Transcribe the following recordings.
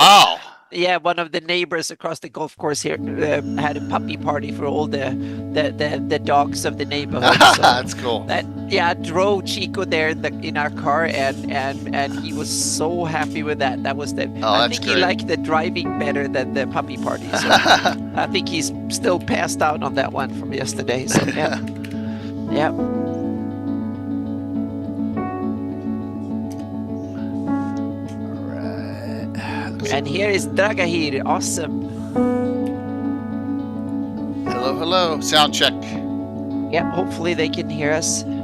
Oh. Yeah, one of the neighbors across the golf course here had a puppy party for all the dogs of the neighborhood. So That's cool. I drove Chico there in our car, and he was so happy with that. That was I that's think he great. liked the driving better than the puppy party. So I think he's still passed out on that one from yesterday. So yeah. And here is Dragahir. Awesome. Hello, hello. Sound check. Yeah, hopefully they can hear us. And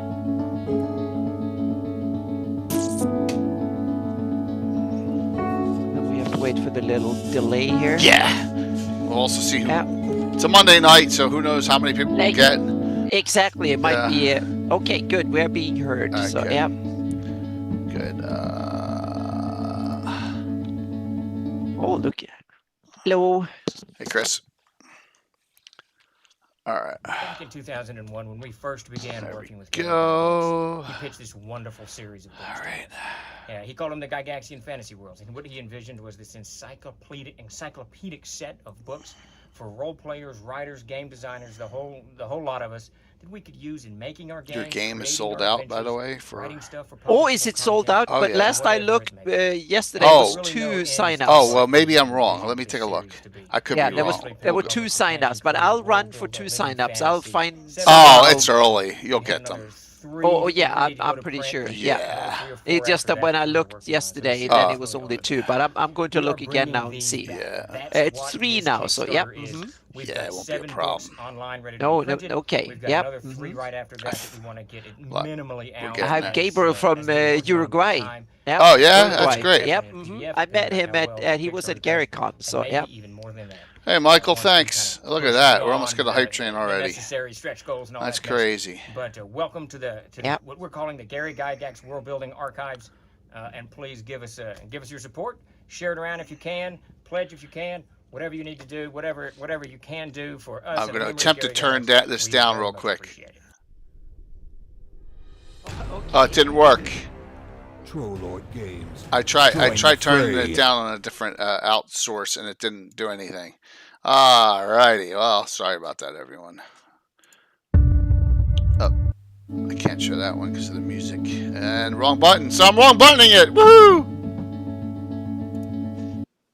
we have to wait for the little delay here. Yeah. We'll also see who. It's a Monday night, so who knows how many people we'll get. Exactly. It might be. Okay, good. We're being heard. Okay. So, yeah. Good. Oh, look. Hello. Hey, Chris. All right. Back in 2001, when we first began working with Go. he pitched this wonderful series of books. All right. Yeah, he called them the Gygaxian Fantasy Worlds, and what he envisioned was this encyclopedic set of books for role players, writers, game designers, the whole lot of us, that we could use in making our games. Your game is sold out, by the way. Oh, is it sold out? But last I looked yesterday, it was 2 sign-ups. Oh, well, maybe I'm wrong. Let me take a look. I could be wrong. There were 2 sign-ups, but I'll run for 2 sign-ups. I'll find. Oh, it's early. You'll get them. Oh yeah, I'm pretty sure. Yeah. It's just that when I looked yesterday, then it was only 2. But I'm going to look again now and see. Yeah. It's 3 now, so yeah. Yeah, it won't be a problem. No, okay. We've got another 3 right after that we want to get it minimally out. I have Gabriel from Uruguay. Yep. Oh yeah, that's great. Yep. I met him he was at GaryCon, so yeah. Hey, Michael, thanks. Look at that. We're almost got a hype train already. That's crazy. But welcome to what we're calling the Gary Gygax World Building Archives. And please give us your support. Share it around if you can. Pledge if you can. Whatever you need to do. Whatever you can do for us. I'm going to attempt to turn this down real quick. Oh, it didn't work. I tried turning it down on a different outsource, and it didn't do anything. Alrighty. Well, sorry about that, everyone. Oh, I can't show that one because of the music. And wrong button. So I'm wrong buttoning it. Woohoo!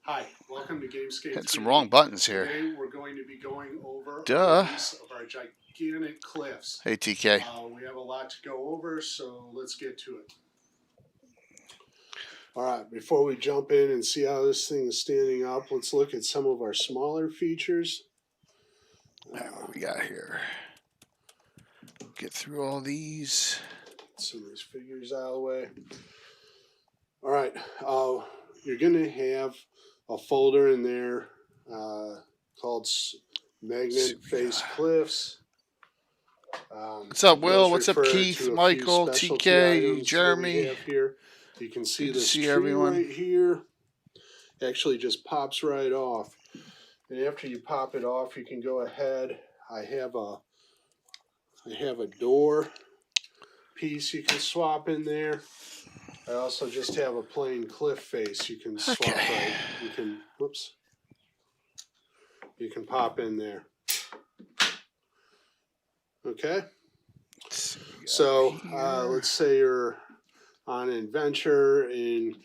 Hi, welcome to Gamescape. Hit some wrong buttons here. Today we're going to be going over a piece of our gigantic cliffs. Hey, TK. We have a lot to go over, so let's get to it. All right, before we jump in and see how this thing is standing up, let's look at some of our smaller features. All right, what we got here? Get through all these. Get some of these figures out of the way. All right, you're going to have a folder in there called Magnet Face Cliffs. What's up, Will? What's up, Keith, Michael, TK, Jeremy? You can see this tree right here. It actually just pops right off. And after you pop it off, you can go ahead. I have a door piece you can swap in there. I also just have a plain cliff face you can swap right. You can pop in there. Okay. So let's say you're on an adventure and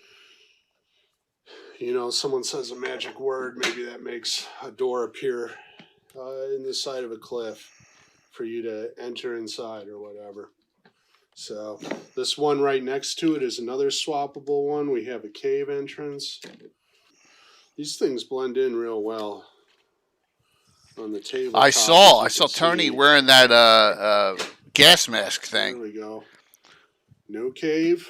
someone says a magic word, maybe that makes a door appear in the side of a cliff for you to enter inside or whatever. So this one right next to it is another swappable one. We have a cave entrance. These things blend in real well on the table. I saw Tony wearing that gas mask thing. There we go. No cave.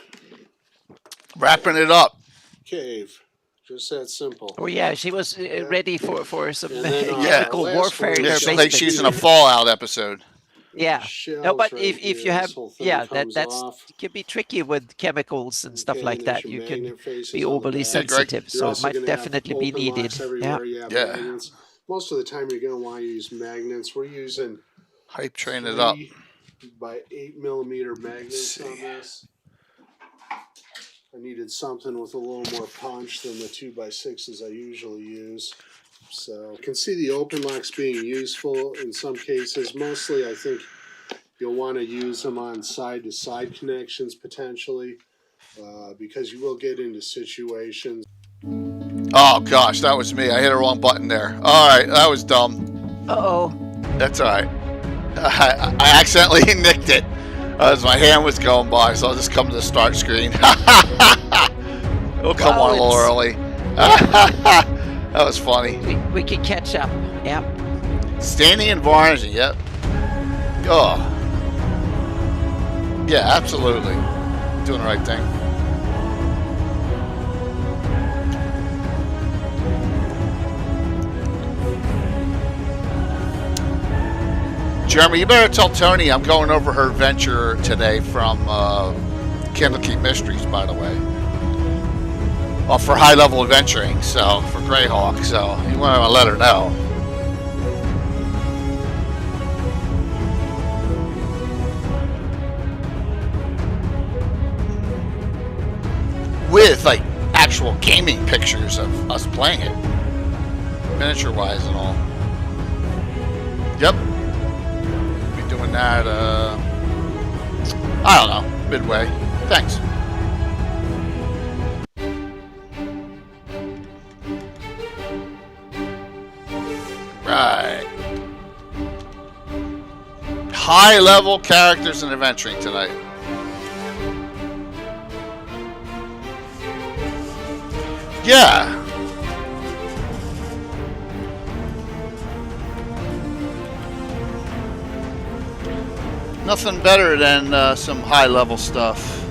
Wrapping it up. Cave. Just that simple. Oh yeah, she was ready for some chemical warfare in her basement. Like she's in a Fallout episode. Yeah. No, but if you have that's it can be tricky with chemicals and stuff like that. You can be overly sensitive, so it might definitely be needed. Yeah. Most of the time you're going to want to use magnets. We're using hype train it up by 8mm magnets on this. I needed something with a little more punch than the 2x6s I usually use. So you can see the open locks being useful in some cases. Mostly I think you'll want to use them on side-to-side connections potentially, because you will get into situations. Oh gosh, that was me. I hit a wrong button there. All right, that was dumb. Uh-oh. That's all right. I accidentally nicked it as my hand was going by, so I'll just come to the start screen. It'll come on a little early. That was funny. We can catch up. Yep. Standing and varnishing. Yep. Oh. Yeah, absolutely. Doing the right thing. Jeremy, you better tell Tony I'm going over her venture today from Candlekeep Mysteries, by the way. Well, for high-level adventuring, so for GREYHAWK, so you want to let her know. With like actual gaming pictures of us playing it, miniature-wise and all. Yep. Be doing that. I don't know. Midway. Thanks. Right. High-level characters and adventuring tonight. Yeah. Nothing better than some high-level stuff.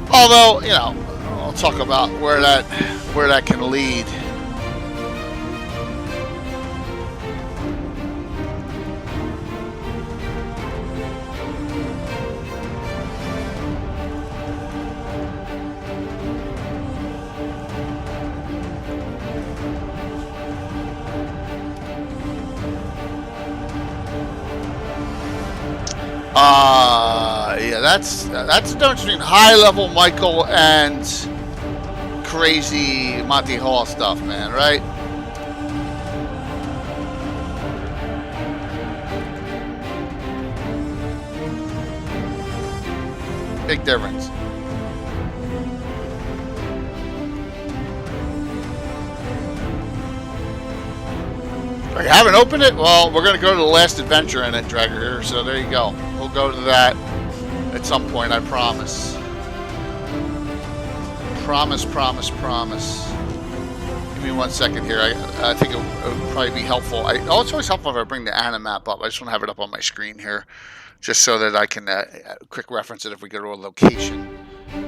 Although, you know, I'll talk about where that can lead. Yeah, that's the difference between high-level Michael and crazy Monty Hall stuff, man, right? Big difference. You haven't opened it? Well, we're going to go to the last adventure in it, Dragger, here, so there you go. We'll go to that at some point, I promise. Promise. Give me 1 second here. I think it would probably be helpful. It's always helpful if I bring the Animap up. I just want to have it up on my screen here, just so that I can quick reference it if we go to a location.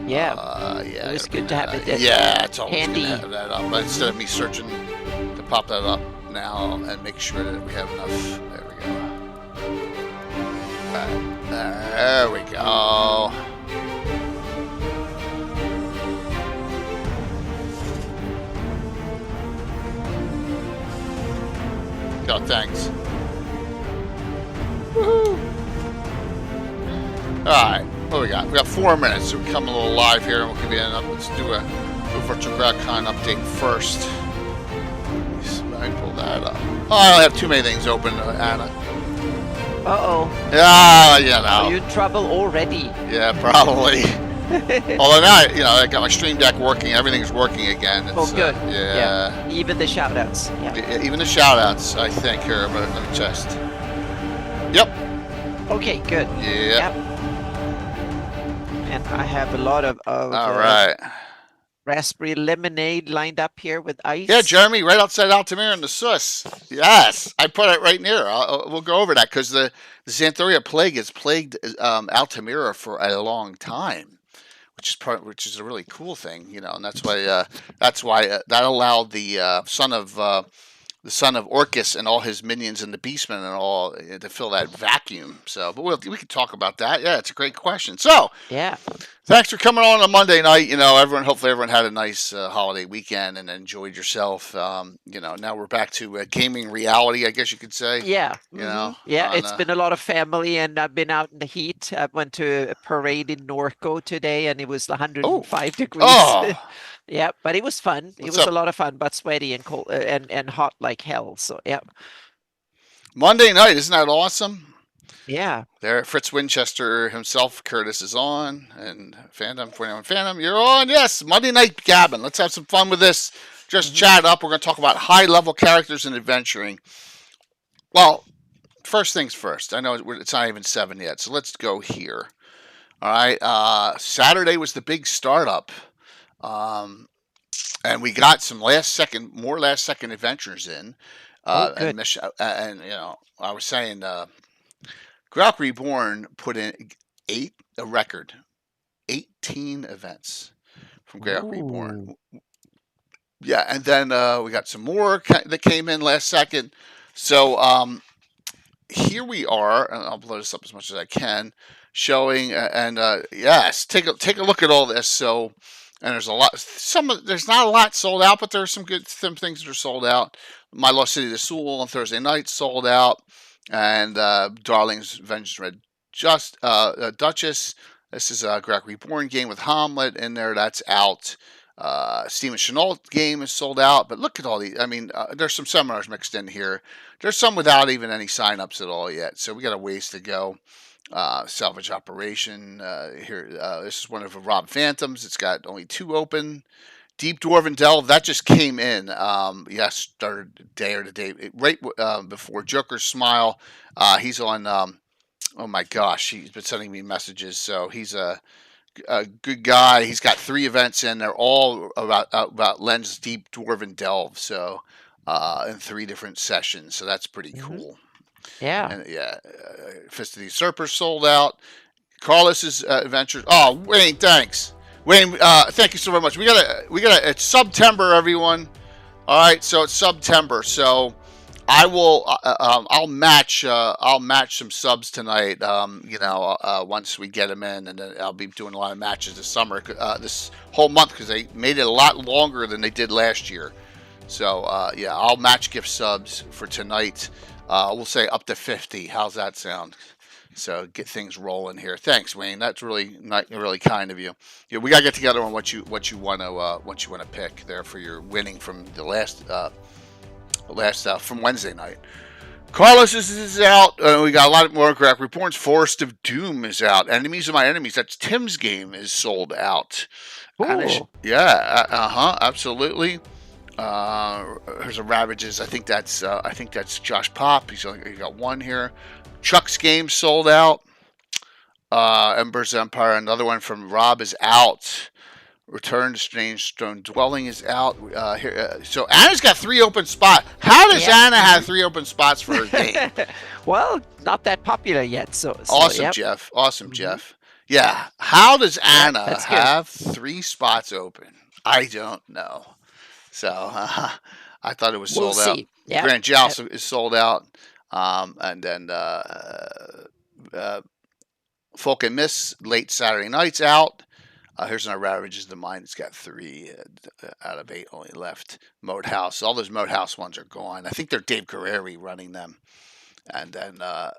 Yeah. Yeah. It's good to have it. Yeah, it's always handy. good to have that up. But instead of me searching to pop that up now and make sure that we have enough. There we go. Right. There we go. Oh, thanks. Woohoo! Alright, what do we got? We got 4 minutes, so we come a little live here and we'll give you an up. Let's do a virtual GrowdCon update first. Let me pull that up. Oh, I don't have too many things open, Anna. Uh-oh. Yeah, you know. Are you in trouble already? Yeah, probably. Although now, you know, I got my Stream Deck working. Everything's working again. It's, oh, good. Yeah. Even the shoutouts. Yeah. Even the shoutouts, I think, here. But let me test. Yep. Okay, good. Yep. And I have a lot of all right. Raspberry lemonade lined up here with ice. Yeah, Jeremy, right outside Altamira in the SUS. Yes, I put it right near. We'll go over that because the Xanthoria plague has plagued Altamira for a long time, which is a really cool thing, you know, and that's why that allowed the son of Orcus and all his minions and the Beastmen and all to fill that vacuum. So, but we can talk about that. Yeah, it's a great question. So, yeah, Thanks for coming on a Monday night. Hopefully everyone had a nice holiday weekend and enjoyed yourself. Now we're back to gaming reality, I guess you could say. Yeah. It's been a lot of family, and I've been out in the heat. I went to a parade in Norco today, and it was 105 degrees. Oh. Yeah, but it was fun. It was a lot of fun, but sweaty and cold and hot like hell. So yeah. Monday night, isn't that awesome? Yeah. There, Fritz Winchester himself, Curtis is on, and Phantom, 41 Phantom, you're on. Yes, Monday Night Gabbin. Let's have some fun with this. Just chat up. We're going to talk about high-level characters and adventuring. Well, first things first. I know it's not even 7 yet, so let's go here. All right. Saturday was the big startup, and we got some more last-second adventures in. Good. And I was saying. GREYHAWK Reborn put in a record 18 events from GREYHAWK Reborn. Yeah, and then we got some more that came in last second. So here we are, and I'll blow this up as much as I can, showing yes, take a look at all this. So, and there's there's not a lot sold out, but there's some things that are sold out. My Lost City of Seoul on Thursday night sold out. And Darling's Vengeance Red Duchess. This is a GREYHAWK Reborn game with Hamlet in there. That's out. Steven Chenault game is sold out. But look at all these. I mean, there's some seminars mixed in here. There's some without even any sign-ups at all yet. So we got a ways to go. Salvage Operation. Here, this is one of Rob Phantom's. It's got only 2 open. Deep Dwarven Delve, that just came in. Started a day or the day right before Joker's Smile. He's on. Oh my gosh, he's been sending me messages. So he's a good guy. He's got 3 events in. They're all about Len's Deep Dwarven Delve. So in 3 different sessions. So that's pretty cool. Yeah. And Fist of the Usurper sold out. Carlos's Adventures. Oh, Wayne, thanks. Wayne, thank you so very much. It's September, everyone. All right, so it's September. So I'll match some subs tonight. Once we get them in, and then I'll be doing a lot of matches this summer, this whole month, because they made it a lot longer than they did last year. So I'll match gift subs for tonight. We'll say up to 50. How's that sound? So get things rolling here. Thanks, Wayne. That's really kind of you. Yeah, we gotta get together on what you want to pick there for your winning from the last from Wednesday night. Carlos is out. We got a lot more GREYHAWK Reborn's Forest of Doom is out. Enemies of My Enemies. That's Tim's game is sold out. Absolutely. Here's a Ravages. I think that's Josh Pop. He's got 1 here. Chuck's game sold out. Ember's Empire, another one from Rob, is out. Return to Strange Stone Dwelling is out. So Anna's got 3 open spots. How does Anna have 3 open spots for her game? Well, not that popular yet. So awesome, Jeff. Awesome, Jeff. Yeah. How does Anna have 3 spots open? I don't know. So I thought it was sold out. Yep. Grand Joust is sold out. And then Folk and Mists late Saturday night's out. Here's another Ravages of the Mind. It's got 3 out of 8 only left. Mode House. All those Mode House ones are gone. I think they're Dave Guerreri running them. And then Isle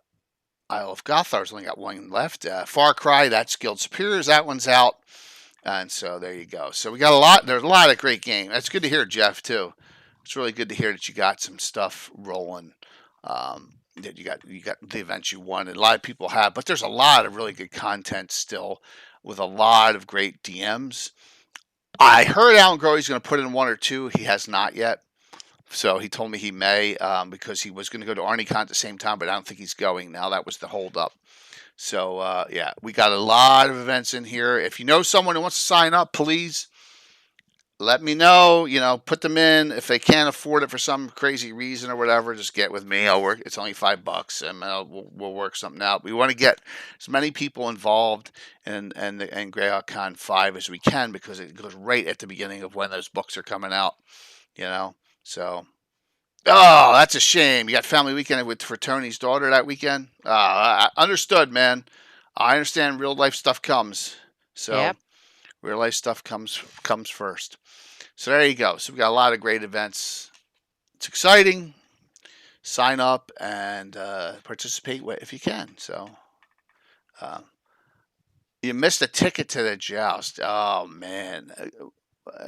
of Gothar's only got 1 left. Far Cry, that's Guild Superiors. That one's out. And so there you go. So we got a lot. There's a lot of great games. That's good to hear, Jeff, too. It's really good to hear that you got some stuff rolling. That you got the events you won, and a lot of people have, but there's a lot of really good content still with a lot of great DMs. I heard Alan Growy's going to put in 1 or 2. He has not yet. So he told me he may, because he was going to go to ArnieCon at the same time, but I don't think he's going now. That was the holdup. So we got a lot of events in here. If you know someone who wants to sign up, please let me know. Put them in. If they can't afford it for some crazy reason or whatever, just get with me. I'll work. It's only $5, and we'll work something out. We want to get as many people involved in GREYHAWK Con 5 as we can, because it goes right at the beginning of when those books are coming out. So. Oh, that's a shame. You got family weekend for Tony's daughter that weekend. Understood, man. I understand real life stuff comes. So real life stuff comes first. So there you go. So we got a lot of great events. It's exciting. Sign up and participate if you can. So you missed a ticket to the joust. Oh man,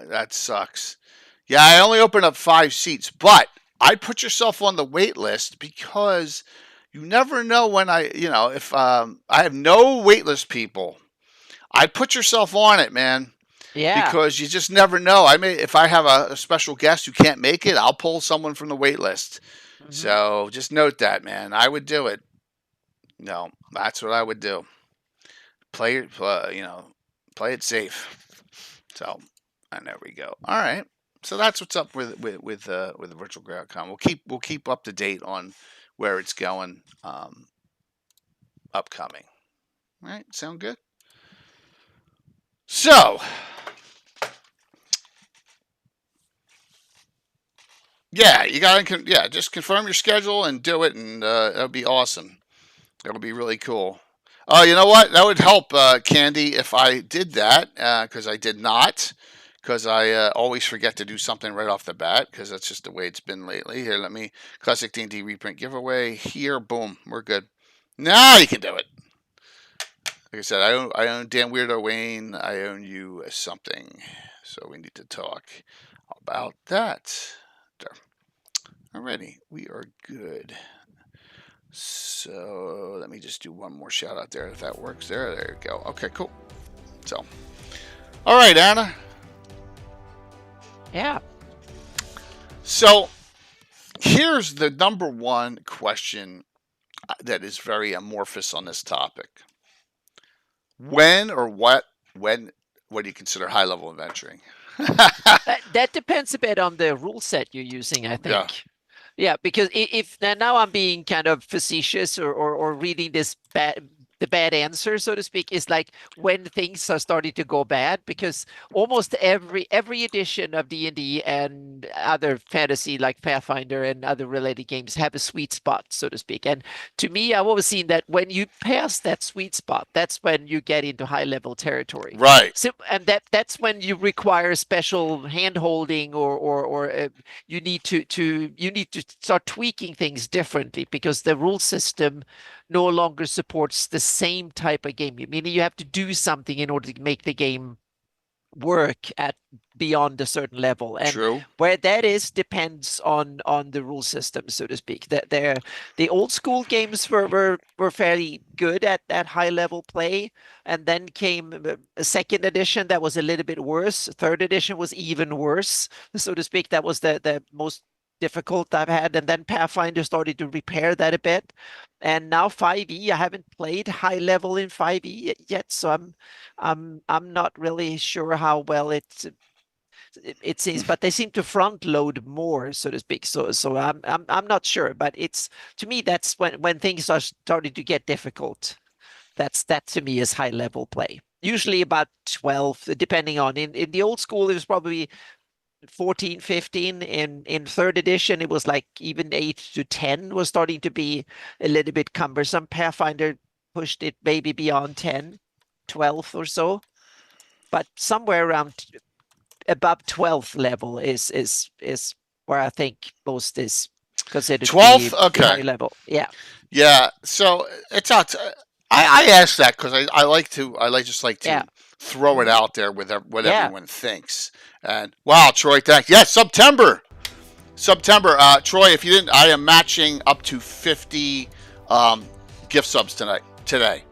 that sucks. Yeah, I only opened up 5 seats, but I put yourself on the wait list because you never know when if I have no wait list people. I put yourself on it, man. Yeah. Because you just never know. If I have a special guest who can't make it, I'll pull someone from the wait list. Mm-hmm. So just note that, man. I would do it. No, that's what I would do. Play it safe. So, and there we go. All right. So that's what's up with the Virtual GreyHawk. We'll keep up to date on where it's going upcoming. All right. Sound good? So, yeah, you gotta just confirm your schedule and do it, and that'll be awesome. It'll be really cool. Oh, you know what? That would help, Candy, if I did that, because I did not. Because I always forget to do something right off the bat, because that's just the way it's been lately. Here, let me Classic D&D reprint giveaway. Here, boom, we're good. Now you can do it. Like I said, I own Dan Weirdo Wayne. I own you something, so we need to talk about that. Alrighty, we are good. So let me just do one more shout out there if that works. There you go. Okay, cool. So, all right, Anna. Yeah. So here's the number one question that is very amorphous on this topic. When do you consider high level adventuring? that depends a bit on the rule set you're using, I think. Yeah, because if now I'm being kind of facetious or reading this the bad answer, so to speak, is like when things are starting to go bad, because almost every edition of D&D and other fantasy like Pathfinder and other related games have a sweet spot, so to speak. And to me, I've always seen that when you pass that sweet spot, that's when you get into high level territory. Right. So, and that's when you require special hand holding or you need to start tweaking things differently, because the rule system no longer supports the same type of game. Meaning you have to do something in order to make the game work at beyond a certain level. And True. Where that is depends on the rule system, so to speak. That the old school games were fairly good at that high level play, and then came a second edition that was a little bit worse. Third edition was even worse, so to speak. That was the most difficult I've had, and then Pathfinder started to repair that a bit, and now 5e. I haven't played high level in 5e yet, so I'm not really sure how well it seems, but they seem to front load more, so to speak. So I'm not sure, but it's, to me, that's when things are starting to get difficult. That to me is high level play. Usually about 12, depending on in the old school it was probably 14, 15. In third edition it was like even 8 to 10 was starting to be a little bit cumbersome. Pathfinder pushed it maybe beyond 10, 12 or so, but somewhere around above 12th level is where I think most is considered 12th. Okay, high level. Yeah, so it's out. I asked that because I like to throw it out there with what everyone thinks. And wow, Troy, thanks. Yes, September. Troy, if you didn't, I am matching up to 50 gift subs today.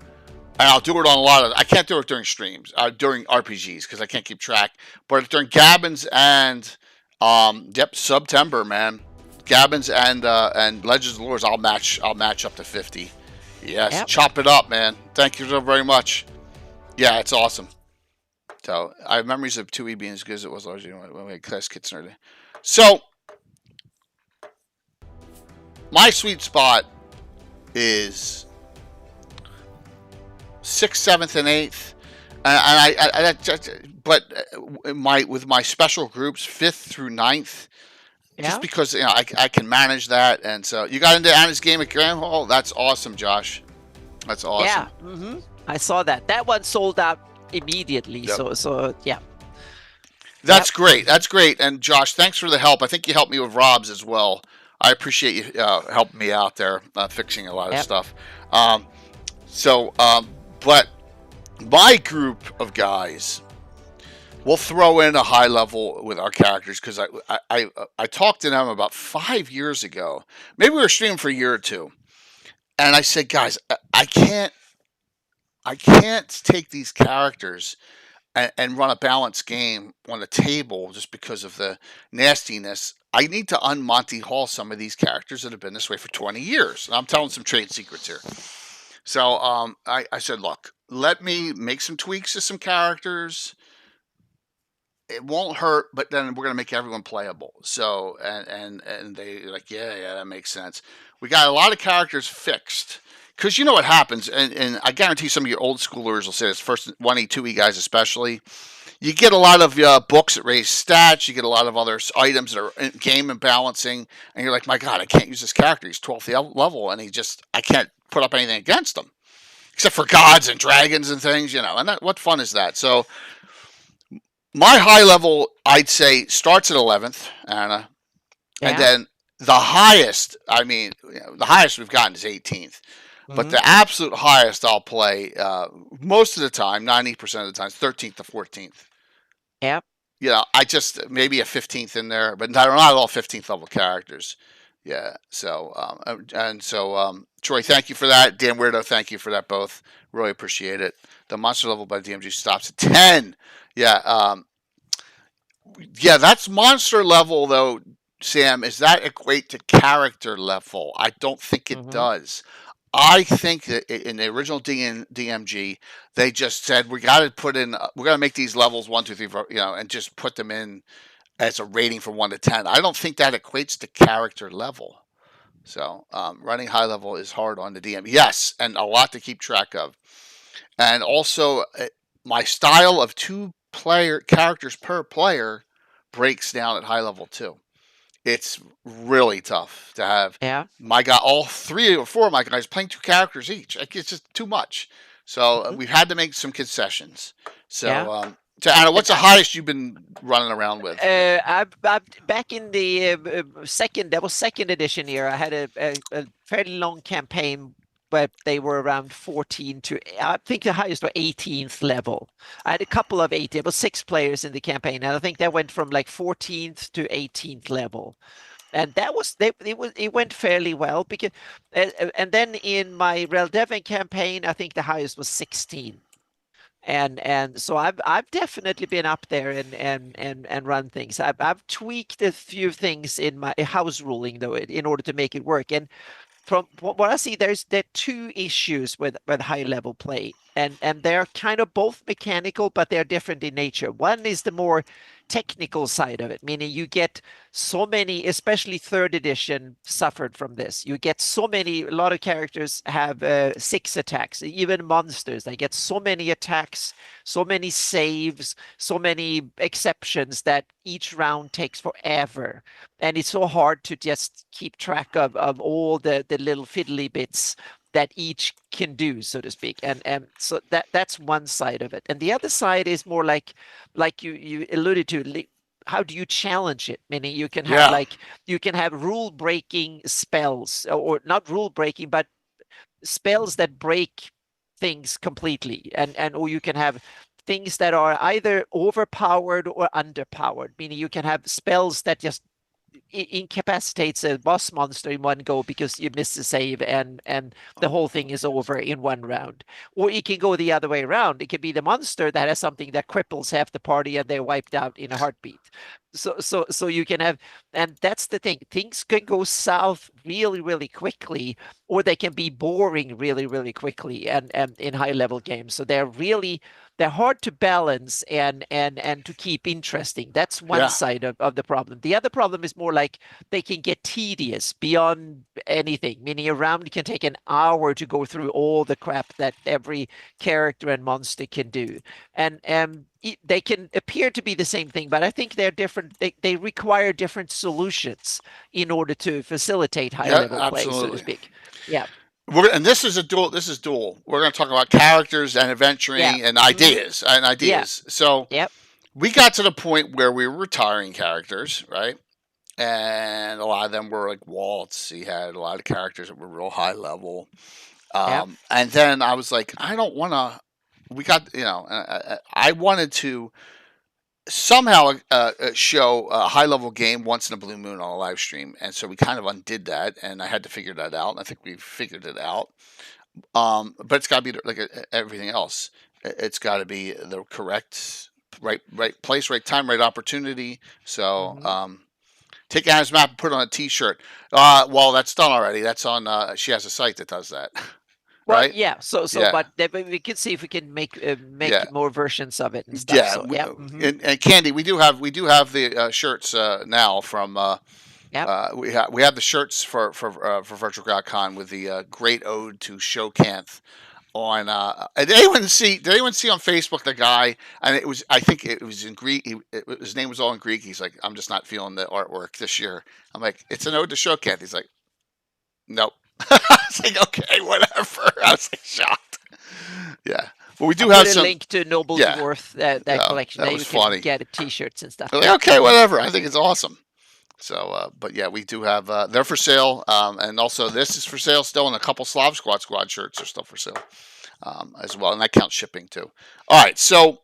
And I'll do it on a lot of. I can't do it during streams, during RPGs because I can't keep track. But during Gabbins and September, man. Gabbins and Legends of Lures, I'll match up to 50. Yes, chop it up, man. Thank you so very much. Yeah, it's awesome. So I have memories of 2E being as good as it was largely when we had class kits and everything. So my sweet spot is 6th, 7th, and 8th, with my special groups 5th through 9th. Just because I can manage that, and so you got into Anna's game at Grand Hall. That's awesome, Josh. That's awesome. Yeah, I saw that. That one sold out immediately. Yep. So yeah. That's great. That's great. And Josh, thanks for the help. I think you helped me with Rob's as well. I appreciate you helping me out there, fixing a lot of stuff. But my group of guys, we'll throw in a high level with our characters because I talked to them about 5 years ago. Maybe we were streaming for a year or two, and I said, guys, I can't take these characters and run a balanced game on the table just because of the nastiness. I need to un-Monty Hall some of these characters that have been this way for 20 years. And I'm telling some trade secrets here. So I said, look, let me make some tweaks to some characters. It won't hurt, but then we're gonna make everyone playable. So and they like, yeah, that makes sense. We got a lot of characters fixed. Because you know what happens, and I guarantee some of your old schoolers will say this, first 1E, 2E guys especially, you get a lot of books that raise stats, you get a lot of other items that are game imbalancing, and you're like, my God, I can't use this character, he's 12th level, and I can't put up anything against him. Except for gods and dragons and things, and what fun is that? So, my high level, I'd say, starts at 11th, Anna, and then the highest, the highest we've gotten is 18th. But the absolute highest I'll play most of the time, 90% of the time, is 13th to 14th. Yep. I just maybe a 15th in there, but not all 15th level characters. Yeah. So Troy, thank you for that. Dan Weirdo, thank you for that both. Really appreciate it. The monster level by DMG stops at 10. Yeah. That's monster level though, Sam. Is that equate to character level? I don't think it does. I think that in the original DMG, they just said we got to make these levels 1, 2, 3, 4, and just put them in as a rating from 1 to 10. I don't think that equates to character level. So running high level is hard on the DM. Yes, and a lot to keep track of. And also, my style of 2 characters per player breaks down at high level too. It's really tough to have my guy, all 3 or 4 of my guys playing 2 characters each. It's just too much. So we've had to make some concessions. So, Anna, what's the highest you've been running around with? I'm back in the second edition here. I had a fairly long campaign where they were around 14 to, I think the highest were 18th level. I had a couple of 18, about 6 players in the campaign, and I think that went from like 14th to 18th level. And that was it went fairly well because, and then in my Reldeven campaign, I think the highest was 16. And so I've definitely been up there and run things. I've tweaked a few things in my house ruling though in order to make it work. And from what I see, there are 2 issues with high level play, and they're kind of both mechanical, but they're different in nature. One is the more technical side of it, meaning you get so many, especially 3rd edition suffered from this. You get a lot of characters have 6 attacks, even monsters. They get so many attacks, so many saves, so many exceptions that each round takes forever. And it's so hard to just keep track of all the little fiddly bits that each can do, so to speak. And so that's one side of it. And the other side is more like you alluded to, how do you challenge it? Meaning you can have you can have rule breaking spells, or not rule breaking, but spells that break things completely. Or you can have things that are either overpowered or underpowered, meaning you can have spells that just incapacitates a boss monster in one go because you missed a save and the whole thing is over in one round. Or it can go the other way around. It can be the monster that has something that cripples half the party and they're wiped out in a heartbeat. So you can have, and that's the thing, things can go south really, really quickly, or they can be boring really, really quickly and in high level games. So they're hard to balance and to keep interesting. That's one side of the problem. The other problem is more like they can get tedious beyond anything, meaning a round can take an hour to go through all the crap that every character and monster can do. And they can appear to be the same thing, but I think they're different. They require different solutions in order to facilitate high level play, so to speak. Yeah. and this is dual. This is dual. We're going to talk about characters and adventuring and ideas and ideas. So we got to the point where we were retiring characters, right? And a lot of them were like Waltz. He had a lot of characters that were real high level. And then I was like, I don't want to. We got, I wanted to somehow show a high level game once in a blue moon on a live stream, and so we kind of undid that, and I had to figure that out. And I think we figured it out. But it's got to be like everything else. It's got to be the correct right place, right time, right opportunity. So take Anna's map and put it on a T-shirt. Well, that's done already. That's on. She has a site that does that. Well, right? yeah. So, but we can see if we can make more versions of it and stuff. Yeah, so, and Candy, we do have the shirts now from. We have the shirts for Virtual GreyHawk with the great ode to Shokanth on. Did anyone see on Facebook the guy? And I think it was in Greek. His name was all in Greek. He's like, I'm just not feeling the artwork this year. I'm like, it's an ode to Shokanth. He's like, nope. I was like, okay, whatever. I was like shocked. Yeah. Well, we do have a link to Noble Dwarf, that collection. That was funny. Get T-shirts and stuff. Like, okay, whatever. I think it's awesome. So, but yeah, we do have. They're for sale, and also this is for sale still, and a couple Slav Squad shirts are still for sale as well, and that counts shipping too. All right, so,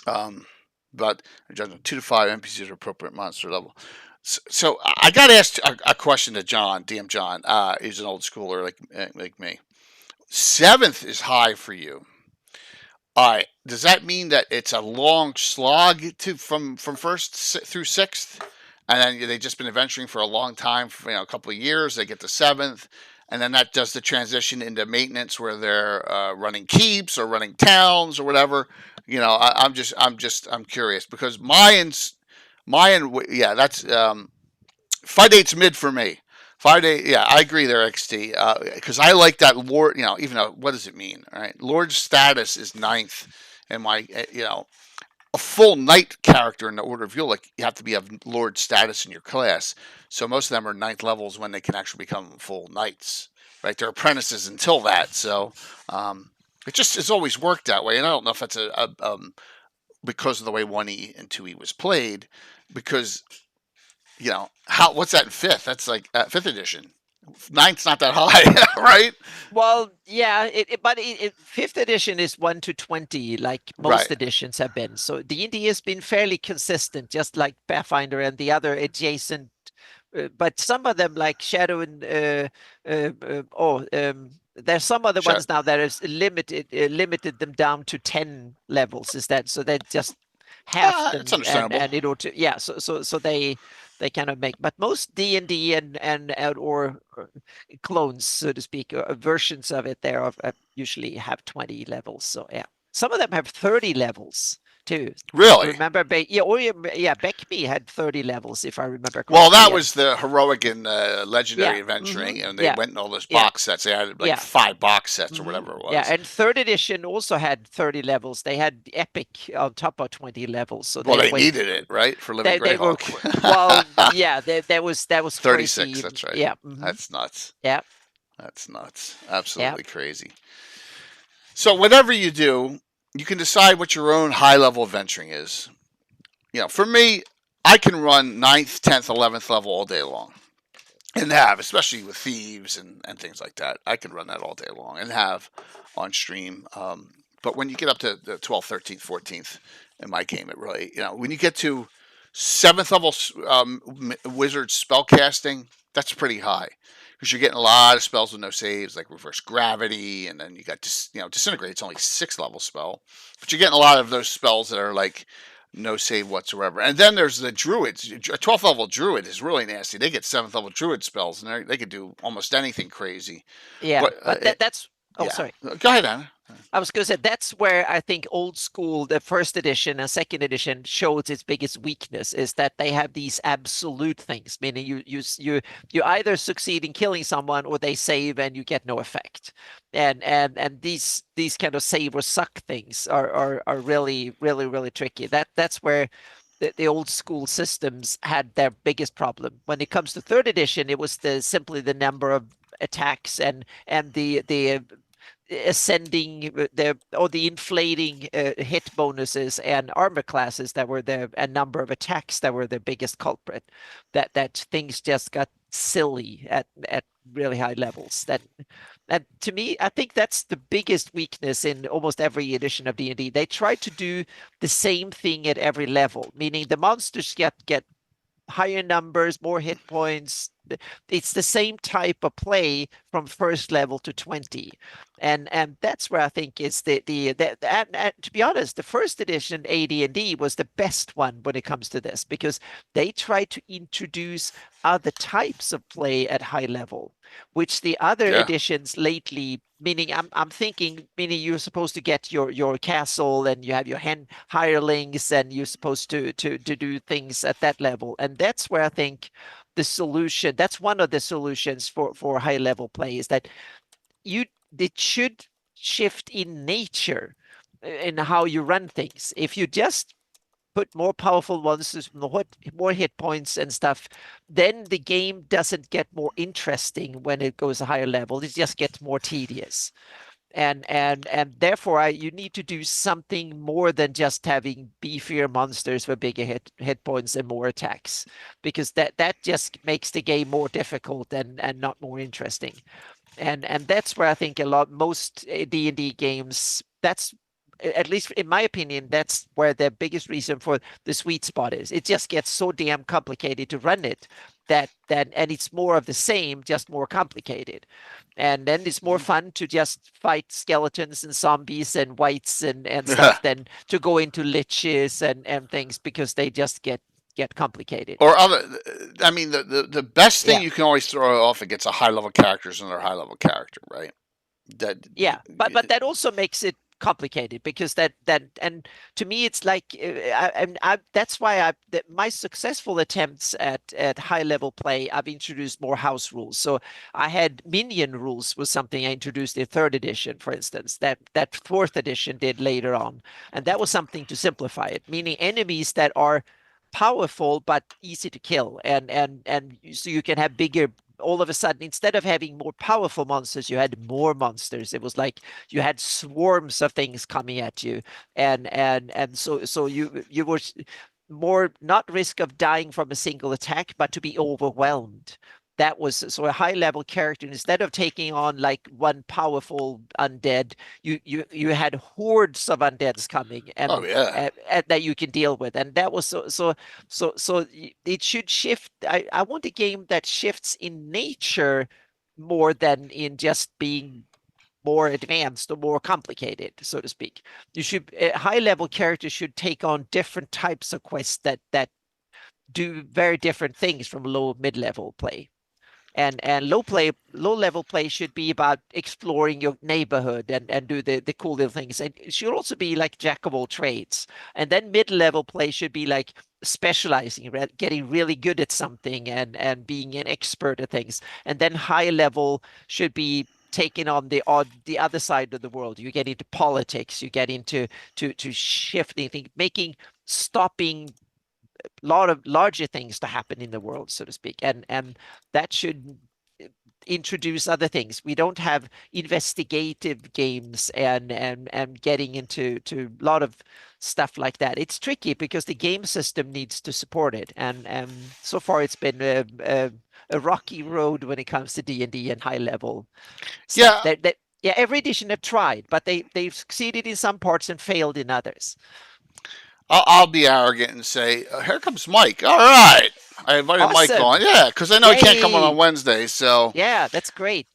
but 2 to 5 NPCs are appropriate monster level. So I got asked a question to John, DM John. He's an old schooler like me. 7th is high for you. All right. Does that mean that it's a long slog from 1st through 6th, and then they've just been adventuring for a long time, for a couple of years? They get to 7th, and then that does the transition into maintenance where they're running keeps or running towns or whatever. I'm curious because Mayan, yeah, that's 5-8's mid for me. 5-8, yeah, I agree there, XT, because I like that Lord. Even though what does it mean? All right, Lord status is 9th, and my a full knight character in the Order of Yule, like you have to have Lord status in your class. So most of them are 9th levels when they can actually become full knights. Right, they're apprentices until that. So it's always worked that way, and I don't know if that's because of the way 1E and 2E was played, because what's that in 5th? That's like 5th edition. 9th's not that high, right? Well, yeah, but 5th edition is 1 to 20, like most editions have been. So D&D has been fairly consistent, just like Pathfinder and the other adjacent. But some of them, like Shadow and there's some other ones now that has limited them down to 10 levels. Is that so? They just half them, it's understandable. And in order to, so they kind of make, but most D&D and or clones, so to speak, or versions of it, there usually have 20 levels. So some of them have 30 levels too. Really? Remember, Beckby had 30 levels, if I remember correctly. Well, that was the heroic and legendary adventuring, and they went in all those box sets. They had 5 box sets or whatever it was. Yeah, and 3rd edition also had 30 levels. They had epic on top of 20 levels. So they needed it, right, for living GREYHAWK. That was 36. crazy. That's right. Yeah, that's nuts. Yeah, that's nuts. Absolutely crazy. So whatever you do, you can decide what your own high-level adventuring is. For me, I can run 9th, 10th, 11th level all day long. And especially with thieves and things like that. I can run that all day long and have on stream. But when you get up to the 12th, 13th, 14th in my game, it really, when you get to 7th level wizard spellcasting, that's pretty high. Because you're getting a lot of spells with no saves, like reverse gravity, and then you got disintegrate. It's only 6th level spell, but you're getting a lot of those spells that are like no save whatsoever. And then there's the druids. A 12th level druid is really nasty. They get 7th level druid spells, and they could do almost anything crazy. Yeah, but that's. Oh, sorry. Go ahead, Anna. I was going to say that's where I think old school, the 1st edition and 2nd edition, shows its biggest weakness, is that they have these absolute things, meaning you either succeed in killing someone or they save and you get no effect, and these kind of save or suck things are really really really tricky. That's where the old school systems had their biggest problem. When it comes to 3rd edition, it was simply the number of attacks and the ascending the inflating hit bonuses and armor classes that were a number of attacks that were the biggest culprit. That things just got silly at really high levels. And to me, I think that's the biggest weakness in almost every edition of D&D. They try to do the same thing at every level, meaning the monsters get higher numbers, more hit points. It's the same type of play from first level to 20. And that's where I think it's and to be honest, the first edition AD&D was the best one when it comes to this, because they tried to introduce other types of play at high level, which the other editions lately, meaning I'm thinking, meaning you're supposed to get your castle and you have your hirelings and you're supposed to do things at that level. And that's where I think the solution, that's one of the solutions for high level play, is that it should shift in nature in how you run things. If you just put more powerful monsters, more hit points and stuff, then the game doesn't get more interesting when it goes a higher level. It just gets more tedious. And therefore you need to do something more than just having beefier monsters with bigger hit points and more attacks, because that just makes the game more difficult and not more interesting. And that's where I think most D&D games, that's, at least in my opinion, that's where the biggest reason for the sweet spot is. It just gets so damn complicated to run it and it's more of the same, just more complicated. And then it's more fun to just fight skeletons and zombies and wights and stuff than to go into liches and things, because they just get complicated. Or I mean, the best thing you can always throw off it gets a high level character is another high level character, right? But that also makes it complicated, because that and to me it's like that's why my successful attempts at high level play, I've introduced more house rules. So I had minion rules was something I introduced in third edition, for instance, that fourth edition did later on, and that was something to simplify it, meaning enemies that are powerful but easy to kill, and so you can have bigger. All of a sudden, instead of having more powerful monsters, you had more monsters. It was like you had swarms of things coming at you, and so you were more not risk of dying from a single attack, but to be overwhelmed. That was so a high level character, instead of taking on like one powerful undead, you had hordes of undeads coming and that you can deal with, and that was so it should shift. I want a game that shifts in nature more than in just being more advanced or more complicated, so to speak. High level characters should take on different types of quests that do very different things from low mid-level play. And low level play should be about exploring your neighborhood and do the cool little things. And it should also be like jack of all trades. And then mid-level play should be like specializing, getting really good at something and being an expert at things. And then high level should be taking on the other side of the world. You get into politics, you get into shifting, stopping a lot of larger things to happen in the world, so to speak, and that should introduce other things. We don't have investigative games and getting into a lot of stuff like that. It's tricky because the game system needs to support it, and so far it's been a rocky road when it comes to D&D and high level stuff. Every edition have tried, but they've succeeded in some parts and failed in others. I'll be arrogant and say, here comes Mike. All right. I invited Mike on. Yeah, because I know he can't come on Wednesday. So yeah, that's great.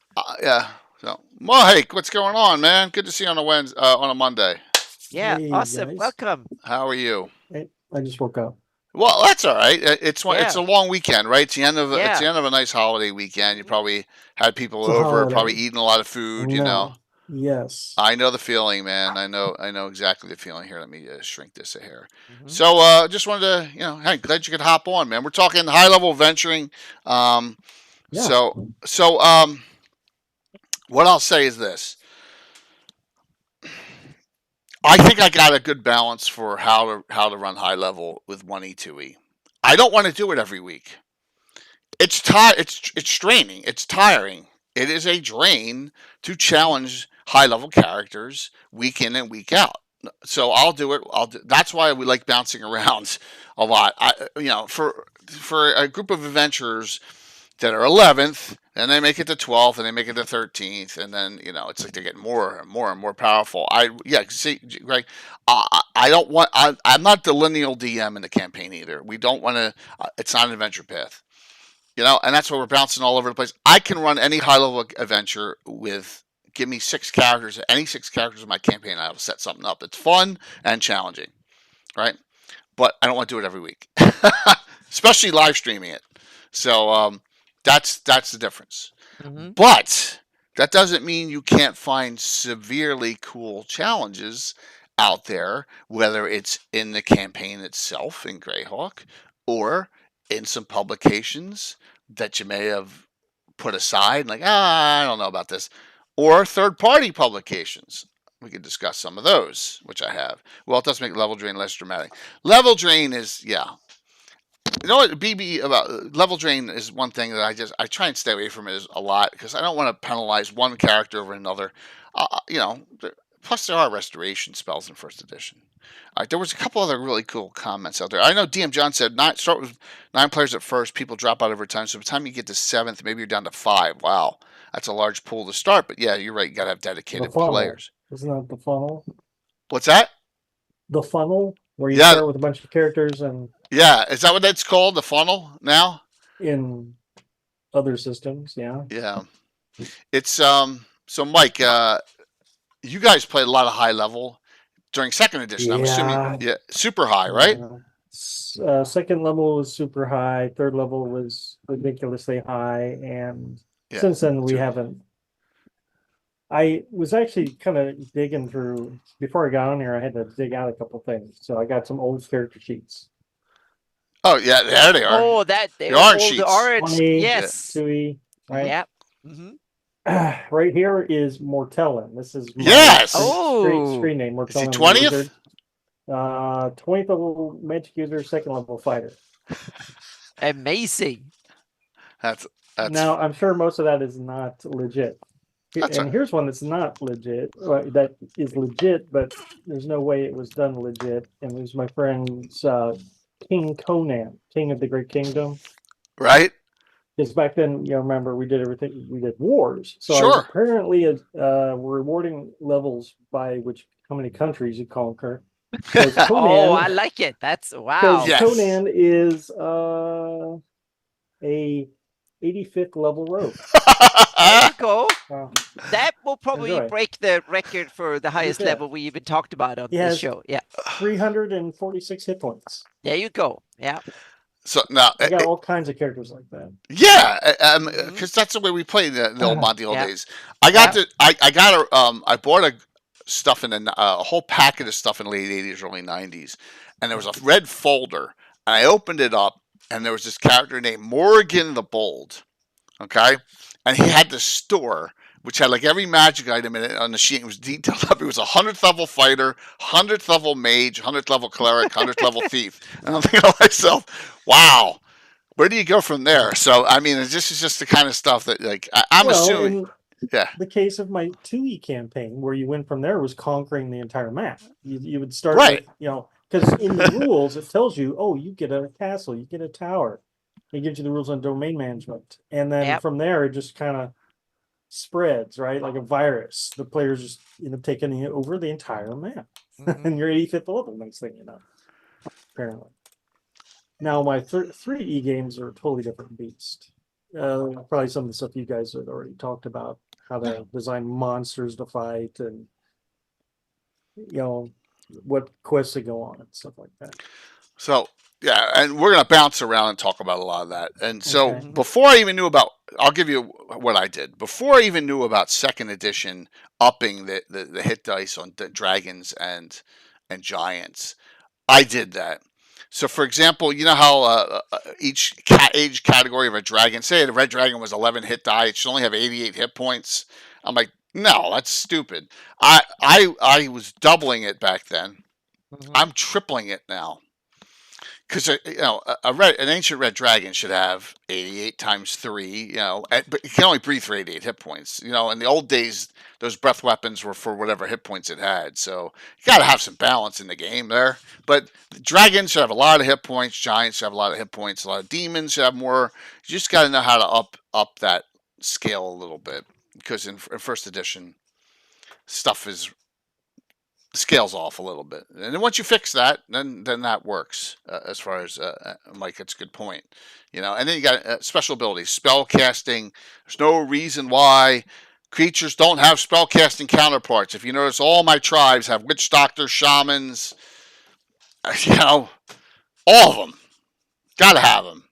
So Mike, what's going on, man? Good to see you on a Monday. Yeah, hey, awesome. Guys. Welcome. How are you? Hey, I just woke up. Well, that's all right. It's a long weekend, right? It's the end of a nice holiday weekend. You probably had people over, probably eating a lot of food. You know. Yes. I know the feeling, man. I know exactly the feeling. Here, let me shrink this a hair. Mm-hmm. So, just wanted to, hey, glad you could hop on, man. We're talking high level venturing. So, what I'll say is this. I think I got a good balance for how to run high level with 1E, 2E. I don't want to do it every week. It's straining. It's tiring. it is a drain to challenge high level characters week in and week out. So I'll do it. That's why we like bouncing around a lot. For a group of adventurers that are 11th, and they make it to 12th, and they make it to 13th, and then it's like they're getting more and more and more powerful. See, Greg, I don't want. I'm not the lineal DM in the campaign either. We don't want to. It's not an adventure path, and that's why we're bouncing all over the place. I can run any high level adventure with. Give me 6 characters, any 6 characters in my campaign. I'll set something up that's fun and challenging, right? But I don't want to do it every week, especially live streaming it. So that's the difference. Mm-hmm. But that doesn't mean you can't find severely cool challenges out there, whether it's in the campaign itself in GREYHAWK or in some publications that you may have put aside, like, I don't know about this, or third-party publications. We could discuss some of those, which I have. Well, it does make level drain less dramatic. Level drain is, You know what, BB, about level drain is one thing that I try and stay away from it a lot because I don't want to penalize one character over another. Plus there are restoration spells in first edition. All right, there was a couple other really cool comments out there. I know DM John said start with 9 players at first. People drop out over time. So by the time you get to 7th, maybe you're down to 5. Wow, that's a large pool to start. But yeah, you're right. You got to have dedicated players. Isn't that the funnel? What's that? The funnel, where you start with a bunch of characters and. Yeah, is that what that's called? The funnel now? In other systems, yeah. Yeah. It's so Mike, you guys played a lot of high level during second edition. I'm assuming super high, right? Second level was super high, third level was ridiculously high, and since then we haven't. I was actually kind of digging through before I got on here. I had to dig out a couple things, so I got some old character sheets. Oh yeah, there they are. Oh, the orange sheets. The orange, 20, yes. Tui, right? Yep. Mm-hmm. Right here is Mortellin. This is my oh screen name. Mortellin. Is he 20th? 20th level magic user, second level fighter. Amazing. That's now I'm sure most of that is not legit. Here's one that's not legit. That is legit, but there's no way it was done legit. And it was my friend's King Conan, King of the Great Kingdom. Right. Because back then, remember, we did everything. We did wars. So sure. Apparently, rewarding levels by how many countries you conquer. Conan, I like it. That's wow. Yes. Conan is a 85th level rogue. There you go. That will probably break the record for the highest level we even talked about on this show. Yeah. 346 hit points. There you go. Yeah. So now I got all kinds of characters like that. Yeah, because that's the way we played the old Monty Hall days. I bought a stuff in a whole packet of stuff in the late 80s, early 90s, and there was a red folder, and I opened it up, and there was this character named Morgan the Bold. Okay, and he had this store which had like every magic item in it on the sheet. It was detailed up. It was a 100th level fighter, 100th level mage, 100th level cleric, 100th level thief. And I'm thinking to myself, wow, where do you go from there? So, I mean, this is just the kind of stuff that, like, I'm assuming. Yeah. The case of my 2E campaign, where you went from there, was conquering the entire map. You would start with, because in the rules, it tells you, you get a castle, you get a tower. It gives you the rules on domain management. And then from there, it just kind of spreads, right? Like a virus. The players just end up taking over the entire map. And you're 85th level, next thing you know. Apparently. Now, my 3E games are a totally different beast. Probably some of the stuff you guys had already talked about, how they design monsters to fight and, what quests to go on and stuff like that. So, yeah, and we're going to bounce around and talk about a lot of that. And so before I even knew about, I'll give you what I did. Before I even knew about second edition upping the hit dice on dragons and giants, I did that. So, for example, you know how each age category of a dragon, say the red dragon was 11 hit die, it should only have 88 hit points. I'm like, no, that's stupid. I was doubling it back then. I'm tripling it now. because an ancient red dragon should have 88 times 3, but it can only breathe for 88 hit points. In the old days, those breath weapons were for whatever hit points it had. So you got to have some balance in the game there. But dragons should have a lot of hit points. Giants should have a lot of hit points. A lot of demons should have more. You just got to know how to up that scale a little bit, because in first edition, stuff scales off a little bit, and then once you fix that, then that works. As far as Mike, that's a good point. And then you got special abilities, spell casting. There's no reason why creatures don't have spell casting counterparts. If you notice, all my tribes have witch doctors, shamans. All of them. Gotta have them.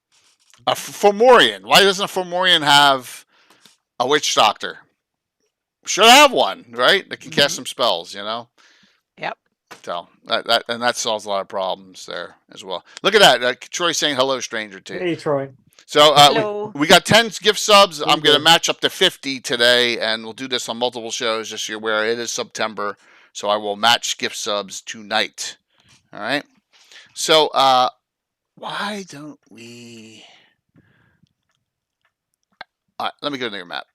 A Fomorian. Why doesn't a Fomorian have a witch doctor? Should have one, right? That can cast some spells. Yep. So that solves a lot of problems there as well. Look at that. Troy saying hello, stranger, too. Hey, Troy. So Hello. we got 10 gift subs. I'm going to good. match up to 50 today, and we'll do this on multiple shows this year where it is September. So I will match gift subs tonight. All right. So why don't we... let me go to your map.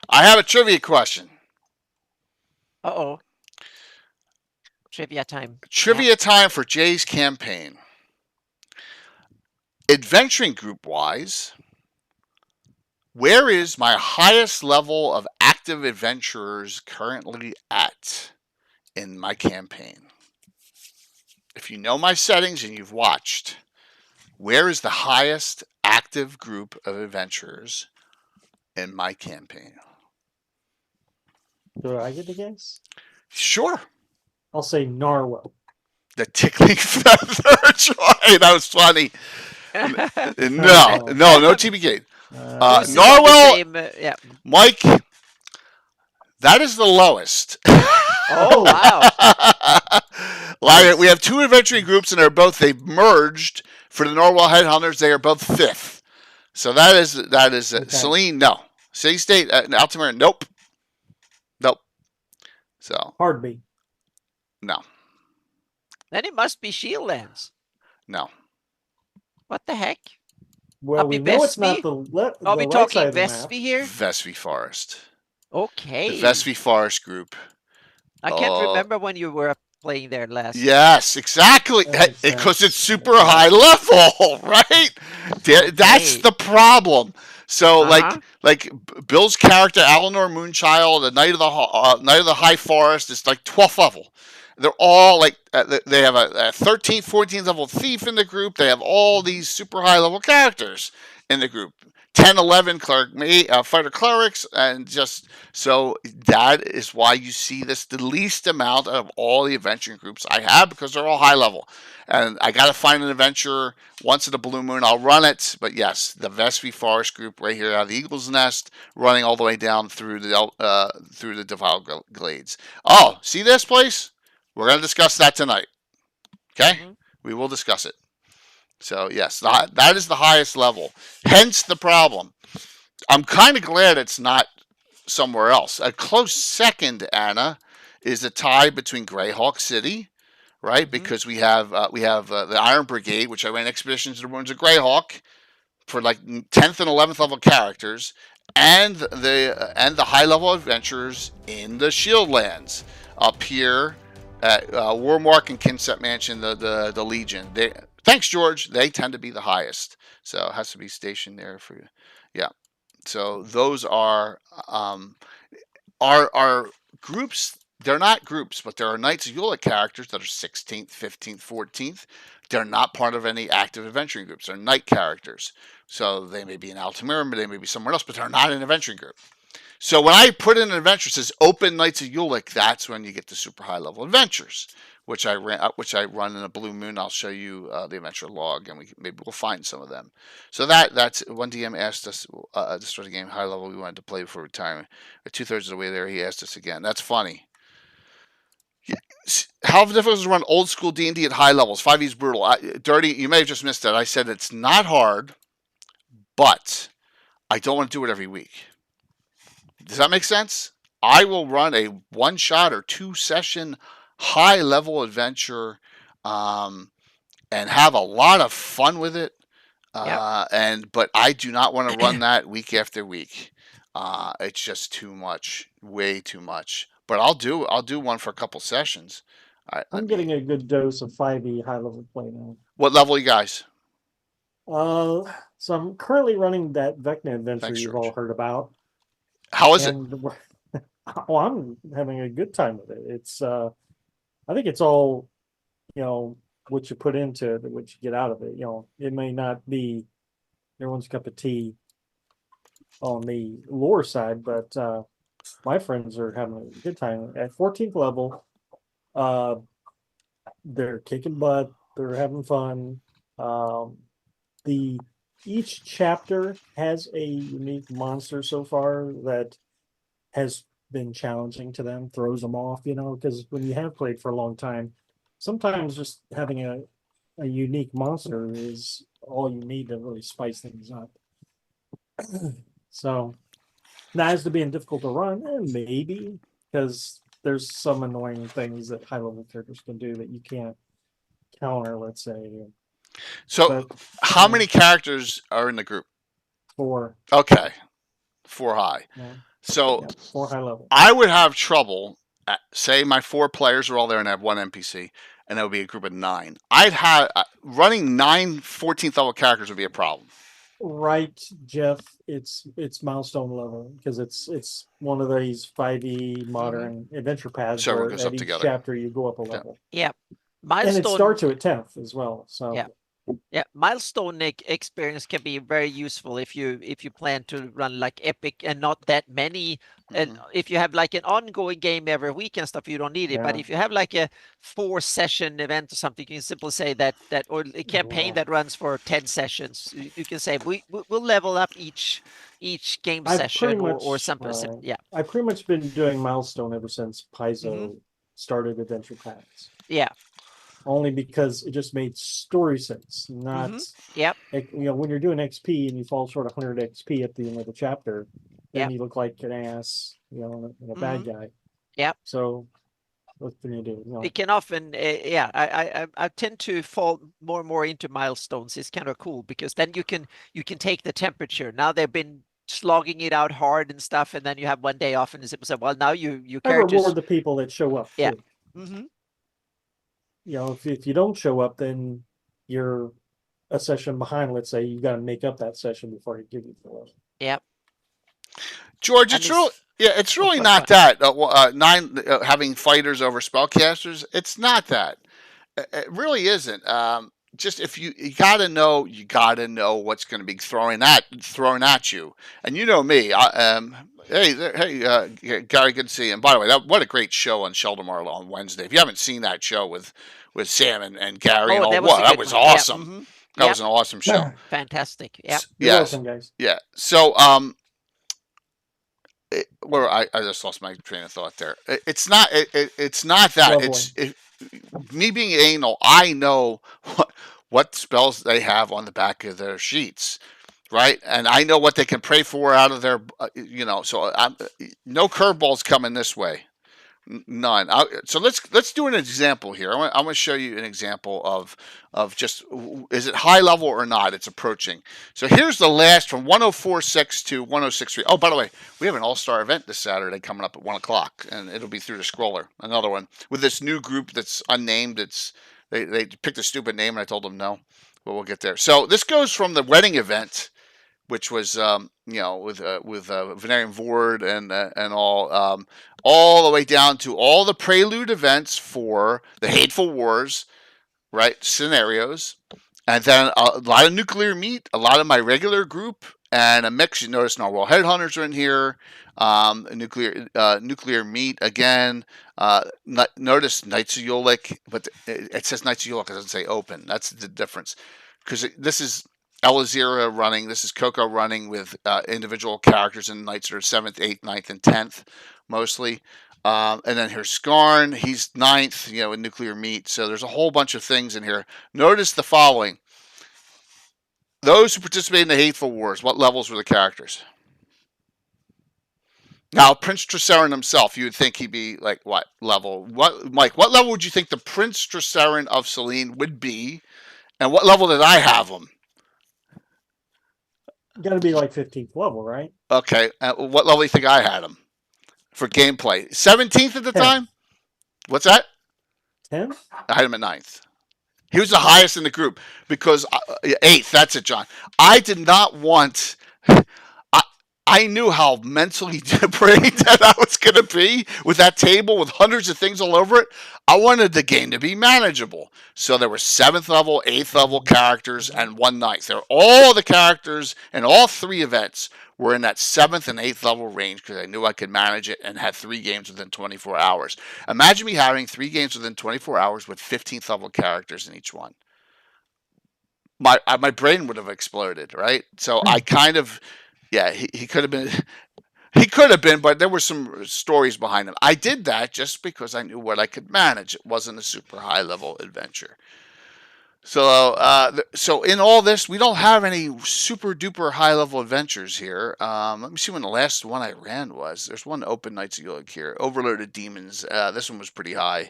I have a trivia question. Uh-oh. Trivia time. Trivia time for Jay's campaign. Adventuring group wise, where is my highest level of active adventurers currently at in my campaign? If you know my settings and you've watched, where is the highest active group of adventurers in my campaign? Do I get to guess? Sure. I'll say Narwhal. The tickling feather. Troy, that was funny. No TBK. Narwhal, yeah. Mike, that is the lowest. Oh, wow. We have 2 adventuring groups, and they've merged for the Narwhal Headhunters. They are both 5th. So that is Okay. Celine, no. City State, Altamira, nope. So, Hardby. no. Then it must be Shieldlands. No. What the heck? Well, I'll we be know it's Vespi? not the Are we right talking side of the map. Vespi here? Vespi Forest. Okay. The Vespi Forest group. I can't remember when you were playing there last. Yes, exactly. Because it's super high level, right? That's the problem. So, like Bill's character, Alanor Moonchild, the Knight of the High Forest, is like 12th level. They're all like they have a 13th, 14th level thief in the group. They have all these super high level characters in the group. 10, 11 fighter clerics, and just so that is why you see this the least amount of all the adventuring groups I have, because they're all high level. And I got to find an adventure once in a blue moon. I'll run it, but yes, the Vespi Forest group right here out of the Eagle's Nest, running all the way down through the Defiled Glades. Oh, see this place? We're going to discuss that tonight. Okay, we will discuss it. So, yes, that is the highest level. Hence the problem. I'm kind of glad it's not somewhere else. A close second, Anna, is a tie between GREYHAWK City, right? Because we have the Iron Brigade, which I ran expeditions to the ruins of GREYHAWK for like 10th and 11th level characters, and the high level adventurers in the Shieldlands up here at Warmark and Kinset Mansion, the Legion. Thanks, George. They tend to be the highest, so it has to be stationed there for you. Yeah. So those are groups. They're not groups, but there are Knights of Yula characters that are 16th, 15th, 14th. They're not part of any active adventuring groups. They're knight characters. So they may be in Altamira, they may be somewhere else, but they're not an adventuring group. So when I put in an adventure that says Open Knights of Ulick, that's when you get the super high level adventures, which I run in a blue moon. I'll show you the adventure log, and maybe we'll find some of them. So that's one DM asked us to start a game high level we wanted to play before retirement. 2/3 of the way there, he asked us again. That's funny. How difficult is it to run old school D&D at high levels? 5e's brutal. Dirty, you may have just missed that. I said it's not hard, but I don't want to do it every week. Does that make sense? I will run a 1-shot or 2-session high level adventure, and have a lot of fun with it. But I do not want to run that week after week. It's just too much, way too much. But I'll do one for a couple sessions. I'm getting a good dose of 5e high level play now. What level you guys? So I'm currently running that Vecna adventure Thanks, you've George. all heard about. How is it? Oh, I'm having a good time with it. It's I think it's all, what you put into it, what you get out of it. It may not be everyone's cup of tea on the lore side, but my friends are having a good time at 14th level. They're kicking butt. They're having fun. Each chapter has a unique monster so far that has been challenging to them, throws them off, because when you have played for a long time, sometimes just having a unique monster is all you need to really spice things up. So now, as to being difficult to run, maybe, because there's some annoying things that high level characters can do that you can't counter, let's say. So, how many characters are in the group? 4. Okay, 4 high. Yeah. So, 4 high level. I would have trouble. Say my 4 players are all there and I have 1 NPC, and that would be a group of 9. I'd have running 9 14th level characters would be a problem. Right, Jeff. It's milestone level because it's one of these 5e modern adventure paths So where goes at up each together. chapter you go up a level. Yeah. And it starts you at 10th as well. So milestone experience can be very useful if you plan to run like epic and not that many. And if you have like an ongoing game every week and stuff, you don't need it. But if you have like a 4-session event or something, you can simply say that or a campaign that runs for 10 sessions. You can say we'll level up each game session or something. I've pretty much been doing milestone ever since Paizo started adventure paths. Yeah. Only because it just made story sense, not when you're doing XP and you fall short of 100 XP at the end of the chapter, then you look like an ass, and a bad guy. Yeah. So what can you do? It can often, I tend to fall more and more into milestones. It's kind of cool because then you can take the temperature. Now they've been slogging it out hard and stuff, and then you have one day off, and it's well, now you characters. I reward the people that show up. Yeah. Too. If you don't show up, then you're a session behind. Let's say you got to make up that session before I give you the level. Yep. George, it's really not that 9 having fighters over spellcasters. It's not that. It really isn't. Just if you gotta know what's going to be thrown at you, and you know me. Hey, Gary, good to see you. And by the way, what a great show on Sheldamar on Wednesday. If you haven't seen that show with Sam and Gary and all, that was awesome. That was an awesome show. Fantastic. Yeah. You're welcome, guys. Yeah. So, I just lost my train of thought there. It's not that. It's me being anal. I know what spells they have on the back of their sheets, right? And I know what they can pray for out of their, So no curveballs coming this way. None. So let's do an example here. I'm going to show you an example of just, is it high level or not? It's approaching. So here's the last from 104.6 to 106.3. Oh, by the way, we have an all-star event this Saturday coming up at 1 o'clock, and it'll be through the scroller. Another one with this new group that's unnamed. They picked a stupid name, and I told them no, but we'll get there. So this goes from the wedding event, which was with Venarian Vord and all the way down to all the prelude events for the Hateful Wars, right? Scenarios, and then a lot of nuclear meat, a lot of my regular group, and a mix. You notice Narwhal Headhunters are in here. Nuclear meat again. Notice Knights of Yolik, but it says Knights of Yolik. It doesn't say open. That's the difference, because this is Elazira running. This is Coco running with individual characters and knights that are 7th, 8th, 9th, and 10th mostly. And then here's Skarn. He's 9th, with nuclear meat. So there's a whole bunch of things in here. Notice the following. Those who participate in the Hateful Wars, what levels were the characters? Now, Prince Tresarin himself, you would think he'd be like what level? Mike? What level would you think the Prince Tresarin of Selene would be, and what level did I have him? Got to be like 15th level, right? Okay, what level do you think I had him for gameplay? 17th at the 10. time. What's that? 10? I had him at 9th. He was the highest in the group because 8th. That's it, John. I did not want. I knew how mentally depraved that I was going to be with that table with hundreds of things all over it. I wanted the game to be manageable. So there were 7th level, 8th level characters, and 1 9th. There, all the characters and all 3 events were in that 7th and 8th level range because I knew I could manage it and had 3 games within 24 hours. Imagine me having 3 games within 24 hours with 15th level characters in each one. My brain would have exploded, right? So I kind of, yeah, he could have been. He could have been, but there were some stories behind him. I did that just because I knew what I could manage. It wasn't a super high level adventure. So in all this, we don't have any super duper high level adventures here. Let me see when the last one I ran was. There's one Open Knights of York here. Overloaded Demons. This one was pretty high.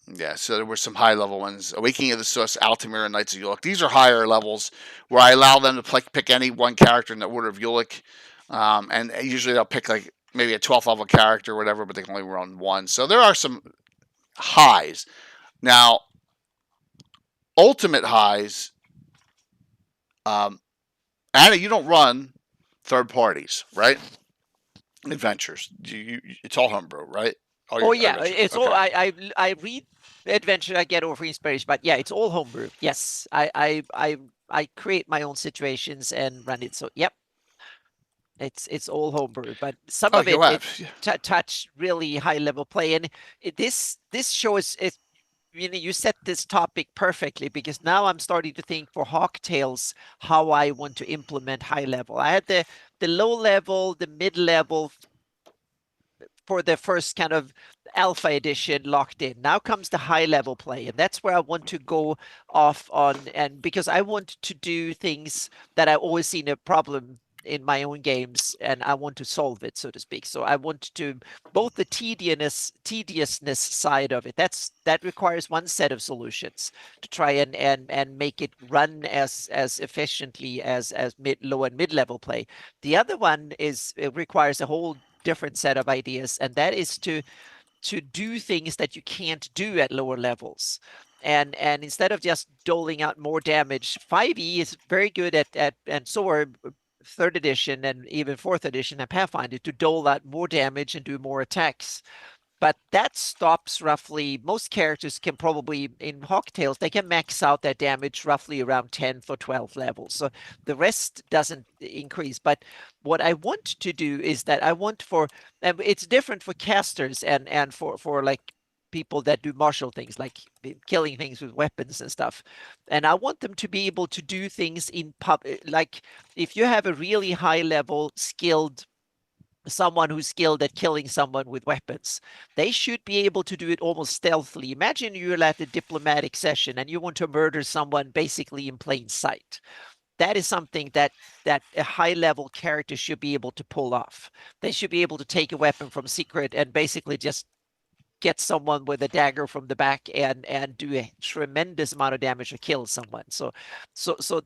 Yeah, so there were some high level ones. Awakening of the Sus, Altamira, Knights of Ulic. These are higher levels where I allow them to pick any one character in the order of Ulic. And usually they'll pick like maybe a 12th level character or whatever, but they can only run one. So there are some highs. Now, ultimate highs, Anna, you don't run third parties, right? Adventures. It's all homebrew, right? Oh yeah, it's all I read adventure, I get over inspiration, but yeah, it's all homebrew. Yes, I create my own situations and run it. So yep, it's all homebrew, but some of it touch really high level play, and this show is you set this topic perfectly because now I'm starting to think for Hawk Tales how I want to implement high level. I had the low level, the mid level for the first kind of alpha edition locked in. Now comes the high level play, and that's where I want to go off on, and because I want to do things that I've always seen a problem in my own games, and I want to solve it, so to speak. So I want to both the tediousness side of it. That requires one set of solutions to try and make it run as efficiently as low and mid level play. The other one is it requires a whole different set of ideas, and that is to do things that you can't do at lower levels. And instead of just doling out more damage, 5e is very good at and so are 3rd edition and even 4th edition and Pathfinder to dole out more damage and do more attacks. But that stops roughly, most characters can probably, in Hawk Tales, they can max out their damage roughly around 10th or 12th level. So the rest doesn't increase. But what I want to do is that I want for, and it's different for casters and for like people that do martial things, like killing things with weapons and stuff. And I want them to be able to do things in like if you have a really high level skilled someone who's skilled at killing someone with weapons, they should be able to do it almost stealthily. Imagine you're at a diplomatic session and you want to murder someone basically in plain sight. That is something that a high level character should be able to pull off. They should be able to take a weapon from secret and basically just get someone with a dagger from the back and do a tremendous amount of damage or kill someone. So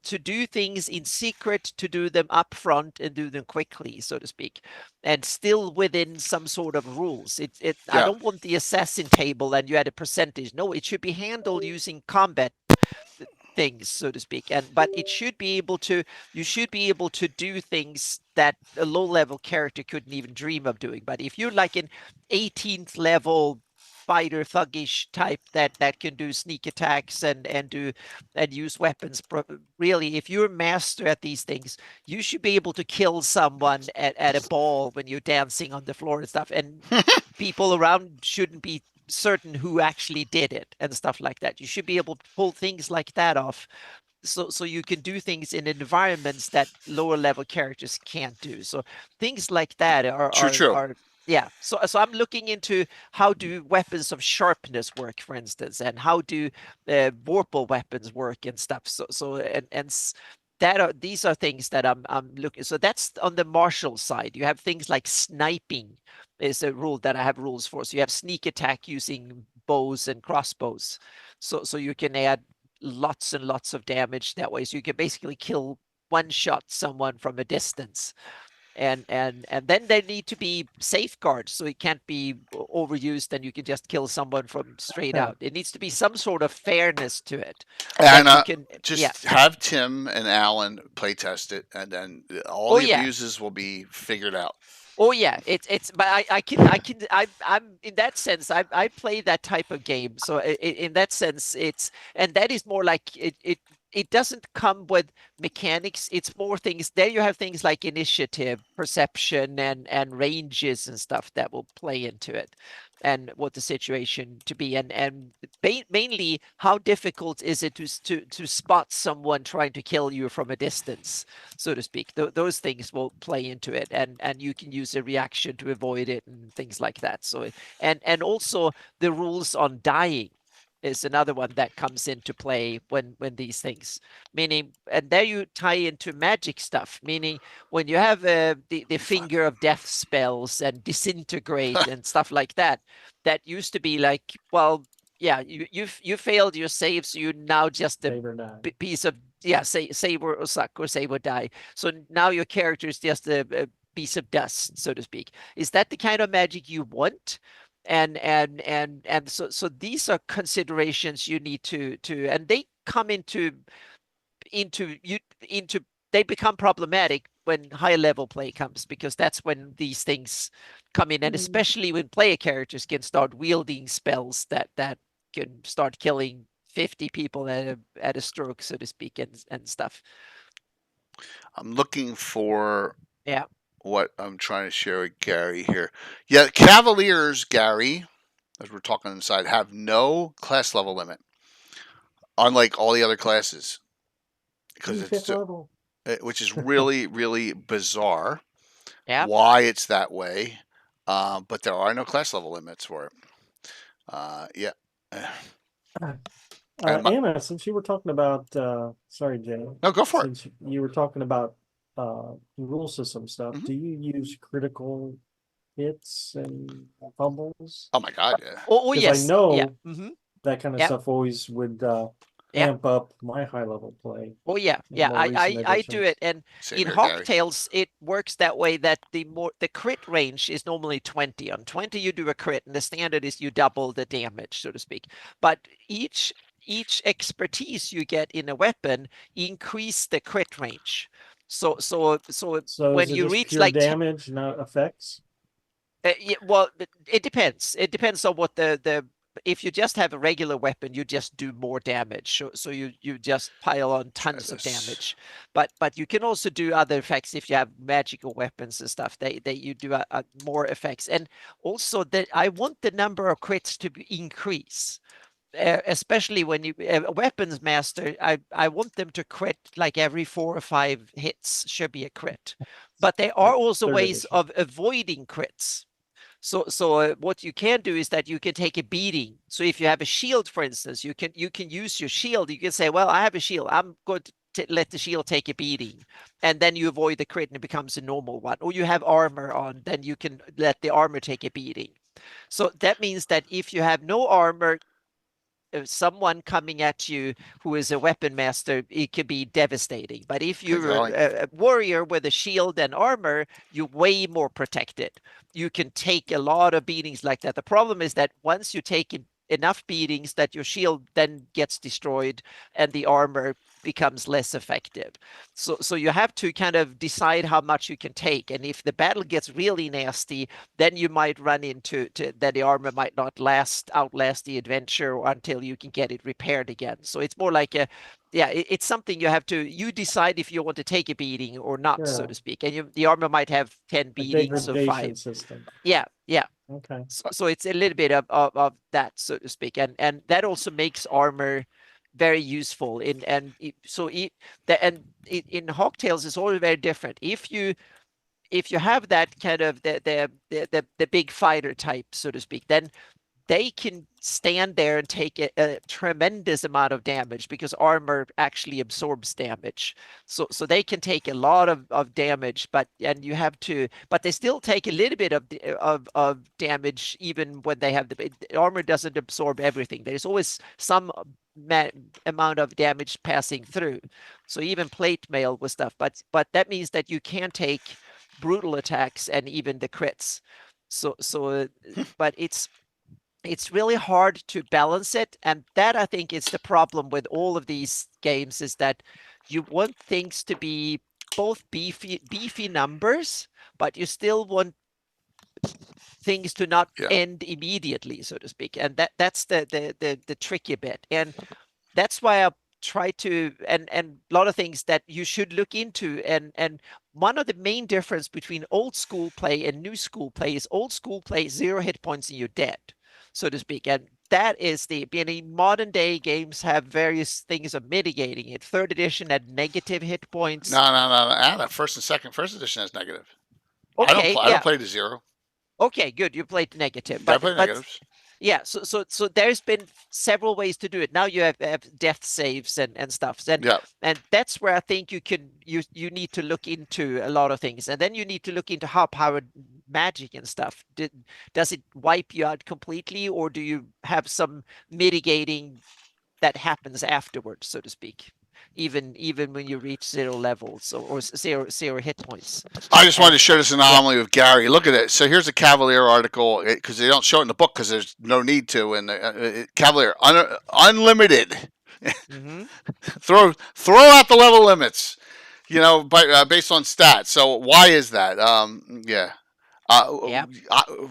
to do things in secret, to do them up front and do them quickly, so to speak, and still within some sort of rules. I don't want the assassin table and you had a percentage. No, it should be handled using combat things, so to speak, but it should be able to, you should be able to do things that a low level character couldn't even dream of doing. But if you're like an 18th level fighter thuggish type that can do sneak attacks and use weapons, really, if you're a master at these things, you should be able to kill someone at a ball when you're dancing on the floor and stuff, and people around shouldn't be certain who actually did it and stuff like that. You should be able to pull things like that off, so you can do things in environments that lower level characters can't do. So things like that are yeah. So I'm looking into how do weapons of sharpness work, for instance, and how do vorpal weapons work and stuff. these are things that I'm looking. So that's on the martial side. You have things like sniping is a rule that I have rules for. So you have sneak attack using bows and crossbows. So you can add lots and lots of damage that way. So you can basically kill one shot someone from a distance. And then there need to be safeguards, so it can't be overused and you can just kill someone from straight out. It needs to be some sort of fairness to it. And that you can, just have Tim and Alan play test it, and then all the abuses will be figured out. Oh yeah, it's but I'm in that sense I play that type of game, so in that sense and that is more like it doesn't come with mechanics. It's more things. There you have things like initiative, perception, and ranges and stuff that will play into it, and what the situation to be, and mainly how difficult is it to spot someone trying to kill you from a distance, so to speak. Those things will play into it, and you can use a reaction to avoid it and things like that. So and also the rules on dying is another one that comes into play when these things, meaning, and there you tie into magic stuff, meaning when you have the finger of death spells and disintegrate and stuff like that, that used to be like, well, yeah, you failed your save, so you now just a piece of save or suck, or save or die. So now your character is just a piece of dust, so to speak. Is that the kind of magic you want? And so these are considerations you need to and they come into they become problematic when high level play comes, because that's when these things come in, and especially when player characters can start wielding spells that can start killing 50 people at a stroke, so to speak, and stuff. I'm looking for what I'm trying to share with Gary here. Yeah, Cavaliers, Gary, as we're talking inside, have no class level limit, unlike all the other classes, because it's which is really really bizarre. Yeah, why it's that way, but there are no class level limits for it. Yeah. Anna, since you were talking about, sorry, Jay. No, go for since you were talking about rule system stuff, do you use critical hits and fumbles? Oh my God, yeah. Oh yes. I know that kind of stuff always would amp up my high level play. Oh yeah, yeah. I do it, and Same in here, Hawk Gary. Tales it works that way, that the crit range is normally 20. On 20 you do a crit, and the standard is you double the damage, so to speak. But each expertise you get in a weapon increase the crit range. So when you reach pure like damage, not effects. well, it depends. It depends on what the if you just have a regular weapon, you just do more damage. So you just pile on tons of damage. But you can also do other effects if you have magical weapons and stuff. They you do more effects, and also that I want the number of crits to increase. Especially when you a weapons master, I want them to crit like every 4 or 5 hits should be a crit. But there are also ways of avoiding crits. So what you can do is that you can take a beating. So if you have a shield, for instance, you can use your shield. You can say, well, I have a shield, I'm going to let the shield take a beating, and then you avoid the crit and it becomes a normal one. Or you have armor on, then you can let the armor take a beating. So that means that if you have no armor, someone coming at you who is a weapon master, it could be devastating. But if you're a warrior with a shield and armor, you're way more protected. You can take a lot of beatings like that. The problem is that once you take enough beatings, that your shield then gets destroyed and the armor becomes less effective. So you have to kind of decide how much you can take. And if the battle gets really nasty, then you might run into that the armor might not outlast the adventure until you can get it repaired again. So it's more like it's something you decide if you want to take a beating or not, so to speak. And the armor might have 10 beatings of 5. System. Yeah. Okay. So it's a little bit of that, so to speak, and that also makes armor very useful in Hawk Tales is always very different. If you have that kind of the big fighter type, so to speak, then they can stand there and take a tremendous amount of damage because armor actually absorbs damage. So they can take a lot of damage, but they still take a little bit of damage even when they have the armor doesn't absorb everything. There's always some amount of damage passing through. So even plate mail with stuff, but that means that you can take brutal attacks and even the crits. But it's really hard to balance it, and that I think is the problem with all of these games, is that you want things to be both beefy numbers, but you still want things to not end immediately, so to speak, and that's the tricky bit, and that's why I try to and a lot of things that you should look into, and one of the main difference between old school play and new school play is old school play 0 hit points and you're dead, so to speak, and that is modern day games have various things of mitigating it. Third edition had negative hit points. No. Anna, first edition has negative. Okay, I don't play to 0. Okay, good. You played negative, I play negatives. Yeah, so there's been several ways to do it. Now you have death saves and stuff, and that's where I think you need to look into a lot of things, and then you need to look into how powered magic and stuff. Does it wipe you out completely, or do you have some mitigating that happens afterwards, so to speak? Even when you reach 0 levels or zero hit points. I just wanted to show this anomaly with Gary. Look at it. So here's a Cavalier article, because they don't show it in the book because there's no need to. And Cavalier unlimited. Mm-hmm. throw out the level limits, based on stats. So why is that?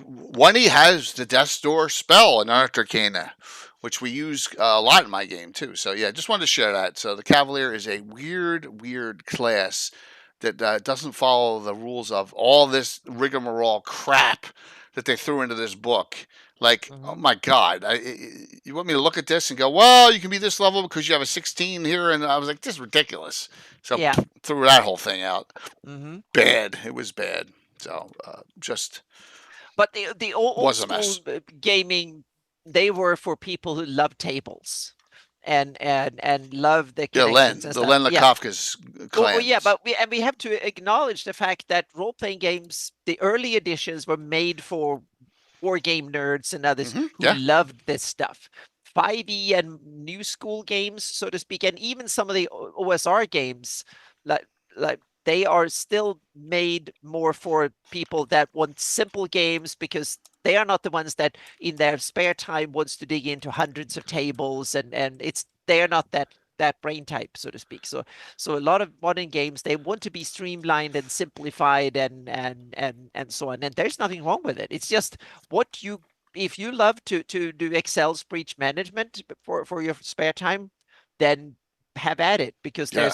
Wendy has the Death's Door spell in Arcana, which we use a lot in my game too. So yeah, just wanted to share that. So the Cavalier is a weird class that doesn't follow the rules of all this rigmarole crap that they threw into this book. Like, oh my God, you want me to look at this and go, well, you can be this level because you have a 16 here, and I was like, this is ridiculous. So threw that whole thing out. Mm-hmm. Bad. It was bad. So just. But the old school gaming, they were for people who love tables and love the connections. The Len Lakofka's clans. But we have to acknowledge the fact that role-playing games, the early editions were made for war game nerds and others who loved this stuff. 5e and new school games, so to speak, and even some of the OSR games, like they are still made more for people that want simple games, because they are not the ones that in their spare time wants to dig into hundreds of tables, and they are not that brain type, so to speak. So a lot of modern games, they want to be streamlined and simplified and so on. And there's nothing wrong with it. It's just if you love to do Excel breach management for your spare time, then have at it, because there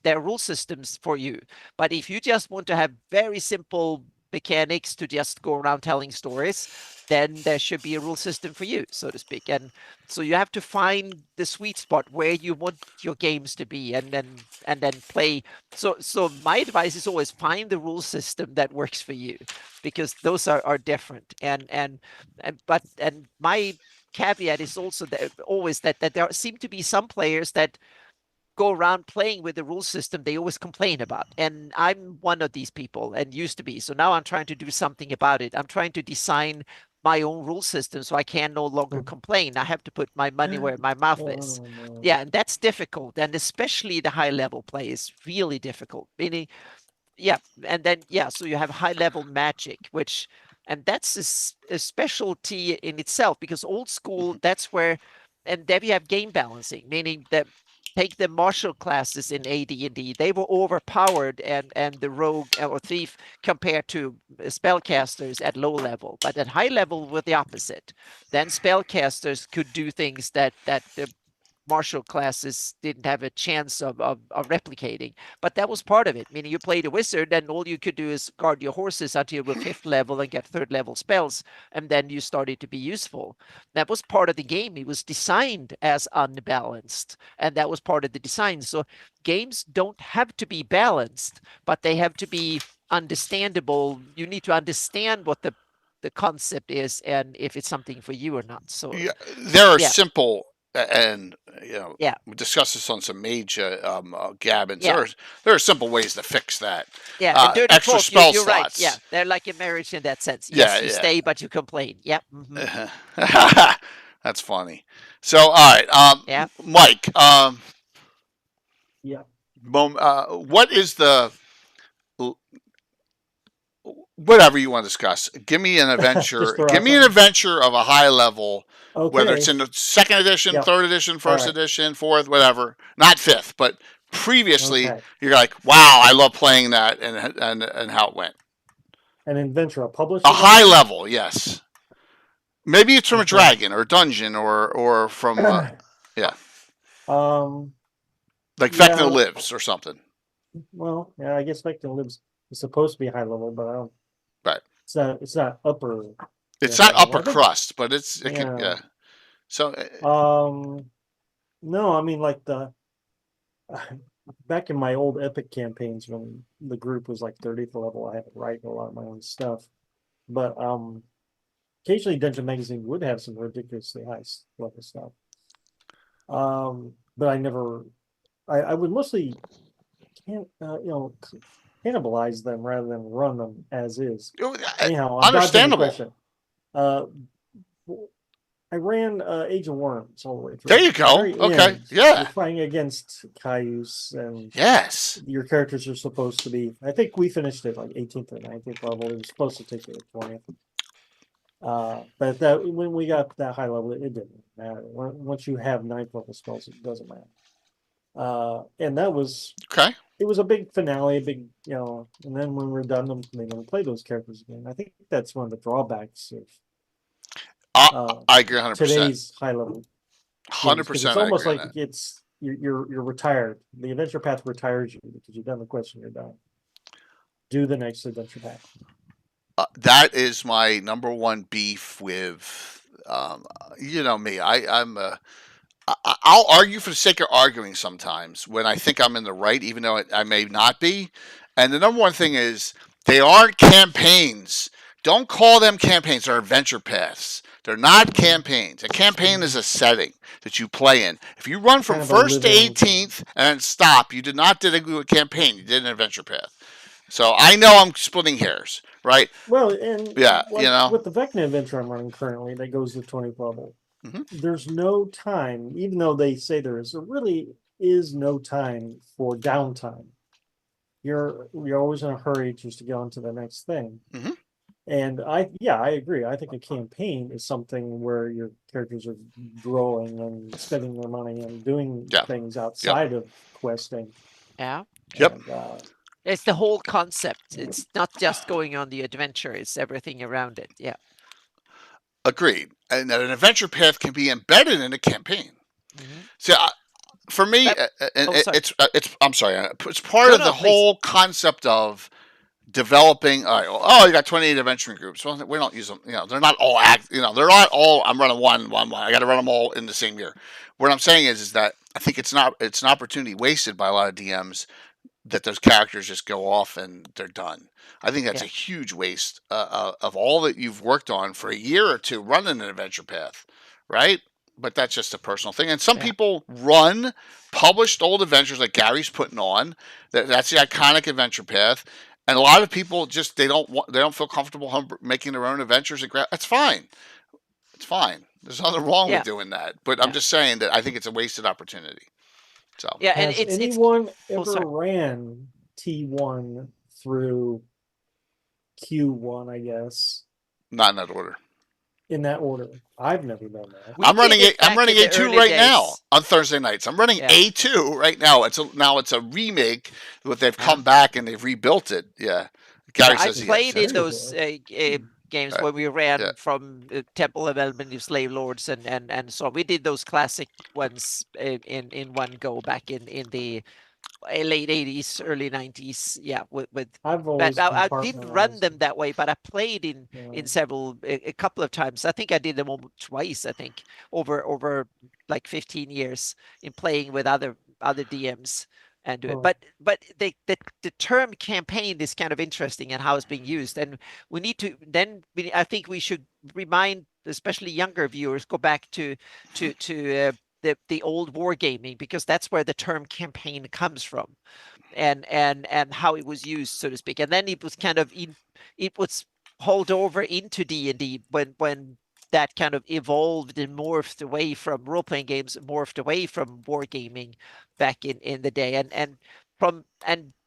are rule systems for you. But if you just want to have very simple mechanics to just go around telling stories, then there should be a rule system for you, so to speak. And so you have to find the sweet spot where you want your games to be, and then play. So my advice is always find the rule system that works for you, because those are different. And my caveat is also always that there seem to be some players that go around playing with the rule system they always complain about. And I'm one of these people, and used to be. So now I'm trying to do something about it. I'm trying to design my own rule system so I can no longer complain. I have to put my money where my mouth is. No. Yeah, and that's difficult. And especially the high level play is really difficult. Meaning, and then, so you have high level magic, and that's a specialty in itself, because old school, that's where, and there you have game balancing, meaning that take the martial classes in AD&D, they were overpowered and the rogue or thief compared to spellcasters at low level. But at high level, were the opposite. Then spellcasters could do things that the martial classes didn't have a chance of replicating. But that was part of it, meaning you played a wizard and all you could do is guard your horses until you were 5th level and get 3rd level spells, and then you started to be useful. That was part of the game. It was designed as unbalanced, and that was part of the design. So games don't have to be balanced, but they have to be understandable. You need to understand what the the concept is and if it's something for you or not. So Yeah, there are yeah. simple, and Yeah. we discussed this on some major Gabbins. Yeah. There are simple ways to fix that. Yeah, and Dirty Extra Talk, spell you're right. slots. Yeah, they're like a marriage in that sense. Yeah, Yes, you yeah. stay, but you complain. Yep. Mhm. That's funny. So, all right, Yeah. Mike. Yeah. What is the whatever you want to discuss? Give me an adventure. Just throw Give out me an something. adventure of a high level, whether it's Okay. in the second edition, Yep. third edition, first All right. edition, fourth, whatever. Not fifth, but previously. Okay. You're like, wow, I love playing that, and how it went. An adventure, a published A high adventure? level, yes. Maybe it's from a Okay. dragon or a dungeon or from yeah, like Vecna Yeah. Lives or something. Well, yeah, I guess Vector Lives is supposed to be high level, but I don't. Right. It's not upper. It's yeah, not high level. upper I think- crust, but it can, Yeah. yeah. So No, I mean like the back in my old Epic campaigns when the group was like 30th level, I had to write a lot of my own stuff. But occasionally Dungeon Magazine would have some ridiculously high level stuff. But I never I would mostly cannibalize them rather than run them as is. Anyhow, I'm dodging the understandable. question. I ran Age of Worms all the way through. There you go. Very Okay. end, Yeah. You're fighting against Cayuse, and Yes. your characters are supposed to be. I think we finished at like 18th or 19th level. It was supposed to take you to 20th. But that when we got that high level, it didn't matter. Once you have 9th level spells, it doesn't matter. And that was Okay. it was a big finale, and then when we're done, they never play those characters again. I think that's one of the drawbacks of I agree 100%. today's high level. 100%. It's almost like it's you're retired. The adventure path retires you because you've done the question, you're done. Do the next adventure path. That is my number one beef with, me. I'll argue for the sake of arguing sometimes when I think I'm in the right, even though I may not be. And the number one thing is they aren't campaigns. Don't call them campaigns. They're adventure paths. They're not campaigns. A campaign is a setting that you play in. If you run from Kind of a 1st to living- 18th and then stop, you did not do a campaign. You did an adventure path. So I know I'm splitting hairs, right? Well, and Yeah, with the Vecna adventure I'm running currently, that goes to 20th level. Mhm. There's no time, even though they say there really is no time for downtime. You're always in a hurry just to get on to the next thing. Mhm. And I agree. I think a campaign is something where your characters are growing and spending their money and doing things outside of questing. Yeah. Yep. And, It's the whole concept. It's not just going on the adventure, it's everything around it. Yeah. Agreed. And an adventure path can be embedded in a campaign. Mhm. So for me, sorry. it's I'm sorry, it's part of the please. whole concept of developing. Oh, you got 28 adventuring groups. Well, we don't use them. They're not all they're not all. I'm running one. I got to run them all in the same year. What I'm saying is that I think it's an opportunity wasted by a lot of DMs that those characters just go off and they're done. I think that's a huge waste of all that you've worked on for a year or two running an adventure path, right? But that's just a personal thing. And some people run published old adventures like Gary's putting on. That's the iconic adventure path. And a lot of people just they don't feel comfortable making their own adventures. That's fine. It's fine. There's nothing wrong with doing that. But I'm just saying that I think it's a wasted opportunity. So and anyone ever ran T1 through Q1? I guess not in that order. In that order, I've never done that. I'm running A2 right now on Thursday nights. I'm running A2 right now. It's a remake, but they've come back and they've rebuilt it. Yeah, Gary says I played in those games where we ran from Temple of Elben, Slave Lords, and so we did those classic ones in one go back in the late 80s, early 90s. Yeah, I didn't run them that way, but I played in several a couple of times. I think I did them twice. I think over like 15 years in playing with other DMs. and do it. Oh. But the term campaign is kind of interesting and how it's being used, and we need to then I think we should remind especially younger viewers, go back to the old wargaming, because that's where the term campaign comes from, and how it was used, so to speak. And then it was kind of it was hauled over into D&D when that kind of evolved and morphed away from role-playing games, morphed away from wargaming back in the day, and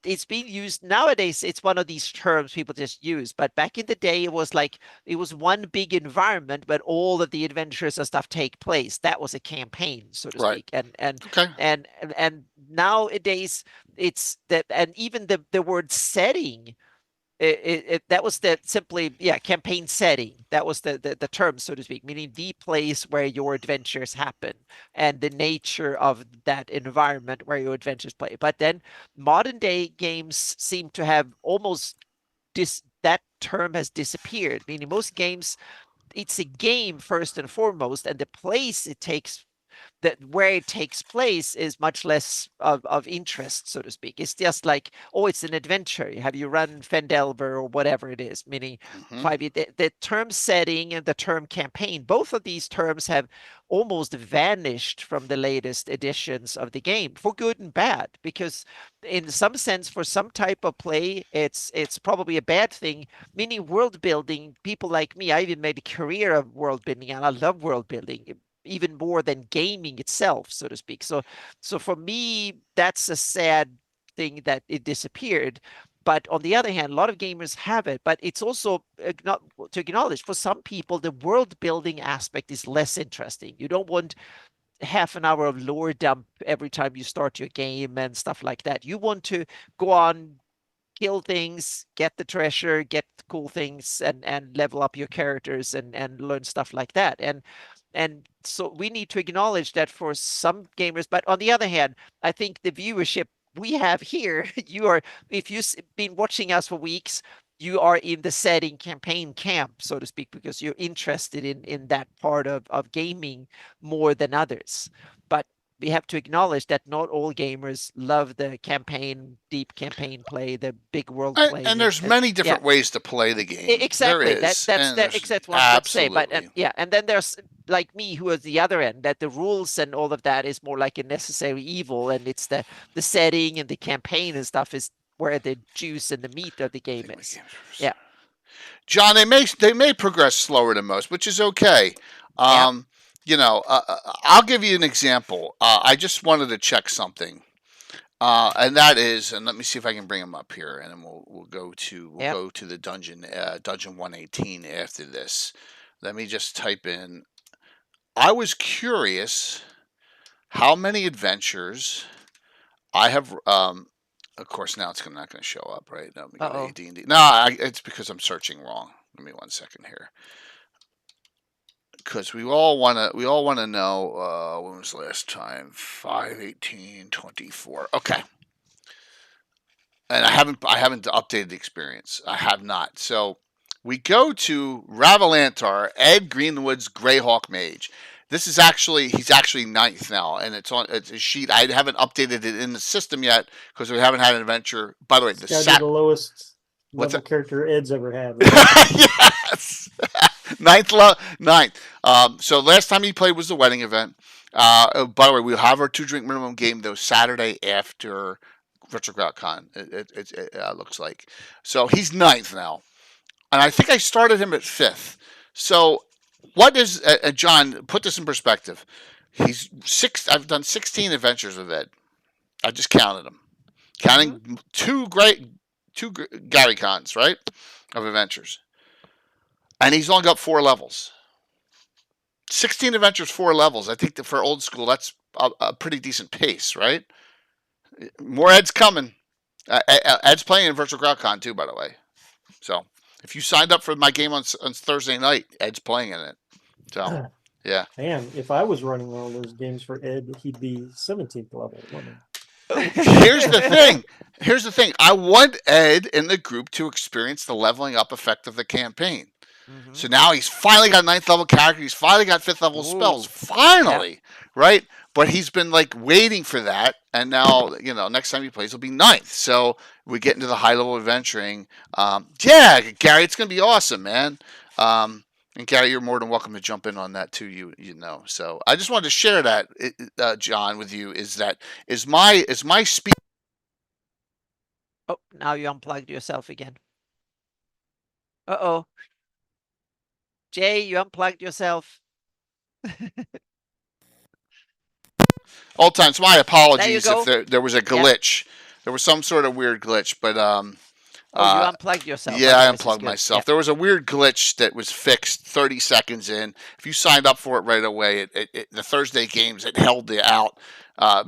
it's being used nowadays. It's one of these terms people just use, but back in the day it was like it was one big environment where all of the adventures and stuff take place. That was a campaign, so to speak. Okay. And nowadays it's that, and even the word setting, that was the simply campaign setting. That was the term, so to speak, meaning the place where your adventures happen and the nature of that environment where your adventures play. But then modern day games seem to have almost that term has disappeared, meaning most games, it's a game first and foremost, and the place it takes, that where it takes place is much less of interest, so to speak. It's just like, oh, it's an adventure. Have you run Fendelver or whatever it is? Meaning, the term setting and the term campaign, both of these terms have almost vanished from the latest editions of the game, for good and bad. Because in some sense, for some type of play, it's probably a bad thing. Meaning, world building. People like me, I even made a career of world building, and I love world building even more than gaming itself, so to speak. So for me, that's a sad thing that it disappeared. But on the other hand, a lot of gamers have it. But it's also not to acknowledge, for some people, the world building aspect is less interesting. You don't want half an hour of lore dump every time you start your game and stuff like that. You want to go on, kill things, get the treasure, get cool things, and level up your characters and learn stuff like that. And so we need to acknowledge that for some gamers. But on the other hand, I think the viewership we have here, if you've been watching us for weeks, you are in the setting campaign camp, so to speak, because you're interested in that part of gaming more than others. But we have to acknowledge that not all gamers love the deep campaign play, the big world play. And there's many different ways to play the game. Exactly. There is. That's exactly what I'm going to say. But Absolutely. and then there's like me, who is the other end, that the rules and all of that is more like a necessary evil, and it's the setting and the campaign and stuff is where the juice and the meat of the game is. Yeah. John, they may progress slower than most, which is okay. You know, I'll give you an example. I just wanted to check something, and that is, and let me see if I can bring them up here, and then we'll go to the dungeon 118 after this. Let me just type in. I was curious how many adventures I have. Of course, now it's not going to show up, right? No, AD&D. No, it's because I'm searching wrong. Give me 1 second here. Because we all want to know when was the last time? 5/18/24. Okay. And I haven't updated the experience. I have not. So we go to Ravalantar, Ed Greenwood's GREYHAWK Mage. He's actually 9th now, and it's a sheet. I haven't updated it in the system yet because we haven't had an adventure. By the way, the lowest level character Ed's ever had. Right? Yes. Ninth. So last time he played was the wedding event. By the way, we'll have our 2-drink minimum game though Saturday after RetroGrowlCon. It looks like. So he's 9th now, and I think I started him at 5th. So what is John? Put this in perspective. He's 6. I've done 16 adventures with Ed. I just counted them, counting two Gary Cons, right, of adventures. And he's only got 4 levels. 16 adventures, 4 levels. I think that for old school, that's a pretty decent pace, right? More Ed's coming. Ed's playing in Virtual GrowlCon too, by the way. So if you signed up for my game on Thursday night, Ed's playing in it. So yeah. Man, if I was running all those games for Ed, he'd be 17th level. Here's the thing. I want Ed in the group to experience the leveling up effect of the campaign. So now he's finally got 9th level character. He's finally got 5th level spells. Finally, right? But he's been like waiting for that, and now next time he plays will be 9th. So we get into the high level adventuring. Yeah, Gary, it's gonna be awesome, man. And Gary, you're more than welcome to jump in on that too. So I just wanted to share that, John, with you. Is my speed. Oh, now you unplugged yourself again. Uh-oh. Jay, you unplugged yourself. All times, my apologies go. if there was a glitch. There was some sort of weird glitch, but you unplugged yourself. Yeah, I unplugged myself. Yep. There was a weird glitch that was fixed 30 seconds in. If you signed up for it right away, the Thursday games, it held you out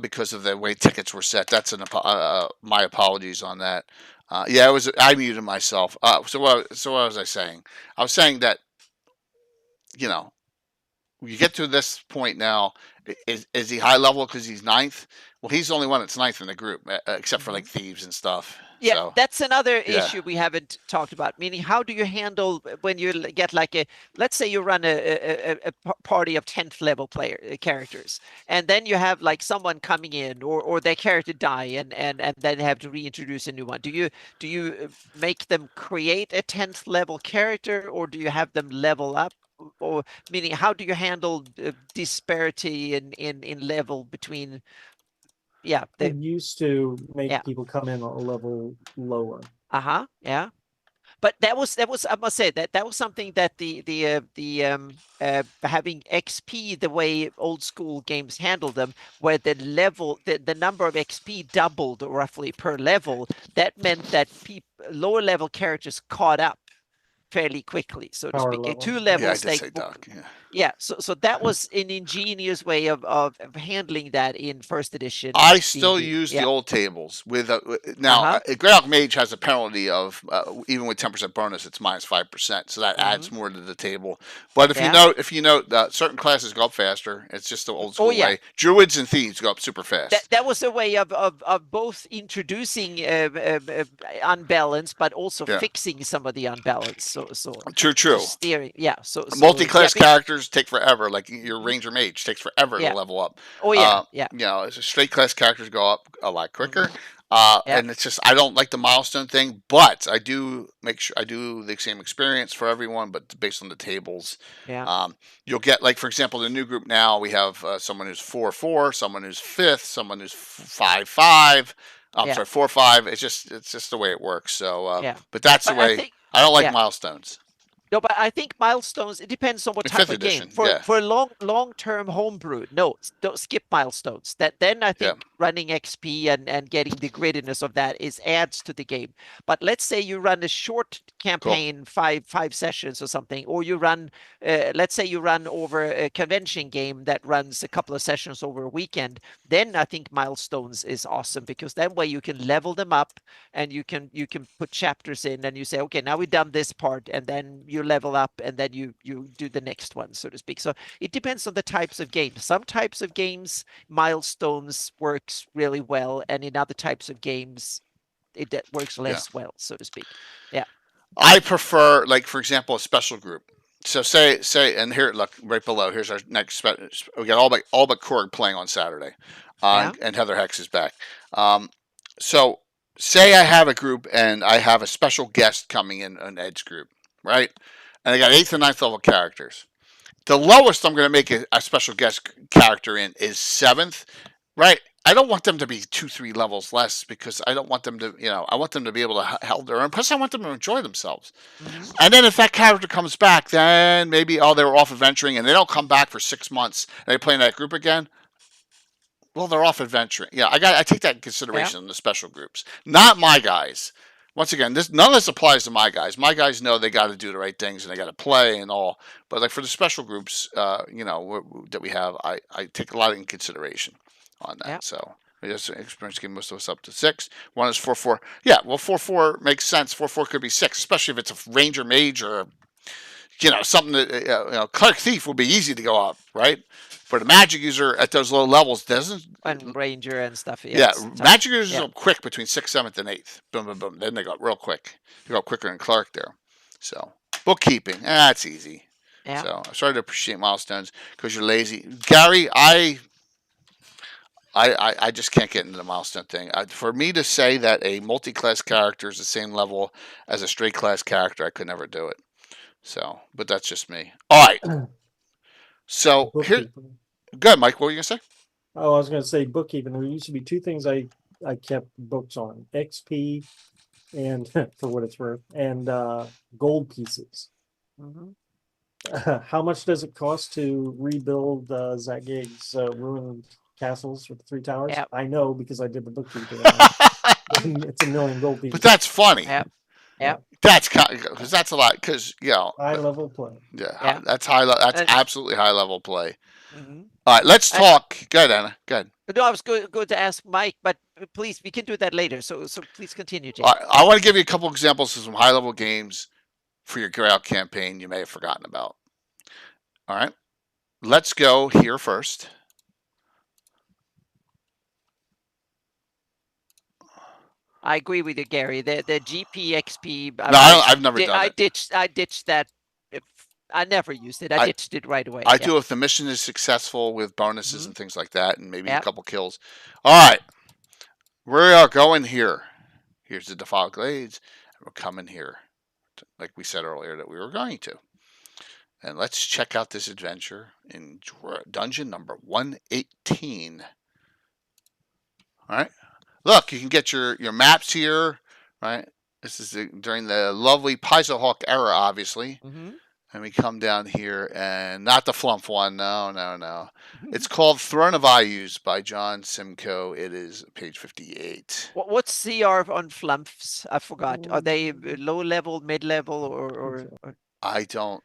because of the way tickets were set. That's my apologies on that. Yeah, it was. I muted myself. So what was I saying? I was saying that, you get to this point now. Is he high level because he's 9th? Well, he's the only one that's 9th in the group, except for like Thieves and stuff. Yeah, so, that's another issue we haven't talked about. Meaning, how do you handle when you get like let's say you run a party of 10th level characters, and then you have like someone coming in, or their character die, and then have to reintroduce a new one. Do you make them create a 10th level character, or do you have them level up? Or meaning, how do you handle disparity in level between? Yeah, they used to make people come in a level lower. Yeah, but that was I must say that was something that having XP the way old school games handled them, where the number of XP doubled roughly per level. That meant that lower level characters caught up fairly quickly, so to speak. Level. 2 levels, so that was an ingenious way of handling that in first edition. I still use the old tables with now. GREYHAWK Mage has a penalty of even with 10% bonus, it's minus 5%, so that adds more to the table. But if you note, certain classes go up faster. It's just the old school way. Druids and Thieves go up super fast. That was a way of both introducing unbalance, but also fixing some of the unbalance. So true. Steering, so multi-class characters take forever. Like your Ranger Mage takes forever to level up. Straight class characters go up a lot quicker. And it's just I don't like the milestone thing, but I do make sure I do the same experience for everyone, but based on the tables. You'll get, like, for example, the new group now we have someone who's 4-4, someone who's 5th, someone who's 5-5. I'm sorry, 4-5. It's just the way it works. So, but that's the way. I don't like milestones. No, but I think milestones, it depends on what type of game. For long-term homebrew, no, don't skip milestones. Then I think running XP and getting the grittiness of that adds to the game. But let's say you run a short campaign, five sessions or something, or you run, let's say you run over a convention game that runs a couple of sessions over a weekend. Then I think milestones is awesome, because that way you can level them up and you can put chapters in, and you say, okay, now we've done this part, and then you level up, and then you do the next one, so to speak. So it depends on the types of games. Some types of games, milestones works really well, and in other types of games, it works less well, so to speak. I prefer, like, for example, a special group. So say, and here, look, right below, here's our next. We got all but Korg playing on Saturday, and Heather Hex is back. So say I have a group and I have a special guest coming in, an Edge group, right? And I got 8th and 9th level characters. The lowest I'm going to make a special guest character in is 7th, right? I don't want them to be 2-3 levels less, because I don't want them to, I want them to be able to hold their own. Plus, I want them to enjoy themselves. And then if that character comes back, then maybe, they were off adventuring and they don't come back for 6 months and they play in that group again. Well, they're off adventuring. I take that in consideration in the special groups. Not my guys. Once again, none of this applies to my guys. My guys know they got to do the right things and they got to play and all. But like for the special groups, that we have, I take a lot in consideration on that. So we just experience getting most of us up to 6. One is 4-4. Yeah, well, 4-4 makes sense. 4-4 could be 6, especially if it's a Ranger Mage or something that Cleric Thief will be easy to go up, right? For the Magic user at those low levels doesn't. And Ranger and stuff. Magic users are quick between 6th, 7th, and 8th. Boom, boom, boom. Then they go up real quick. They go up quicker than Cleric there. So bookkeeping, that's easy. So I started to appreciate milestones because you're lazy. Gary, I just can't get into the milestone thing. For me to say that a multi-class character is the same level as a straight class character, I could never do it. So, but that's just me. All right. So here, Bookkeeping. good, Mike. What were you gonna say? Oh, I was going to say bookkeeping. There used to be two things I kept books on: XP and for what it's worth, and gold pieces. Mhm. How much does it cost to rebuild Zach Gig's ruined castles with the 3 towers? Yep. I know because I did the bookkeeping. on it. It's 1 million gold pieces. But that's funny. Yep. Yep. That's because that's a lot. Because High level play. yeah, that's high. That's And- absolutely high level play. Mhm. All right, let's talk. Go ahead, Anna. Go ahead. No, I was going to ask Mike, but please, we can do that later. So please continue, Jay. I want to give you a couple examples of some high level games for your GREYHAWK campaign you may have forgotten about. All right, let's go here first. I agree with you, Gary. The GPXP. No, I've never done I it. ditched that. I never used it. I ditched it right away. I do if the mission is successful with bonuses and things like that, and maybe a Yep. couple kills. All right, we are going here. Here's the Defiled Glades, and we're coming here, like we said earlier that we were going to. And let's check out this adventure in dungeon number 118. All right, look, you can get your maps here. Right, this is during the lovely GREYHAWK era, obviously. Mm-hmm. And we come down here, and not the Flump one. No. It's called Throne of Ayus by John Simcoe. It is page 58. What's CR on flumps? I forgot. Are they low level, mid level, or? I don't.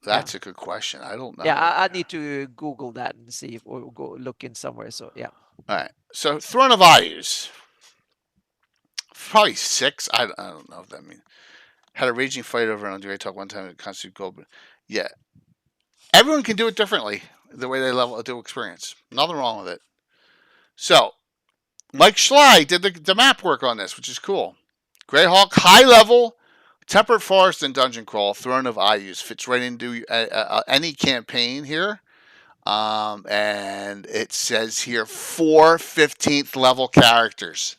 That's a good question. I don't know. Yeah, I need to Google that and see if or go look in somewhere. So yeah. All right. So Throne of Ayus, probably 6. I don't know if that means. Had a raging fight over on GREYHAWK one time. It constituted gold. But yeah, everyone can do it differently. The way they do experience. Nothing wrong with it. So, Mike Schley did the map work on this, which is cool. GREYHAWK, high level, temperate forest and dungeon crawl. Throne of Ayus fits right into any campaign here. And it says here 4 15th level characters.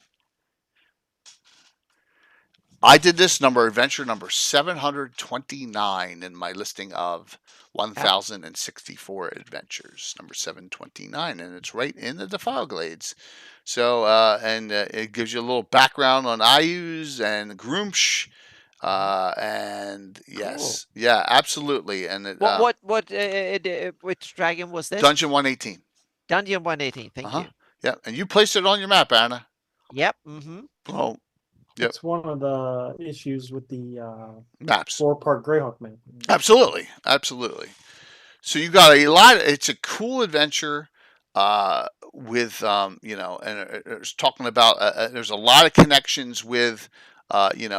I did this adventure number 729 in my listing of 1,064 adventures, number 729, and it's right in the Defiled Glades. So, it gives you a little background on Ayus and Groomsh, and yes, cool. Yeah, absolutely. And it, which dragon was this? Dungeon 118. Dungeon 118. Thank you. Yeah, and you placed it on your map, Anna. Yep. Mm-hmm. Oh. Yep. It's one of the issues with the maps. 4-part GREYHAWK map. Absolutely. So you got a lot. It's a cool adventure with and it's talking about. There's a lot of connections with other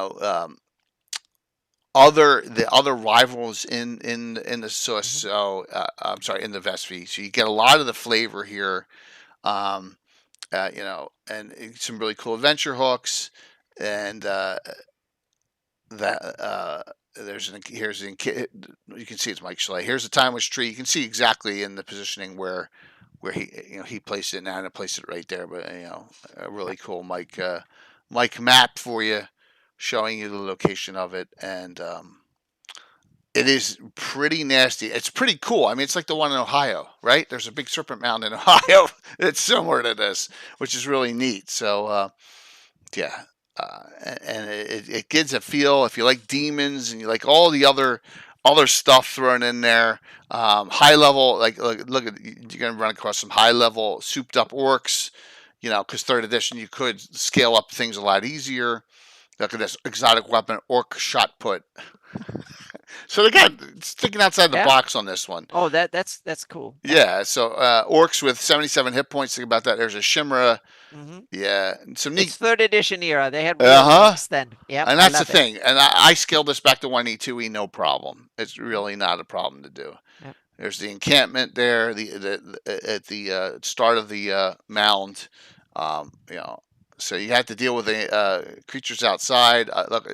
rivals in the SUS. So I'm sorry, in the Vestvi. So you get a lot of the flavor here. And some really cool adventure hooks. And here's you can see it's Mike Schley. Here's the timeless tree. You can see exactly in the positioning where he placed it, and Anna placed it right there. But a really cool Mike map for you, showing you the location of it, and it is pretty nasty. It's pretty cool. I mean, it's like the one in Ohio, right? There's a big serpent mound in Ohio. It's similar to this, which is really neat. So yeah. And it gives a feel, if you like demons and you like all the other stuff thrown in there. High level, look at, you're gonna run across some high level souped up orcs, because 3rd edition you could scale up things a lot easier. Look at this exotic weapon, orc shot put. So again, sticking outside the box on this one. Oh, that's cool. Yeah. So orcs with 77 hit points. Think about that. There's a Shimra. Mm-hmm. Yeah, some neat. It's 3rd edition era. They had orcs then. Yeah, and that's the thing. And I scaled this back to 1E2E, no problem. It's really not a problem to do. Yep. There's the encampment there. At the start of the mound. So you have to deal with the creatures outside. Look,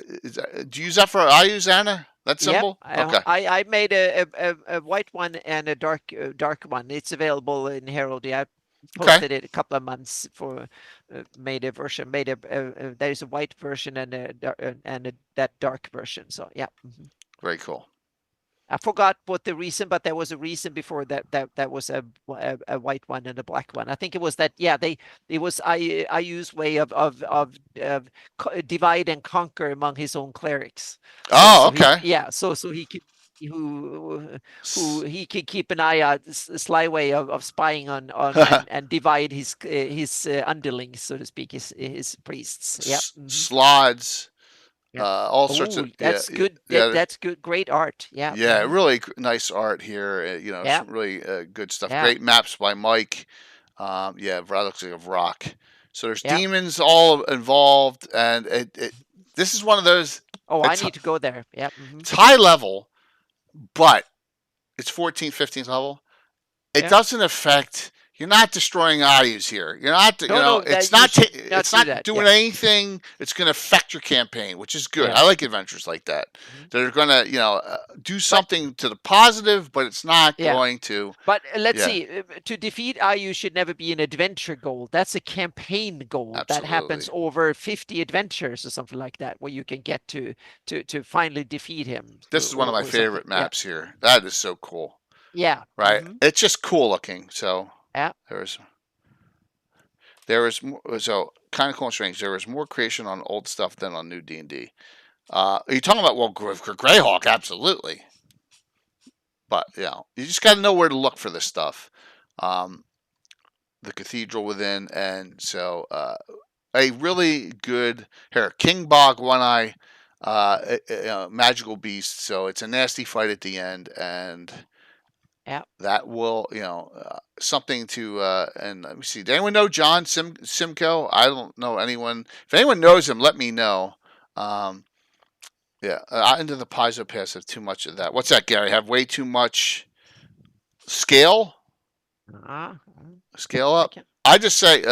do you use that for Ayus, Anna? That symbol? Yep. Okay. I made a white one and a dark one. It's available in Herald. Yeah, posted it a couple of months for made a version. There's a white version and that dark version. So yeah. Very cool. I forgot what the reason, but there was a reason before that was a white one and a black one. I think it was that it was IU's way of divide and conquer among his own clerics. So okay. So he could who he could keep an eye out, sly way of spying on and divide his underlings, so to speak, his priests. Yeah. Slods. All sorts of that's good. That's good. Great art. Yeah. Yeah, really nice art here. Some really good stuff. Great maps by Mike. Looks like a rock. So there's demons all involved, and this is one of those. Oh, I need to go there. Yeah. It's high level, but it's 14th, 15th level. It doesn't affect. You're not destroying IUs here. You're not, it's not doing anything. It's going to affect your campaign, which is good. I like adventures like that. They're going to, do something to the positive, but it's not going to. But let's see. To defeat IU should never be an adventure goal. That's a campaign goal that happens over 50 adventures or something like that, where you can get to finally defeat him. This is one of my favorite maps here. That is so cool. Yeah. Right. It's just cool looking. So. Yeah. There was so kind of cool and strange. There was more creation on old stuff than on new D&D. Are you talking about GREYHAWK? Absolutely. But you just got to know where to look for this stuff. The Cathedral Within, and so a really good King Bog One Eye, magical beast. So it's a nasty fight at the end, and. That will, something to, and let me see. Does anyone know John Simcoe? I don't know anyone. If anyone knows him, let me know. Into the Paizo Pass have too much of that. What's that, Gary? Have way too much scale? Scale up? I just say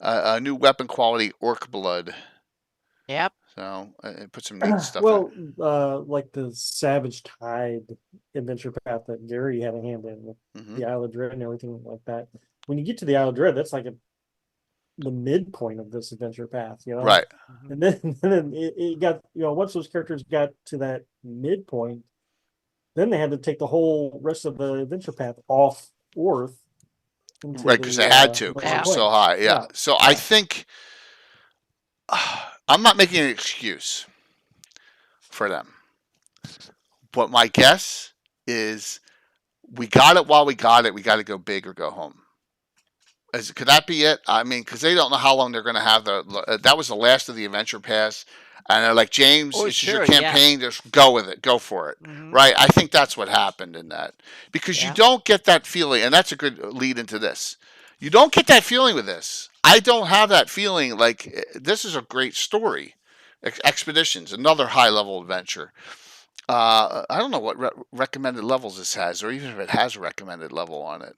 a new weapon quality, Orc Blood. Yep. So put some neat stuff in. Like the Savage Tide adventure path that Gary had a hand in with the Isle of Dread and everything like that. When you get to the Isle of Dread, that's like the midpoint of this adventure path, Right. And then it got, once those characters got to that midpoint, then they had to take the whole rest of the adventure path off Orth. Right, because they had to, because it was so high. Yeah. So I think. I'm not making an excuse for them. But my guess is we got it while we got it. We got to go big or go home. Could that be it? I mean, because they don't know how long they're going to have that was the last of the adventure pass. And they're like, James, this is your campaign. Just go with it. Go for it. Right? I think that's what happened in that. Because you don't get that feeling. And that's a good lead into this. You don't get that feeling with this. I don't have that feeling. Like, this is a great story. Expeditions, another high-level adventure. I don't know what recommended levels this has, or even if it has a recommended level on it.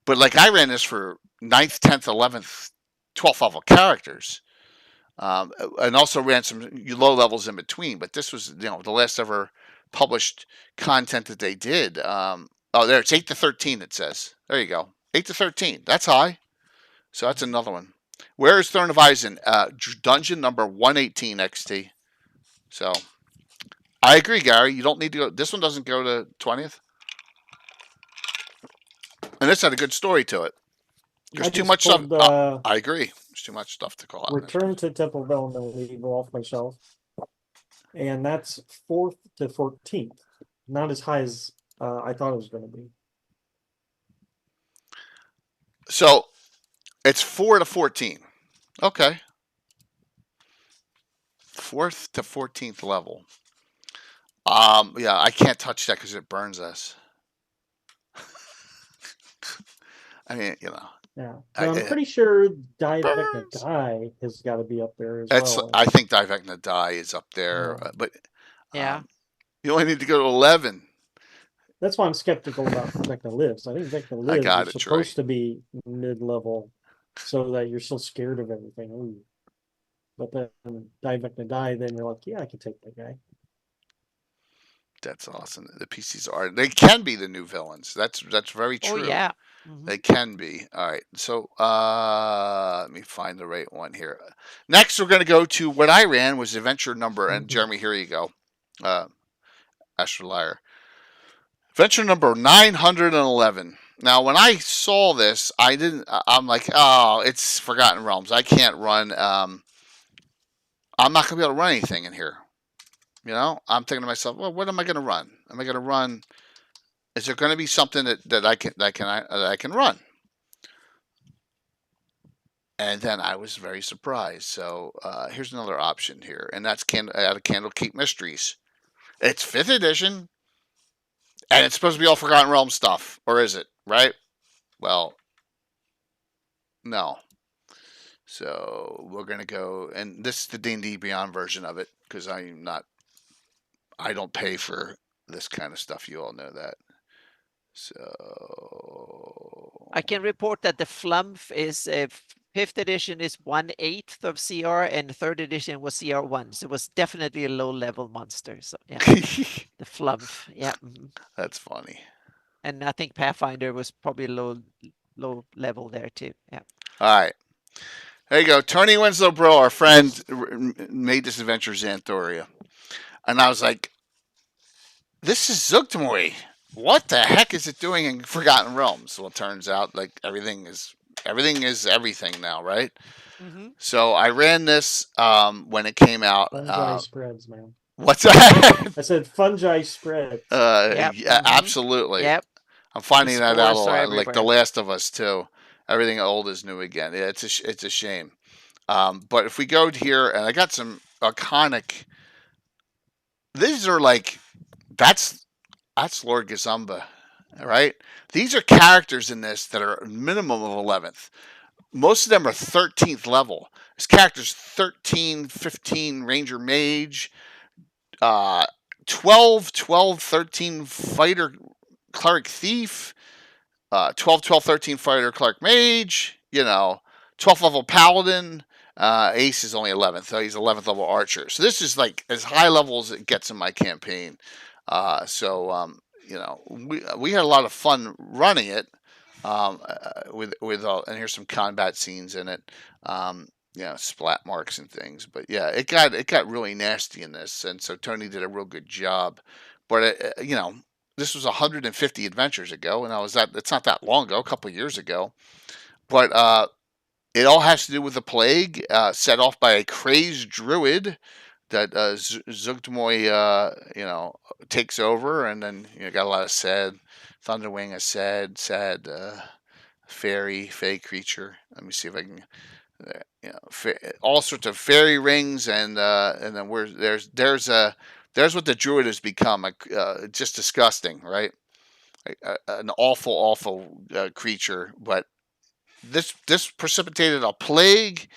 But, like, I ran this for 9th, 10th, 11th, 12th level characters. And also ran some low levels in between. But this was, the last ever published content that they did. There, it's 8 to 13, it says. There you go. 8 to 13. That's high. So that's another one. Where is Throne of Eisen? Dungeon number 118 XT. So I agree, Gary. You don't need to go. This one doesn't go to 20th. And this had a good story to it. There's too much stuff. I agree. There's too much stuff to call out. Return to Temple of Elemental Evil off my shelf. And that's 4th to 14th. Not as high as I thought it was going to be. So it's 4 to 14. Okay. 4th to 14th level. I can't touch that because it burns us. I mean, Yeah, I'm pretty sure Die Vecna Die has got to be up there as well. I think Die Vecna Die is up there, but you only need to go to 11. That's why I'm skeptical about Vecna Lives. I think Vecna Lives is supposed to be mid-level, so that you're still scared of everything. Ooh. But then Die Vecna Die, then you're like, yeah, I can take that guy. That's awesome. The PCs are. They can be the new villains. That's very true. Oh yeah. Mhm. They can be. All right. So let me find the right one here. Next, we're going to go to what I ran was adventure number. And Jeremy, here you go. Astrolier. Adventure number 911. Now, when I saw this, I'm like, oh, it's Forgotten Realms. I can't run. I'm not going to be able to run anything in here. You know, I'm thinking to myself, well, what am I going to run? Am I going to run? Is there going to be something that I can run? And then I was very surprised. So here's another option here, and that's out of Candlekeep Mysteries. It's 5th edition, and it's supposed to be all Forgotten Realms stuff, or is it? Right? Well, no. So we're gonna go, and this is the D&D Beyond version of it because I don't pay for this kind of stuff. You all know that. So I can report that the Flumph is 5th edition is 1/8 of CR, and 3rd edition was CR1. So it was definitely a low-level monster. So yeah, the Flumph. Yeah. Mhm. That's funny. And I think Pathfinder was probably low level there too. Yeah. All right. There you go. Tony Winslow Bro, our friend, made this adventure Xanthoria. And I was like, this is Zugtmoy. What the heck is it doing in Forgotten Realms? Well, it turns out like everything is everything now, right? Mm-hmm. So I ran this when it came out. Fungi spreads, man. What's that? I said fungi spreads. Yep. Yeah, Mhm. absolutely. Yep. I'm finding that out a spores are lot. Like The everywhere. Last of Us too. Everything old is new again. Yeah, it's a shame. But if we go here, and I got some iconic. These are like that's Lord Gazumba, right? These are characters in this that are minimum of 11th. Most of them are 13th level. This character's 13, 15 Ranger Mage, 12, 13 Fighter Cleric Thief, 12, 13 Fighter Cleric Mage, 12th level Paladin. Ace is only 11th, so he's 11th level Archer. So this is like as high level as it gets in my campaign. We had a lot of fun running it with and here's some combat scenes in it. Splat marks and things. But yeah, it got really nasty in this, and so Tony did a real good job. But this was 150 adventures ago, and it's not that long ago, a couple of years ago. But it all has to do with the plague set off by a crazed druid that Zugtmoy takes over, and then got a lot of sad Thunderwing, a sad fey creature. Let me see if I can. All sorts of fairy rings, and then there's what the druid has become, just disgusting, right? An awful creature. But this precipitated a plague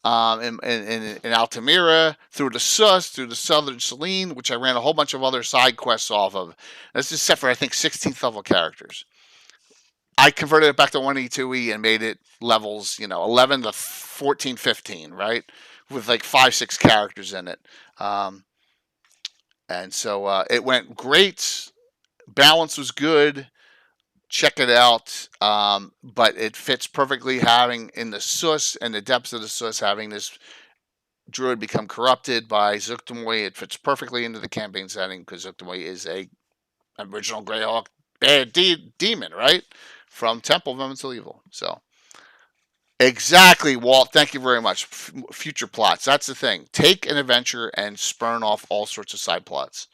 in Altamira, through the Sus, through the Southern Selene, which I ran a whole bunch of other side quests off of. That's just set for I think 16th level characters. I converted it back to 1E2E and made it levels, 11 to 14, 15, right? With like 5-6 characters in it. And so it went great. Balance was good. Check it out. But it fits perfectly having in the Sus and the depths of the Sus, having this druid become corrupted by Zugtmoy. It fits perfectly into the campaign setting because Zugtmoy is a original GREYHAWK bad demon, right? From Temple of Elemental Evil. So, exactly, Walt. Thank you very much. Future plots. That's the thing. Take an adventure and spurn off all sorts of side plots.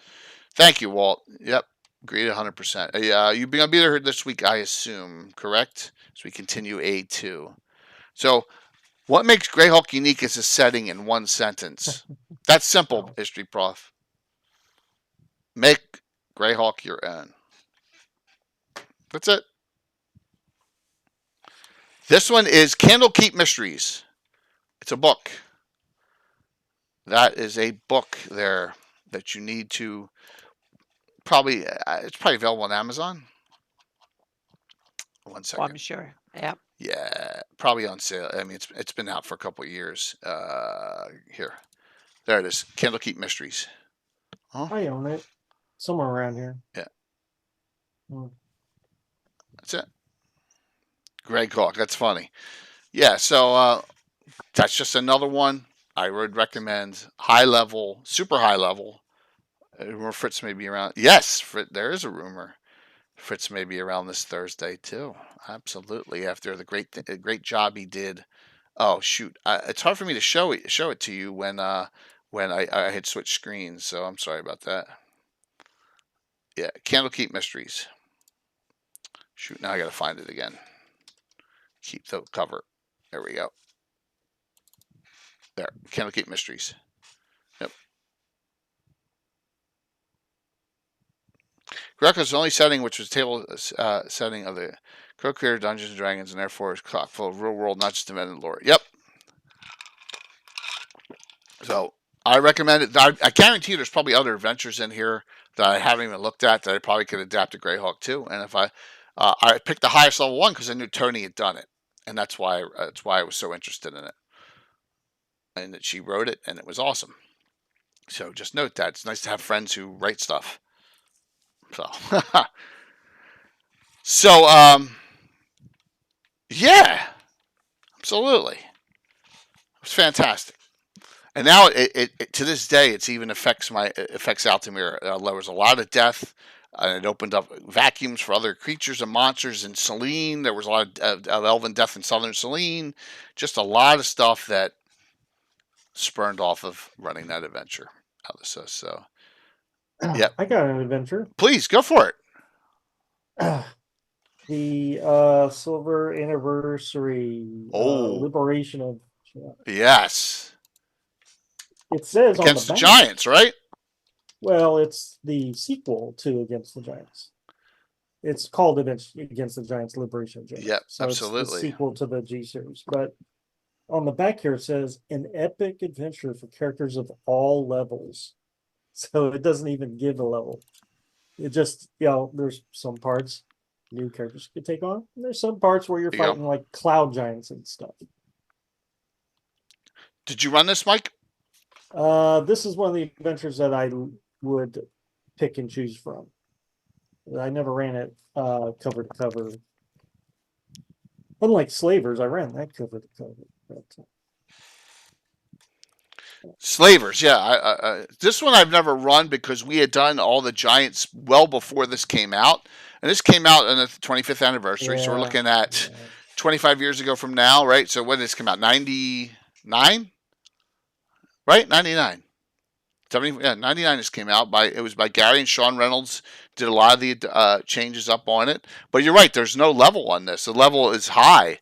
Thank you, Walt. Yep. Agreed 100%. You're going to be there this week, I assume, correct? As we continue A2. So, what makes GREYHAWK unique as a setting in one sentence? That's simple, History Prof. Make GREYHAWK your own. That's it. This one is Candlekeep Mysteries. It's a book. That is a book there that you need to probably, it's probably available on Amazon. 1 second. Oh, I'm sure. Yeah. Yeah, probably on sale. I mean, it's been out for a couple of years. Here. There it is. Candlekeep Mysteries. I own it. somewhere around here. Yeah. Hmm. That's it. GREYHAWK. That's funny. Yeah. So that's just another one I would recommend. High level, super high level. Rumor Fritz may be around. Yes, there is a rumor. Fritz may be around this Thursday too. Absolutely. After the great job he did. Oh shoot! It's hard for me to show it to you when I had switched screens. So I'm sorry about that. Yeah, Candlekeep Mysteries. Shoot! Now I got to find it again. Keep the cover. There we go. There, Candlekeep Mysteries. Yep. Greco's only setting, which was table setting of the Crow creator Dungeons and Dragons, and therefore is chock full of real world, not just invented lore. Yep. So I recommend it. I guarantee there's probably other adventures in here that I haven't even looked at that I probably could adapt to GREYHAWK too. And if I picked the highest level one because I knew Tony had done it, and that's why I was so interested in it, and that she wrote it, and it was awesome. So just note that it's nice to have friends who write stuff. So, yeah, absolutely, it was fantastic. And now it to this day, it's even affects Altamira. There was a lot of death, and it opened up vacuums for other creatures and monsters in Selene. There was a lot of elven death in southern Selene. Just a lot of stuff that spurned off of running that adventure. So, yeah. I got an adventure. Please go for it. The silver anniversary liberation of. Yes. It says Against on the the back, Giants, right? Well, it's the sequel to Against the Giants. It's called Against the Giants Liberation of Giants. Yep, so absolutely. It's the sequel to the G series. But on the back here it says an epic adventure for characters of all levels. So it doesn't even give a level. It just, there's some parts new characters could take on. And there's some parts where you're fighting like cloud giants and stuff. Did you run this, Mike? This is one of the adventures that I would pick and choose from. I never ran it cover to cover. Unlike Slavers, I ran that cover to cover. But, Slavers, yeah. This one I've never run because we had done all the Giants well before this came out. And this came out on the 25th anniversary. So we're looking at 25 years ago from now, right? So when did this come out? 99? Right? 99. 99 this came out. It was by Gary and Sean Reynolds. Did a lot of the changes up on it. But you're right, there's no level on this. The level is high.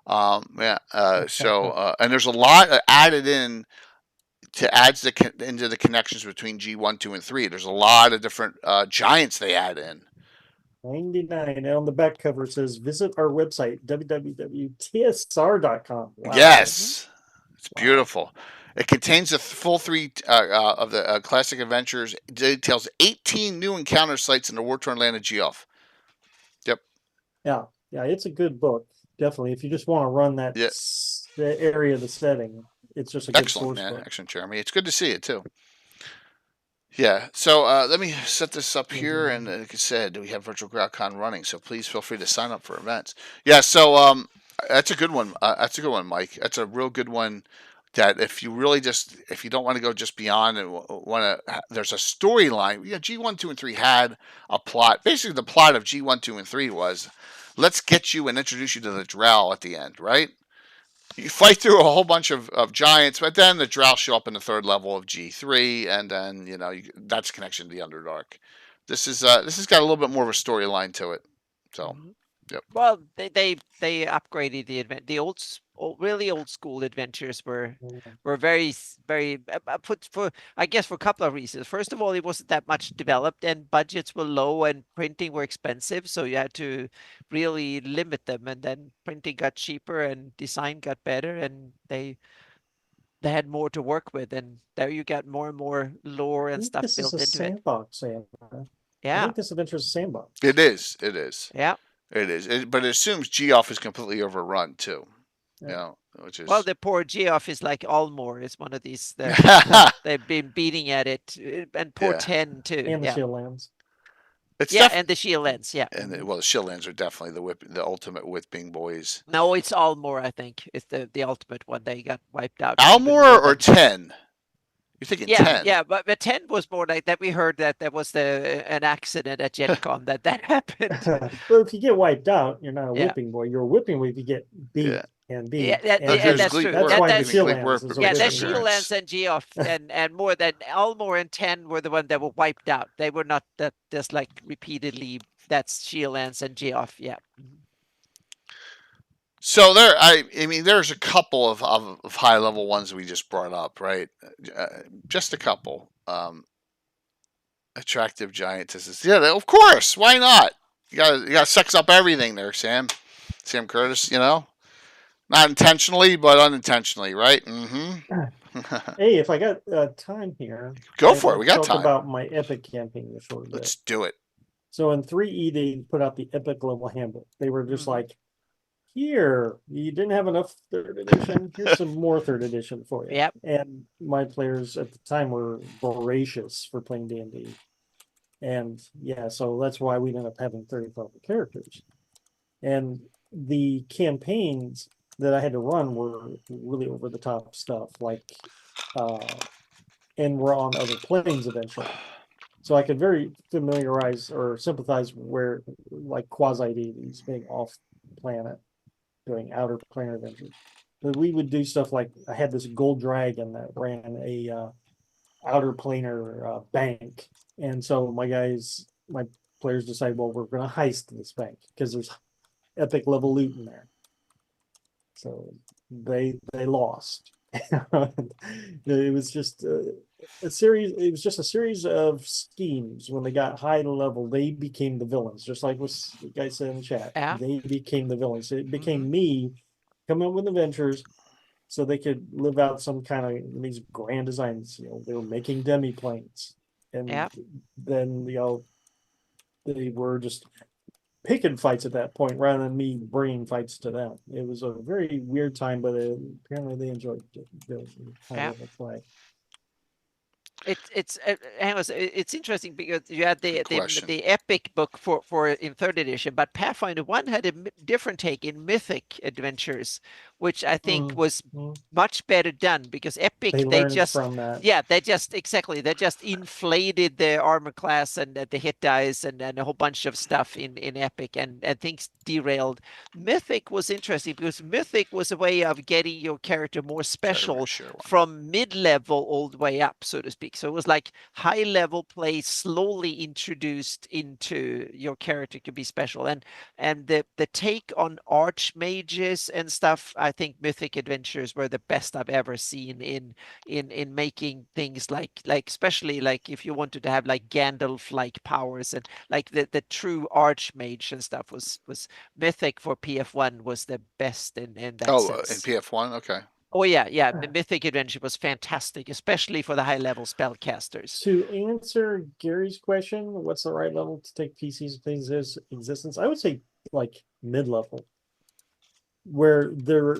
And there's a lot added in to add into the connections between G1, 2, and 3. There's a lot of different giants they add in. 99. And on the back cover it says, visit our website, www.tsr.com. Wow. Yes. It's beautiful. It contains the full 3 of the classic adventures. It details 18 new encounter sites in the war-torn land of Geoff. Yep. Yeah, it's a good book. Definitely. If you just want to run that the area of the setting, it's just a good excellent, man. book. Excellent, Jeremy. It's good to see it, too. Yeah, so let me set this up here, and like I said, we have Virtual GrowdCon running, so please feel free to sign up for events. Yeah, so that's a good one. That's a good one, Mike. That's a real good one. That if you don't want to go just beyond and want to, there's a storyline. G1, 2, and 3 had a plot. Basically, the plot of G1, 2, and 3 was, let's get you and introduce you to the Drow at the end, right? You fight through a whole bunch of giants, but then the Drow show up in the 3rd level of G3, and then that's connection to the Underdark. This has got a little bit more of a storyline to it. So, yep. Well, they upgraded the really old school adventures were very put for, I guess, for a couple of reasons. First of all, it wasn't that much developed, and budgets were low, and printing were expensive, so you had to really limit them. And then printing got cheaper, and design got better, and they had more to work with, and there you got more and more lore and stuff built into sandbox, it. I think this adventure is a sandbox. It is. Yeah. It is. But it assumes Geoff is completely overrun too. You know, which is well, the poor Geoff is like Almor is one of these that they've been beating at it, and poor 10 too. And the shield lands. It's and the shield lands, and the shield lands are definitely the ultimate whipping boys. No, it's Almor, I think. It's the ultimate one. They got wiped out. Almor or 10? You're thinking 10. Yeah, but 10 was more like that. We heard that was an accident at Gen Con that happened. Well, if you get wiped out, you're not a whipping boy. You're a whipping boy if you get beat and beat. Yeah, that's true. That's why the shield lands. The shield lands and Geoff and more than Almor and 10 were the one that were wiped out. They were not that just like repeatedly. That's shield lands and Geoff. Yeah. So I mean, there's a couple of high level ones we just brought up, right? Just a couple. Attractive giantesses. Yeah, of course. Why not? You got to sex up everything there, Sam Curtis. You know, not intentionally, but unintentionally, right? Mm-hmm. Hey, if I got time here, go for it. We got talk time. About my epic campaign a short bit. Let's do it. So in 3E, they put out the epic level handbook. They were just like, here, you didn't have enough 3rd edition. Here's some more 3rd edition for you. Yep. And my players at the time were voracious for playing D&D. And yeah, so that's why we ended up having 35 characters. And the campaigns that I had to run were really over the top stuff, like, and were on other planes eventually. So I could very familiarize or sympathize where, like, quasi-deities being off planet, doing outer planar adventures. But we would do stuff like, I had this gold dragon that ran a outer planar bank. And so my players decided, well, we're going to heist this bank because there's epic level loot in there. So they lost. It was just a series. It was just a series of schemes. When they got high level, they became the villains, just like what the guy said in the chat. Yeah. They became the villains. It became me coming up with adventures so they could live out some kind of these grand designs. You know, they were making demi planes, and then they were just picking fights at that point rather than me bringing fights to them. It was a very weird time, but apparently they enjoyed the high level play. It's interesting because you had the epic book for in 3rd edition, but Pathfinder 1 had a different take in mythic adventures, which I think was much better done because epic they just inflated the armor class and the hit dice and a whole bunch of stuff in epic and things derailed. Mythic was interesting because mythic was a way of getting your character more special from mid-level all the way up, so to speak. So it was like high level play slowly introduced into your character to be special. And the take on archmages and stuff, I think Mythic Adventures were the best I've ever seen in making things like especially like if you wanted to have like Gandalf like powers and like the true archmage and stuff was Mythic for PF1 was the best in that sense. In PF1, okay. Oh yeah. The Mythic Adventure was fantastic, especially for the high-level spellcasters. To answer Gary's question, what's the right level to take PC's existence? I would say like mid-level, where they're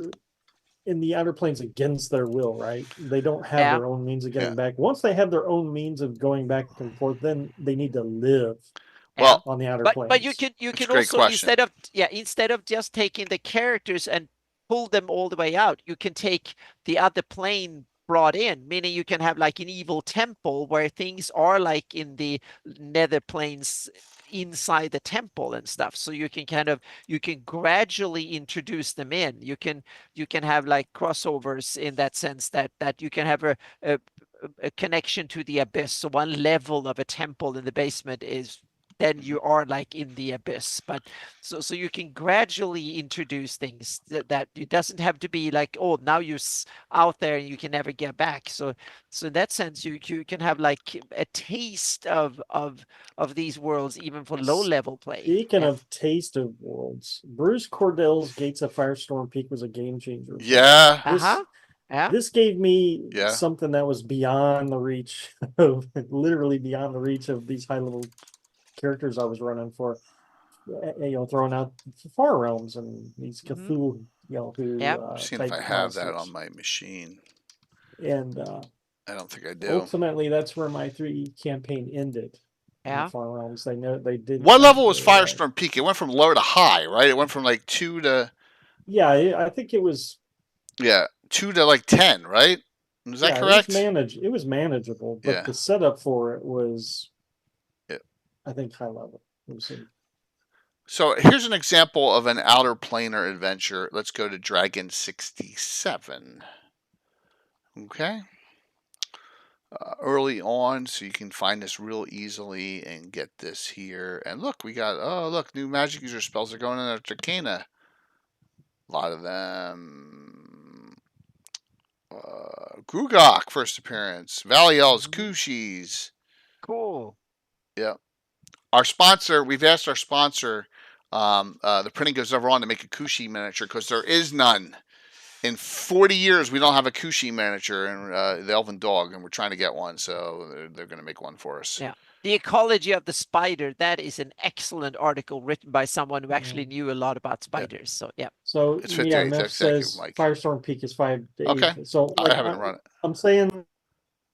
in the outer planes against their will, right? They don't have their own means of getting back. Once they have their own means of going back and forth, then they need to live on the outer planes. But you can also instead of just taking the characters and pull them all the way out, you can take the other plane brought in, meaning you can have like an evil temple where things are like in the nether planes inside the temple and stuff. So you can gradually introduce them in. You can have like crossovers in that sense that you can have a connection to the abyss. So one level of a temple in the basement is then you are like in the abyss. But so you can gradually introduce things that it doesn't have to be like, oh, now you're out there and you can never get back. So in that sense, you can have like a taste of these worlds even for low level play. Speaking of taste of worlds, Bruce Cordell's Gates of Firestorm Peak was a game changer. Yeah. This gave me something that was beyond the reach of literally beyond the reach of these high level characters I was running for. throwing out Far Realms and these Mhm. Cthulhu, who Yeah. Seeing if type I have that on monsters. my machine. And I don't think I do. ultimately, that's where my 3E campaign ended. In Yeah. the Far Realms, they know they did. What level was Firestorm Peak? It went from low to high, right? It went from like 2 to Yeah, I think it was. 2 to like 10, right? Is that correct? It was manageable, but Yeah. the setup for it was, Yeah. I think, high level. So here's an example of an outer planar adventure. Let's go to Dragon 67. Okay. Early on, so you can find this real easily and get this here. And look, we got, look, new magic user spells are going in at Arcana. A lot of them. GREYHAWK, first appearance. Valiel's, Kushis. Cool. Yeah. Our sponsor, we've asked our sponsor, the printing goes over on to make a Kushi miniature because there is none. In 40 years, we don't have a Kushi miniature in the Elven Dog, and we're trying to get one, so they're going to make one for us. Yeah. The Ecology of the Spider, that is an excellent article written by someone who actually knew a lot about spiders. So, yeah. So, It's 58. Meph Thank you, says Mike. Firestorm Peak is 5 to 8. Okay. So, I haven't run it. I'm saying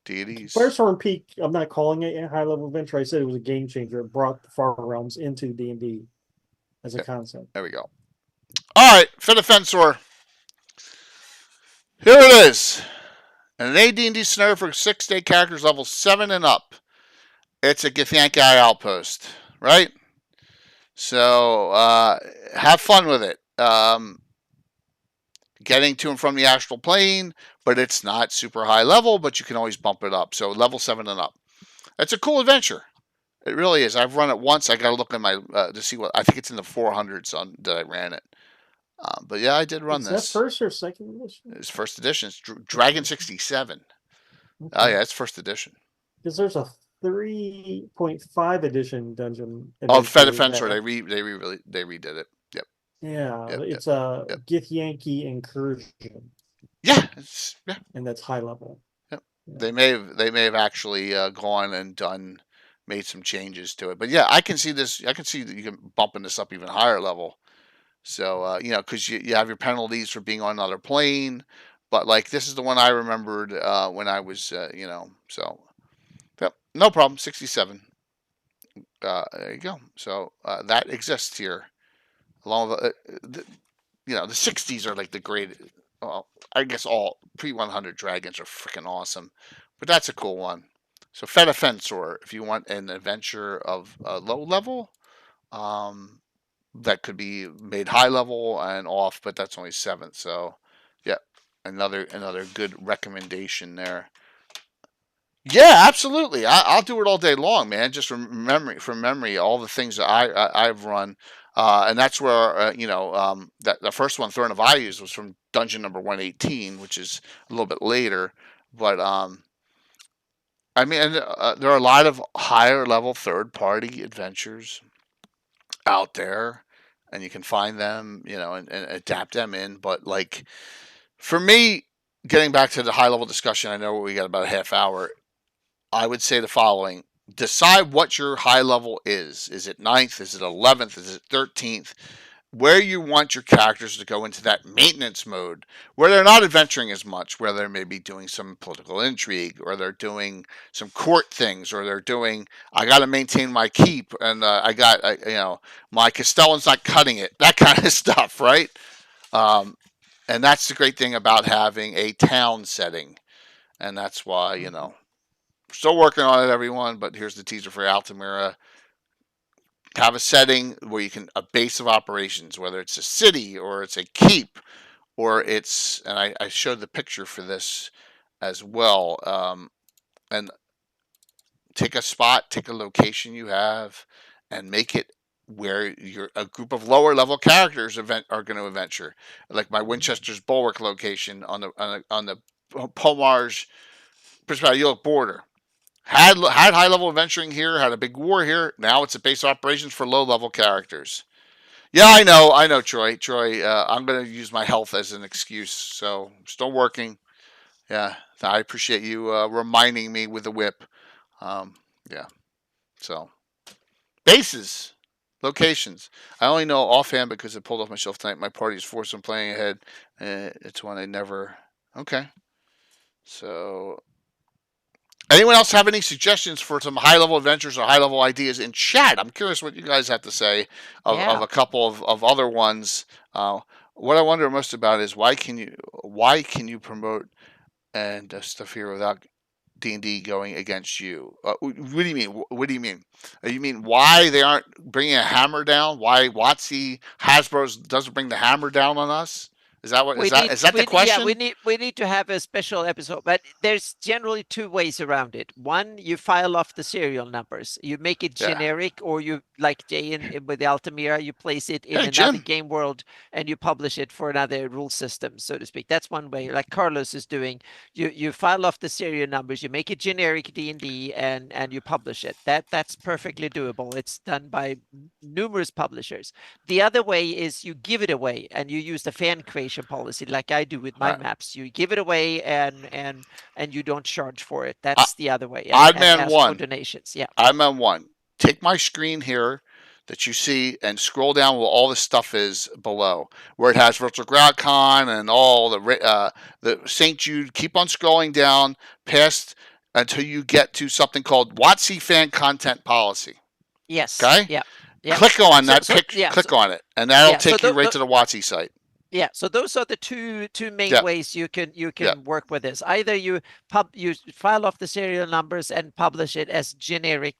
Deities. Firestorm Peak, I'm not calling it a high level adventure. I said it was a game changer. It brought the Far Realms into D&D as a concept. There we go. All right, Fedefensor. Here it is. An AD&D scenario for 6-day characters level 7 and up. It's a Githyanki outpost, right? So have fun with it. Getting to and from the astral plane, but it's not super high level, but you can always bump it up. So level 7 and up. It's a cool adventure. It really is. I've run it once. I got to look in my to see what I think it's in the 400s on that I ran it. But yeah, I did run this. Is that first or second edition? It's first edition. It's Dragon 67. Okay. Oh yeah, it's first edition. Because there's a 3.5 edition dungeon. Oh, Fedefensor. They redid it. Yep. Yeah, Yep, it's a Githyanki incursion. Yeah, and that's high level. Yep. Yeah. They may have actually gone and made some changes to it. But yeah, I can see this. I can see that you can bumping this up even higher level. So because you have your penalties for being on another plane. But like this is the one I remembered when I was So yep, no problem. 67. There you go. So that exists here. Along with the 60s are like the great. Well, I guess all pre-100 dragons are freaking awesome, but that's a cool one. So Fedefensor, if you want an adventure of low level, that could be made high level and off, but that's only 7th. So yeah, another good recommendation there. Yeah, absolutely. I'll do it all day long, man. Just from memory, all the things that I've run, and that's where that the first one, Throne of Ayus, was from dungeon number 118, which is a little bit later. But I mean, there are a lot of higher level third party adventures out there, and you can find them, and adapt them in. But like for me, getting back to the high level discussion, I know we got about a half hour. I would say the following. Decide what your high level is. Is it 9th? Is it 11th? Is it 13th? Where you want your characters to go into that maintenance mode, where they're not adventuring as much, where they're maybe doing some political intrigue, or they're doing some court things, or they're doing, I got to maintain my keep, and my Castellan's not cutting it, that kind of stuff, right? And that's the great thing about having a town setting. And that's why, still working on it, everyone, but here's the teaser for Altamira. Have a setting where you can, a base of operations, whether it's a city or it's a keep or it's, and I showed the picture for this as well, and take a spot, take a location you have, and make it where a group of lower level characters are going to adventure. Like my Winchester's Bulwark location on the Pomarge Principality border. Had high level adventuring here, had a big war here. Now it's a base of operations for low level characters. Yeah, I know, Troy. I'm going to use my health as an excuse, so I'm still working. Yeah, I appreciate you reminding me with the whip. Yeah, so bases. Locations. I only know offhand because it pulled off my shelf tonight. My party is forced on playing ahead. It's one I never. Okay. So, anyone else have any suggestions for some high level adventures or high level ideas in chat? I'm curious what you guys have to say of a couple of other ones. What I wonder most about is why can you promote and stuff here without D&D going against you? What do you mean? What do you mean? You mean why they aren't bringing a hammer down? Why WotC Hasbro doesn't bring the hammer down on us? Is that what is that the question? Yeah, we need to have a special episode, but there's generally two ways around it. One, you file off the serial numbers. You make it generic, or you, like Jay with the Altamira, you place it in another game world and you publish it for another rule system, so to speak. That's one way, like Carlos is doing. You file off the serial numbers, you make it generic D&D, and you publish it. That's perfectly doable. It's done by numerous publishers. The other way is you give it away and you use the fan creation policy, like I do with my maps. You give it away and you don't charge for it. That's the other way. Odd Man One. For donations. Yeah. Odd Man one. Take my screen here that you see and scroll down where all this stuff is below, where it has Virtual GrowdCon and all the St. Jude. Keep on scrolling down past until you get to something called WotC Fan Content Policy. Yes. Okay. Yeah. Click on that. Click on it, and that'll take you right to the WotC site. Yeah, so those are the two main ways you can work with this. Either you file off the serial numbers and publish it as generic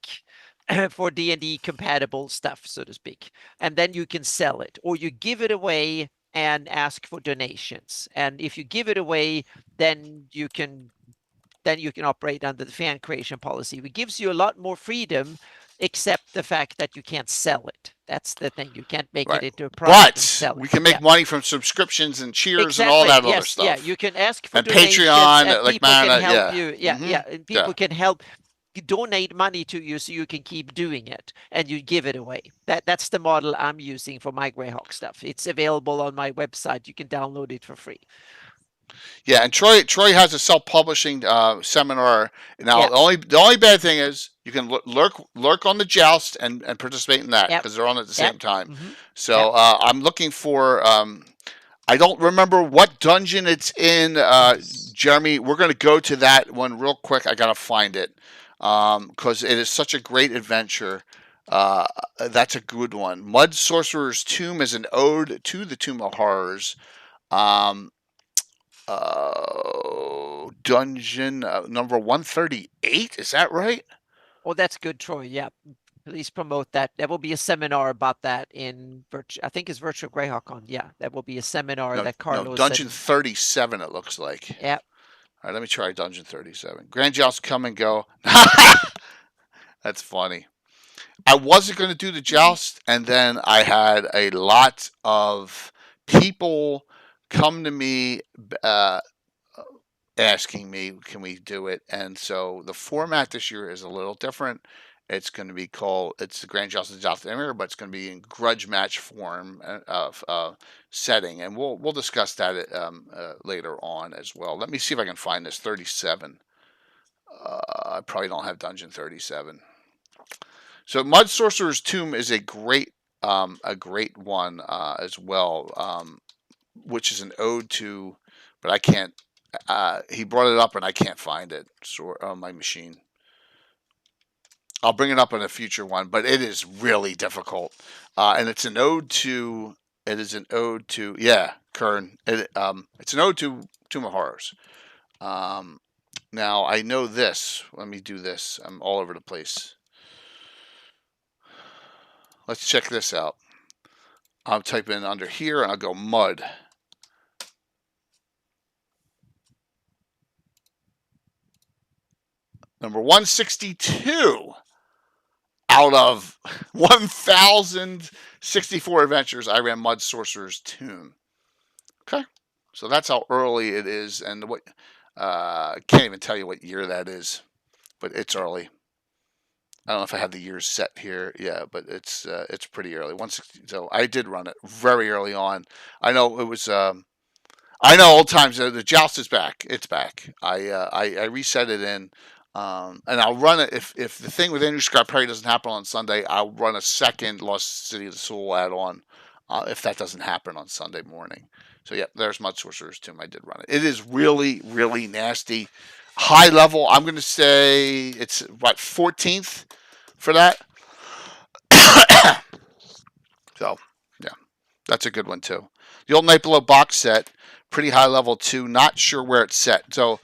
for D&D compatible stuff, so to speak, and then you can sell it, or you give it away and ask for donations. And if you give it away, then you can operate under the fan creation policy. It gives you a lot more freedom, except the fact that you can't sell it. That's the thing. You can't make it into a product and sell it. We can make money from subscriptions and cheers and all that other stuff. Yeah, you can ask for and donations, Patreon, and like people can help you. Yeah, and people can help donate money to you so you can keep doing it, and you give it away. That's the model I'm using for my GREYHAWK stuff. It's available on my website. You can download it for free. Yeah, and Troy has a self-publishing seminar now. The only bad thing is you can lurk on the joust and participate in that because they're on at the same time. So I'm looking for. I don't remember what dungeon it's in, Jeremy. We're going to go to that one real quick. I got to find it because it is such a great adventure. That's a good one. Mud Sorcerer's Tomb is an ode to the Tomb of Horrors. Dungeon number 138. Is that right? Oh, that's good, Troy. Yeah, please promote that. There will be a seminar about that in I think it's Virtual GREYHAWK. Yeah, that will be a seminar that Carlos. Dungeon 37. It looks like. Yeah. All right, let me try Dungeon 37. Grand Joust come and go. That's funny. I wasn't going to do the joust, and then I had a lot of people come to me asking me, can we do it? And so the format this year is a little different. It's going to be it's the Grand Joust of Altamira, but it's going to be in grudge match form of setting, and we'll discuss that later on as well. Let me see if I can find this 37. I probably don't have Dungeon 37. So Mud Sorcerer's Tomb is a great one as well. Which is an ode to, but I can't. He brought it up and I can't find it on my machine. I'll bring it up in a future one, but it is really difficult, and it's an ode to. It is an ode to Kern. It's an ode to Tomb of Horrors. Now I know this. Let me do this. I'm all over the place. Let's check this out. I'll type in under here and I'll go mud. Number 162 out of 1,064 adventures, I ran Mud Sorcerer's Tomb. Okay, so that's how early it is, and I can't even tell you what year that is, but it's early. I don't know if I have the years set here. Yeah, but it's pretty early. 160. So I did run it very early on. I know it was. I know old times. The joust is back. It's back. I reset it in And I'll run it if the thing with Andrew Scott Perry doesn't happen on Sunday. I'll run a second Lost City of the Soul add-on if that doesn't happen on Sunday morning. So yeah, there's Mud Sorcerer's Tomb. I did run it. It is really, really nasty. High level. I'm going to say it's what 14th for that. So yeah, that's a good one too. The old Night Below box set, pretty high level too. Not sure where it's set. So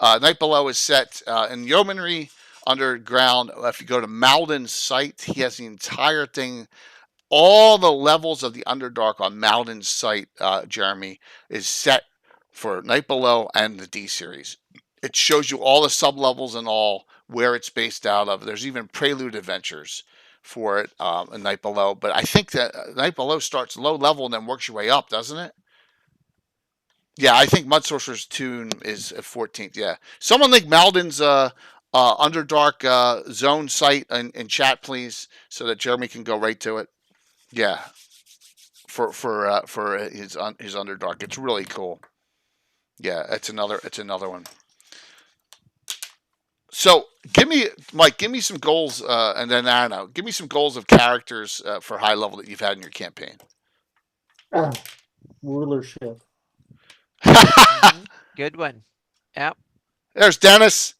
Night Below is set in Yeomanry Underground. If you go to Malden's site, he has the entire thing. All the levels of the Underdark on Malden's site, Jeremy, is set for Night Below and the D series. It shows you all the sub levels and all where it's based out of. There's even Prelude Adventures for it in Night Below. But I think that Night Below starts low level and then works your way up, doesn't it? Yeah, I think Mud Sorcerer's Tomb is 14th. Yeah. Someone link Malden's Underdark zone site in chat, please, so that Jeremy can go right to it. Yeah. For his Underdark. It's really cool. Yeah, it's another one. So give me some goals, and then Anna, give me some goals of characters for high level that you've had in your campaign. Rulership. Good one. Yep. There's Dennis.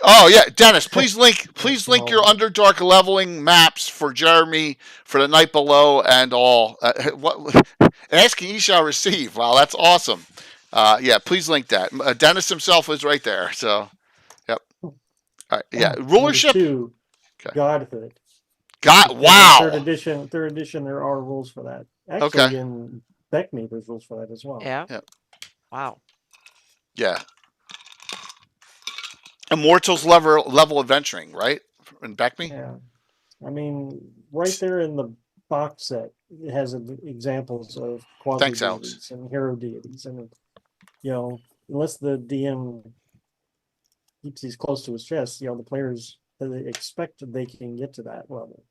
Oh yeah, Dennis, please link your Underdark leveling maps for Jeremy for the Night Below and all. What asking ye shall receive. Wow, that's awesome. Yeah, please link that. Dennis himself is right there. So, yep. All right, yeah, rulership. Two, okay. Godhood. Wow. Third edition. There are rules for that. Actually, okay. In Beckme, there's rules for that as well. Yeah. Wow. Yeah. Immortals level adventuring, right? In Beckme? Yeah. I mean, right there in the box set, it has examples of quasi-deities and hero deities. And, unless the DM keeps these close to his chest, the players, they expect they can get to that level.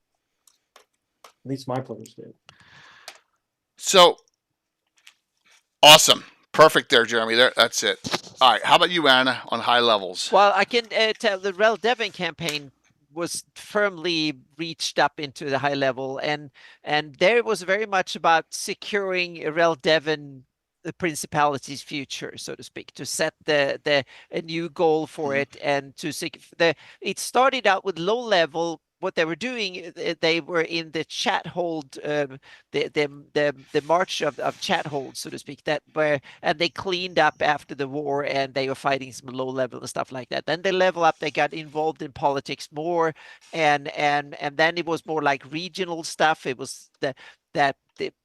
At least my players did. So, awesome. Perfect there, Jeremy. That's it. All right. How about you, Anna, on high levels? Well, I can tell the Rel Devon campaign was firmly reached up into the high level, and there was very much about securing Rel Devon, the principality's future, so to speak, to set a new goal for it, and to it started out with low level. What they were doing, they were in the chat hold, the march of chat hold, so to speak, and they cleaned up after the war, and they were fighting some low level and stuff like that. Then they level up, they got involved in politics more, and then it was more like regional stuff. It was the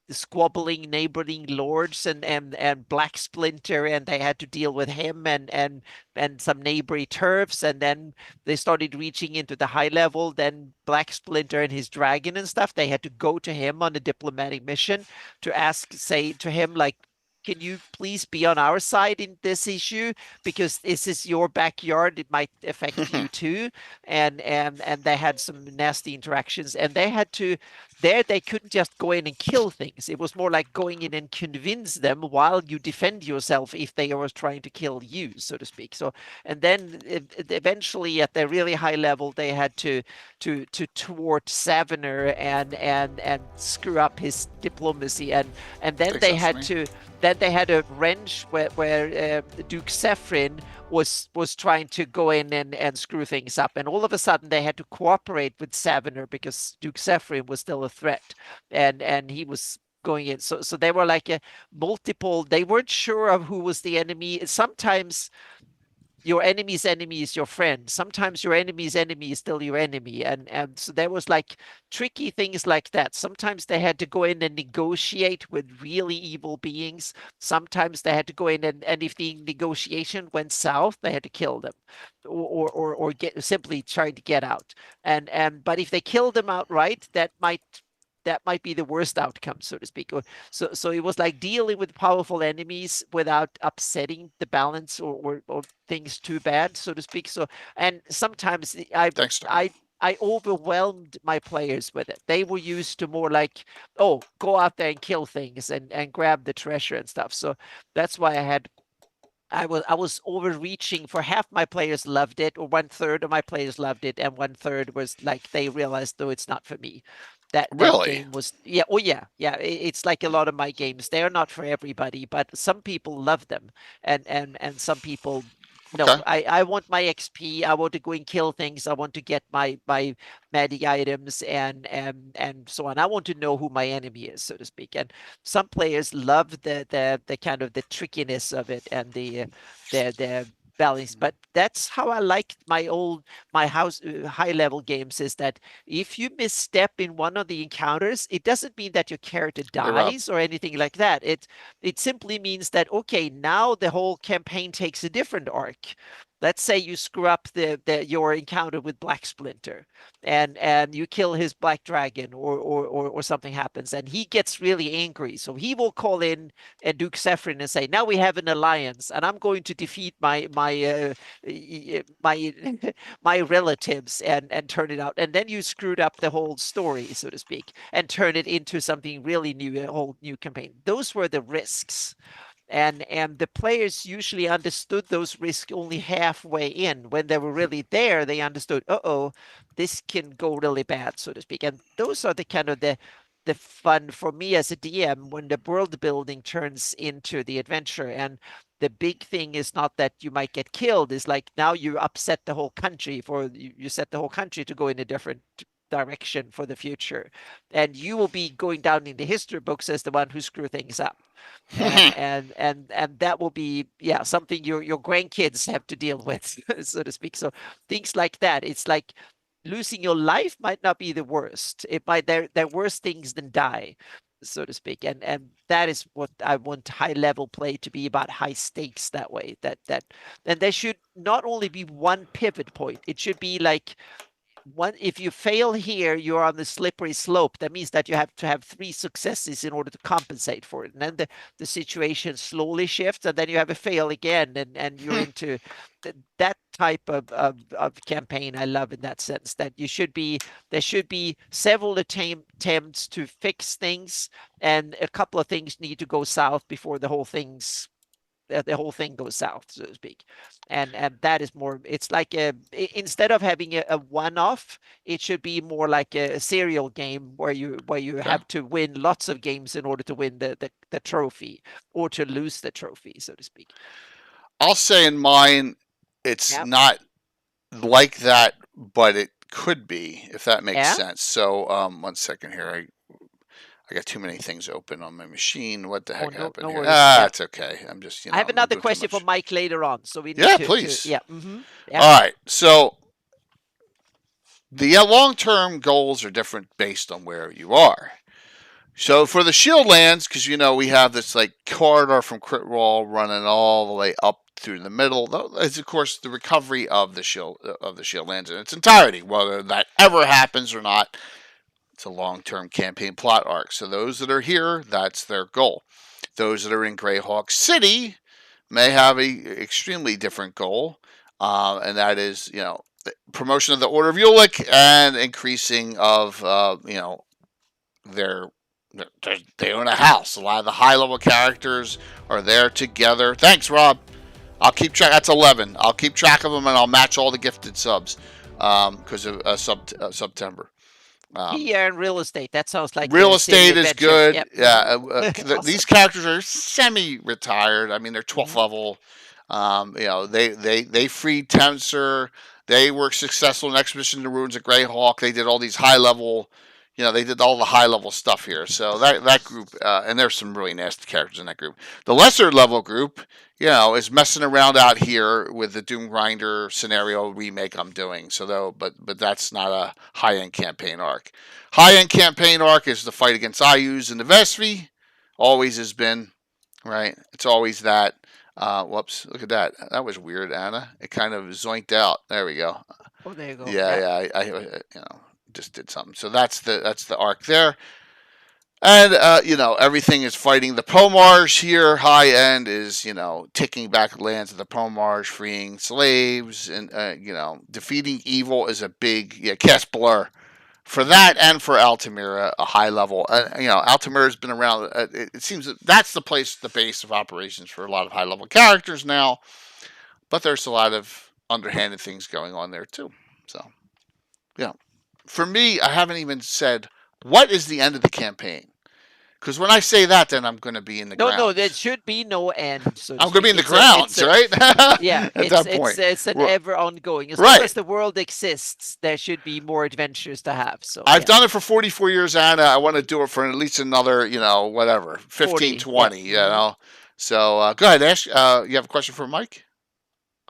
squabbling neighboring lords and Black Splinter, and they had to deal with him and some neighboring turfs, and then they started reaching into the high level. Then Black Splinter and his dragon and stuff, they had to go to him on a diplomatic mission to say to him, like, can you please be on our side in this issue, because this is your backyard, it might affect you too. And they had some nasty interactions, and they had to they couldn't just go in and kill things. It was more like going in and convince them while you defend yourself if they were trying to kill you, so to speak. So, and then eventually at the really high level, they had to thwart Savener and screw up his diplomacy, and then they had to. Then they had a wrench where Duke Zephyrin was trying to go in and screw things up. And all of a sudden they had to cooperate with Savener because Duke Zephyrin was still a threat. And he was going in. So they were like multiple, they weren't sure of who was the enemy. Sometimes your enemy's enemy is your friend. Sometimes your enemy's enemy is still your enemy. And so there was like tricky things like that. Sometimes they had to go in and negotiate with really evil beings. Sometimes they had to go in and if the negotiation went south, they had to kill them or simply try to get out. But if they killed them outright, that might be the worst outcome, so to speak. So it was like dealing with powerful enemies without upsetting the balance or things too bad, so to speak. So, and sometimes I overwhelmed my players with it. They were used to more like, oh, go out there and kill things and grab the treasure and stuff. So that's why I had I was overreaching. For half my players loved it, or 1/3 of my players loved it, and 1/3 was like they realized, though, it's not for me. That Really? game was yeah. It's like a lot of my games. They're not for everybody, but some people love them, and some people no. Okay. I want my XP. I want to go and kill things. I want to get my magic items and so on. I want to know who my enemy is, so to speak. And some players love the kind of the trickiness of it and the balance. But that's how I like my house high level games, is that if you misstep in one of the encounters, it doesn't mean that your character Hey, Rob. dies or anything like that. It simply means that, okay, now the whole campaign takes a different arc. Let's say you screw up your encounter with Black Splinter, and you kill his black dragon, or something happens, and he gets really angry. So he will call in Duke Zephyrin and say, "Now we have an alliance, and I'm going to defeat my my relatives and turn it out." And then you screwed up the whole story, so to speak, and turn it into something really new, a whole new campaign. Those were the risks. And the players usually understood those risks only halfway in. When they were really there, they understood, oh, this can go really bad, so to speak. And those are the kind of the fun for me as a DM, when the world building turns into the adventure. And the big thing is not that you might get killed. It's like, now you upset the whole country, you set the whole country to go in a different direction for the future, and you will be going down in the history books as the one who screwed things up. And that will be something your grandkids have to deal with, so to speak. So things like that. It's like losing your life might not be the worst. It might there worse things than die, so to speak. And that is what I want high level play to be about, high stakes that way. And there should not only be one pivot point. It should be like, if you fail here, you're on the slippery slope. That means that you have to have 3 successes in order to compensate for it. And then the situation slowly shifts, and then you have a fail again, and you're into that type of campaign. I love in that sense that there should be several attempts to fix things, and a couple of things need to go south before the whole thing goes south, so to speak. And that is more, it's like instead of having a one-off, it should be more like a serial game where you have to win lots of games in order to win the trophy, or to lose the trophy, so to speak. I'll say in mine, it's not like that, but it could be, if that makes sense. So 1 second here. I got too many things open on my machine. What the heck happened here? It's okay. I'm just, I have another question for Mike later on, so we need to. Please. Yeah. All right. So the long-term goals are different based on where you are. So for the shield lands, because we have this like corridor from Crit Roll running all the way up through the middle. Is of course the recovery of the shield lands in its entirety, whether that ever happens or not. It's a long-term campaign plot arc. So those that are here, that's their goal. Those that are in GREYHAWK City may have a extremely different goal, and that is, the promotion of the Order of Ulick and increasing of, they own a house. A lot of the high-level characters are there together. Thanks, Rob. I'll keep track. That's 11. I'll keep track of them, and I'll match all the gifted subs because of September. Here in real estate, that sounds like real estate is good. Yep. Yeah, awesome. These characters are semi-retired. I mean, they're 12th level. They freed Tensor. They were successful in Expedition to the Ruins of GREYHAWK. They did all these high level. They did all the high level stuff here. So that group, and there's some really nasty characters in that group. The lesser level group, is messing around out here with the Doom Grinder scenario remake I'm doing. So but that's not a high end campaign arc. High end campaign arc is the fight against IUs and the Vesvi. Always has been, right? It's always that. Whoops! Look at that. That was weird, Anna. It kind of zoinked out. There we go. Oh, there you go. Yeah. I just did something. So that's the arc there. And, everything is fighting the Pomars here. High end is, taking back lands of the Pomars, freeing slaves, and, defeating evil is a big, cast Blur. for that and for Altamira, a high level. Altamira's been around. It seems that that's the base of operations for a lot of high level characters now. But there's a lot of underhanded things going on there too. So, yeah, for me, I haven't even said what is the end of the campaign. Because when I say that, then I'm going to be in the grounds. No, there should be no end. So I'm going to be in the grounds, right? Yeah, at that point, it's an ever ongoing. As right. long as the world exists, there should be more adventures to have. So I've done it for 44 years, Anna. I want to do it for at least another, 15, 20, So go ahead, Ash. You have a question for Mike?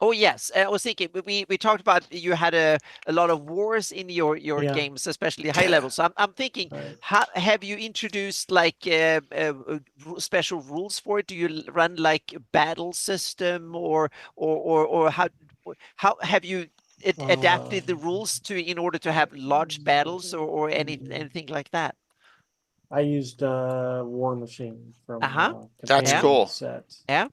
Oh yes, I was thinking we talked about you had a lot of wars in your games, especially high level. So I'm thinking, how have you introduced like special rules for it? Do you run like a battle system, or how have you adapted the rules in order to have large battles or anything like that? I used War Machine from That's cool. set. Yeah.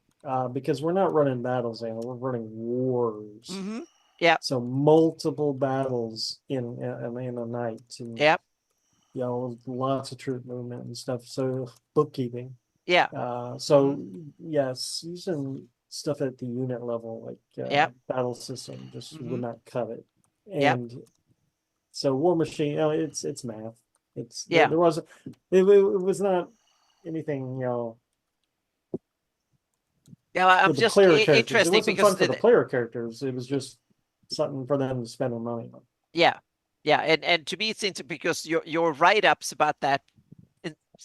Because we're not running battles anymore, we're running wars. Mm-hmm. Yeah. So multiple battles in a night. And, yep. Lots of troop movement and stuff. So bookkeeping. Yeah. Yes, using stuff at the unit level, like battle system, just would not cut it. And so War Machine, it's math. There wasn't. It was not anything. Yeah, I'm just interested. It wasn't fun for the player characters. It was just something for them to spend their money on. Yeah, and to me, it's interesting because your write-ups about that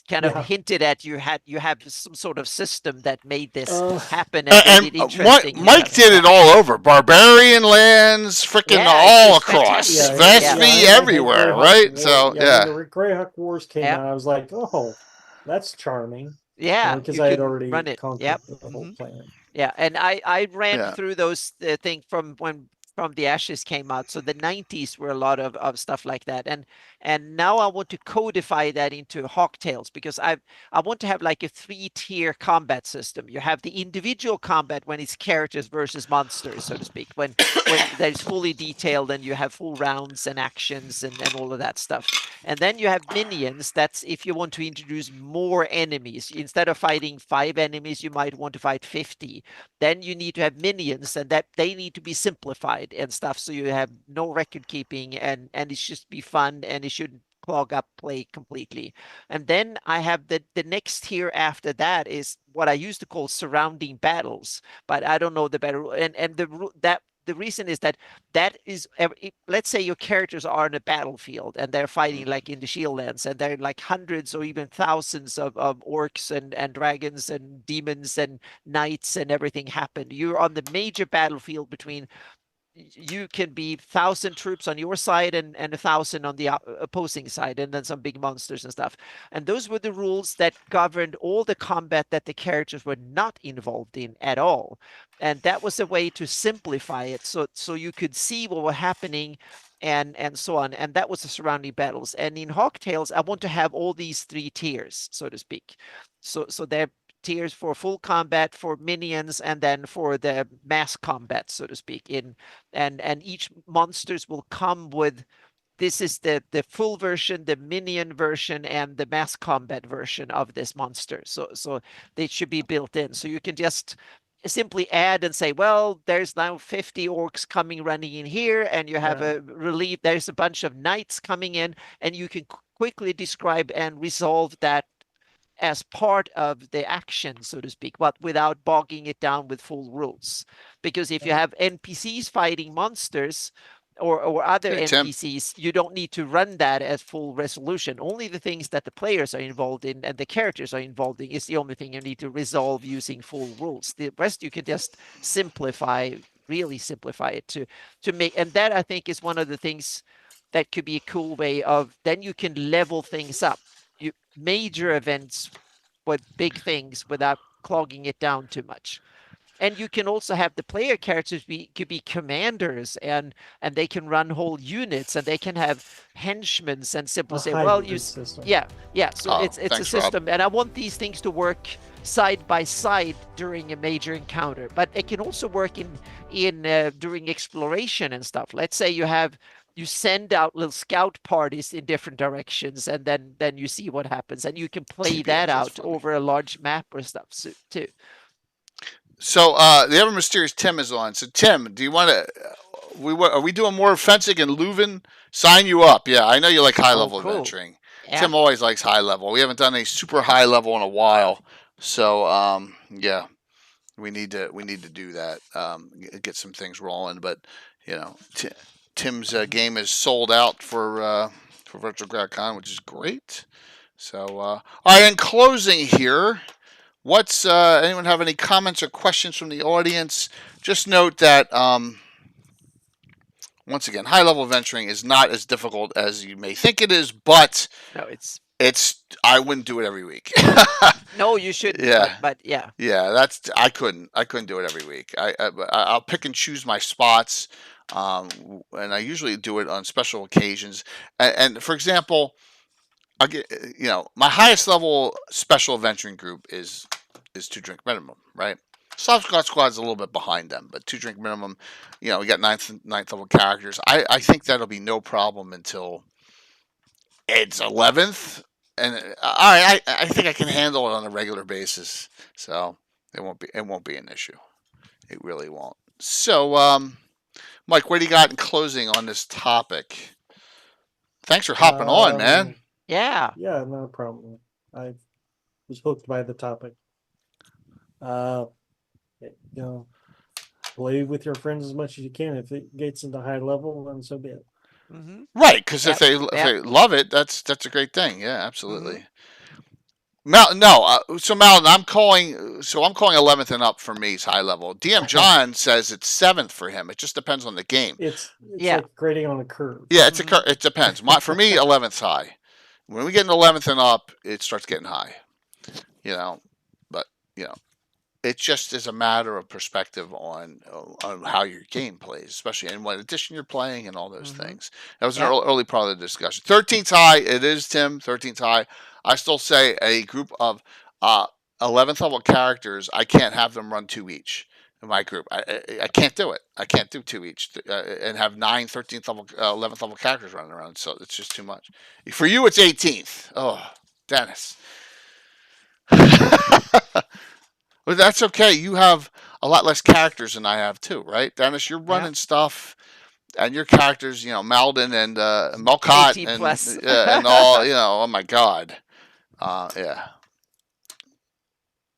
kind of hinted at you have some sort of system that made this happen and made it interesting. Mike did it all over. Barbarian lands, freaking all across. Vespi everywhere, right? War, so when the GREYHAWK Wars came out, I was like, oh, that's charming. Yeah, because I had already run it. conquered the whole plan. Yeah, and I ran through those things from the Ashes came out. So the 90s were a lot of stuff like that. And now I want to codify that into Hawk Tales because I want to have like a 3-tier combat system. You have the individual combat when it's characters versus monsters, so to speak. When that is fully detailed and you have full rounds and actions and all of that stuff. And then you have minions. That's if you want to introduce more enemies. Instead of fighting 5 enemies, you might want to fight 50. Then you need to have minions and that they need to be simplified and stuff. So you have no record keeping and it should be fun and it shouldn't clog up play completely. And then I have the next tier after that is what I used to call surrounding battles, but I don't know the better. And the reason is that is, let's say your characters are in a battlefield and they're fighting like in the Shieldlands and they're like hundreds or even thousands of orcs and dragons and demons and knights and everything happened. You're on the major battlefield between you can be 1,000 troops on your side and 1,000 on the opposing side, and then some big monsters and stuff. And those were the rules that governed all the combat that the characters were not involved in at all. And that was a way to simplify it so you could see what was happening and so on. And that was the surrounding battles. And in Hawk Tales, I want to have all these 3 tiers, so to speak. So they're tiers for full combat, for minions, and then for the mass combat, so to speak. And each monsters will come with, this is the full version, the minion version, and the mass combat version of this monster. So they should be built in. So you can just simply add and say, well, there's now 50 orcs coming running in here, and you have a relief. There's a bunch of knights coming in, and you can quickly describe and resolve that as part of the action, so to speak, but without bogging it down with full rules. Because if you have NPCs fighting monsters or other NPCs, you don't need to run that as full resolution. Only the things that the players are involved in and the characters are involved in is the only thing you need to resolve using full rules. The rest you can just simplify, really simplify it to make, and that I think is one of the things that could be a cool way of, then you can level things up. Major events with big things without clogging it down too much. And you can also have the player characters could be commanders and they can run whole units and they can have henchmen and simply say, well, system. So it's a system, Rob. And I want these things to work side by side during a major encounter, but it can also work in during exploration and stuff. Let's say you have you send out little scout parties in different directions, and then you see what happens, and you can play that out over a large map or stuff too. So the ever mysterious Tim is on. So Tim, do you want to? Are we doing more fencing in Leuven? Sign you up. Yeah, I know you like high level cool. adventuring. Yeah. Tim always likes high level. We haven't done a super high level in a while, so yeah, we need to do that. Get some things rolling. But you know, Tim's game is sold out for Virtual GreyHawk, which is great. So all right, in closing here. What's anyone have any comments or questions from the audience? Just note that once again, high level venturing is not as difficult as you may think it is, but no, it's I wouldn't do it every week. No, you shouldn't. Yeah, but yeah, I couldn't do it every week. I'll pick and choose my spots, and I usually do it on special occasions. And for example, I get my highest level special adventuring group is 2 drink minimum, right? Soft Squad's a little bit behind them, but 2 drink minimum, we got ninth level characters. I think that'll be no problem until it's 11th, and I think I can handle it on a regular basis, so it won't be an issue. It really won't. So, Mike, what do you got in closing on this topic? Thanks for hopping on, man. Yeah, no problem. I was hooked by the topic. Play with your friends as much as you can. If it gets into high level, then so be it. Mm-hmm. Right, because if they love it, that's a great thing. Yeah, absolutely. Mm-hmm. So Malin, I'm calling 11th and up for me is high level. DM John says it's 7th for him. It just depends on the game. It's like grading on a curve. Yeah, it depends. For me, 11th's high. When we get in 11th and up, it starts getting high. But it just is a matter of perspective on how your game plays, especially in what edition you're playing and all those things. That was an early part of the discussion. 13th's high. It is, Tim. 13th's high. I still say a group of 11th level characters, I can't have them run 2 each in my group. I can't do it. I can't do 2 each and have 9 13th level, 11th level characters running around. So it's just too much. For you, it's 18th. Oh, Dennis. Well, that's okay. You have a lot less characters than I have too, right, Dennis? You're running stuff, and your characters, Malden and Melcott and all, oh my God, yeah,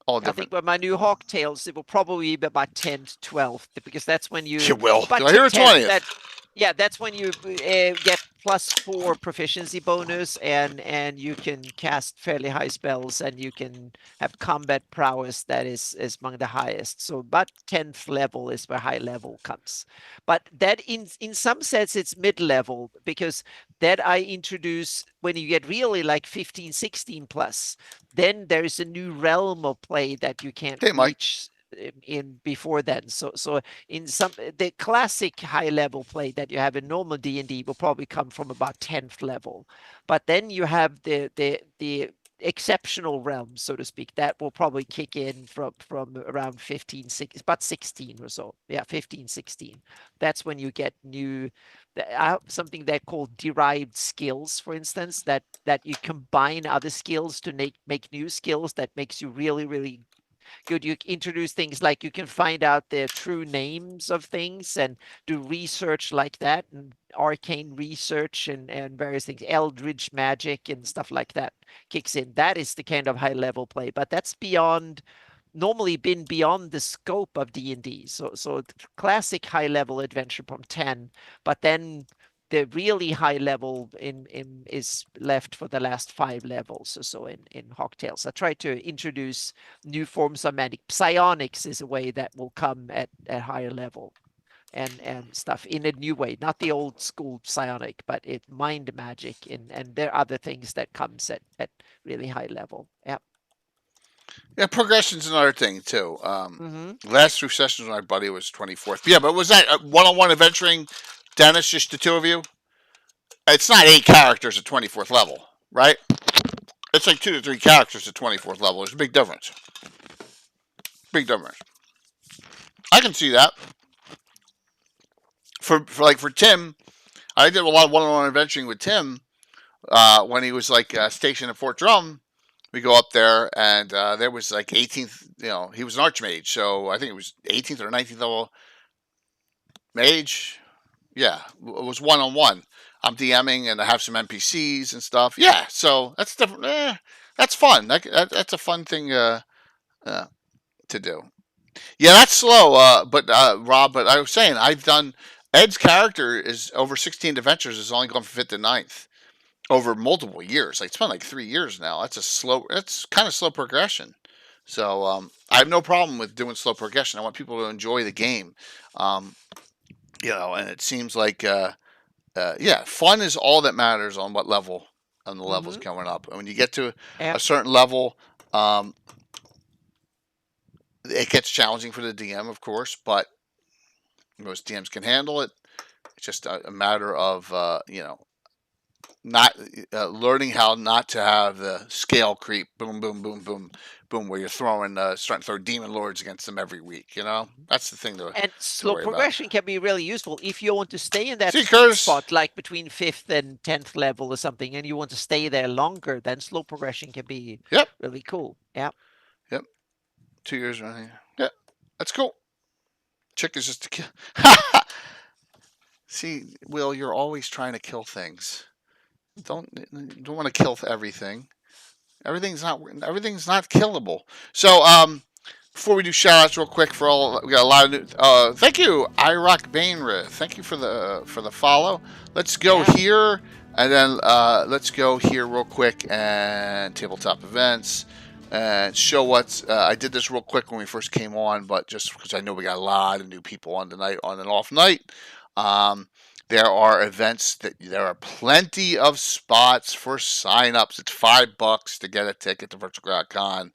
all different. I think with my new Hawk Tales, it will probably be about 10 to 12 because that's when you. You will. Do I hear 20th? That's when you get +4 proficiency bonus, and you can cast fairly high spells, and you can have combat prowess that is among the highest. So about 10th level is where high level comes. But that in some sense it's mid-level, because that I introduce when you get really like 15, 16 plus, then there is a new realm of play that you can't reach in before then. So in the classic high level play that you have in normal D&D will probably come from about 10th level, but then you have the exceptional realm, so to speak, that will probably kick in from around 15, about 16 or so. 15, 16. That's when you get new something they call derived skills, for instance, that you combine other skills to make new skills that makes you really, really good. You introduce things like you can find out the true names of things and do research like that, and arcane research and various things, eldritch magic and stuff like that kicks in. That is the kind of high level play, but that's normally been beyond the scope of D&D. So classic high level adventure from 10, but then the really high level is left for the last 5 levels or so in Hawk Tales. I try to introduce new forms of magic. Psionics is a way that will come at higher level and stuff in a new way, not the old school psionic, but it's mind magic, and there are other things that comes at really high level. Yeah, progression's another thing too. Last 3 sessions with my buddy was 24th. Yeah, but was that one-on-one adventuring, Dennis, just the 2 of you? It's not 8 characters at 24th level, right? It's like 2 to 3 characters at 24th level. There's a big difference. Big difference. I can see that. For Tim, I did a lot of one-on-one adventuring with Tim when he was like stationed at Fort Drum. We go up there, and there was like 18th. He was an archmage, so I think it was 18th or 19th level mage. Yeah, it was one-on-one. I'm DMing, and I have some NPCs and stuff. Yeah, so that's different. That's fun. That's a fun thing to do. Yeah, that's slow. But Rob, but I was saying I've done Ed's character is over 16 adventures. Is only gone from 5th to 9th over multiple years. Like it's been like 3 years now. That's kind of slow progression. So I have no problem with doing slow progression. I want people to enjoy the game. And it seems like fun is all that matters on what level on the levels going up. And when you get to a certain level, it gets challenging for the DM, of course, but most DMs can handle it. It's just a matter of not learning how not to have the scale creep, boom, boom, boom, boom, boom, where you're starting to throw demon lords against them every week. That's the thing And slow progression can be really useful if you want to stay in that spot, like between 5th and 10th level or something, and you want to stay there longer. Then slow progression can be really cool. Yep. 2 years running. Yeah, that's cool. Chick is just a kill. See, Will, you're always trying to kill things. Don't want to kill everything. Everything's not killable. So before we do shout outs real quick we got a lot of new thank you, iRock Bainra. Thank you for the follow. Let's go here and then let's go here real quick and tabletop events and show what's I did this real quick when we first came on, but just because I know we got a lot of new people on tonight on an off night. There are events there are plenty of spots for sign-ups. It's $5 to get a ticket to Virtual Greyhawk Con.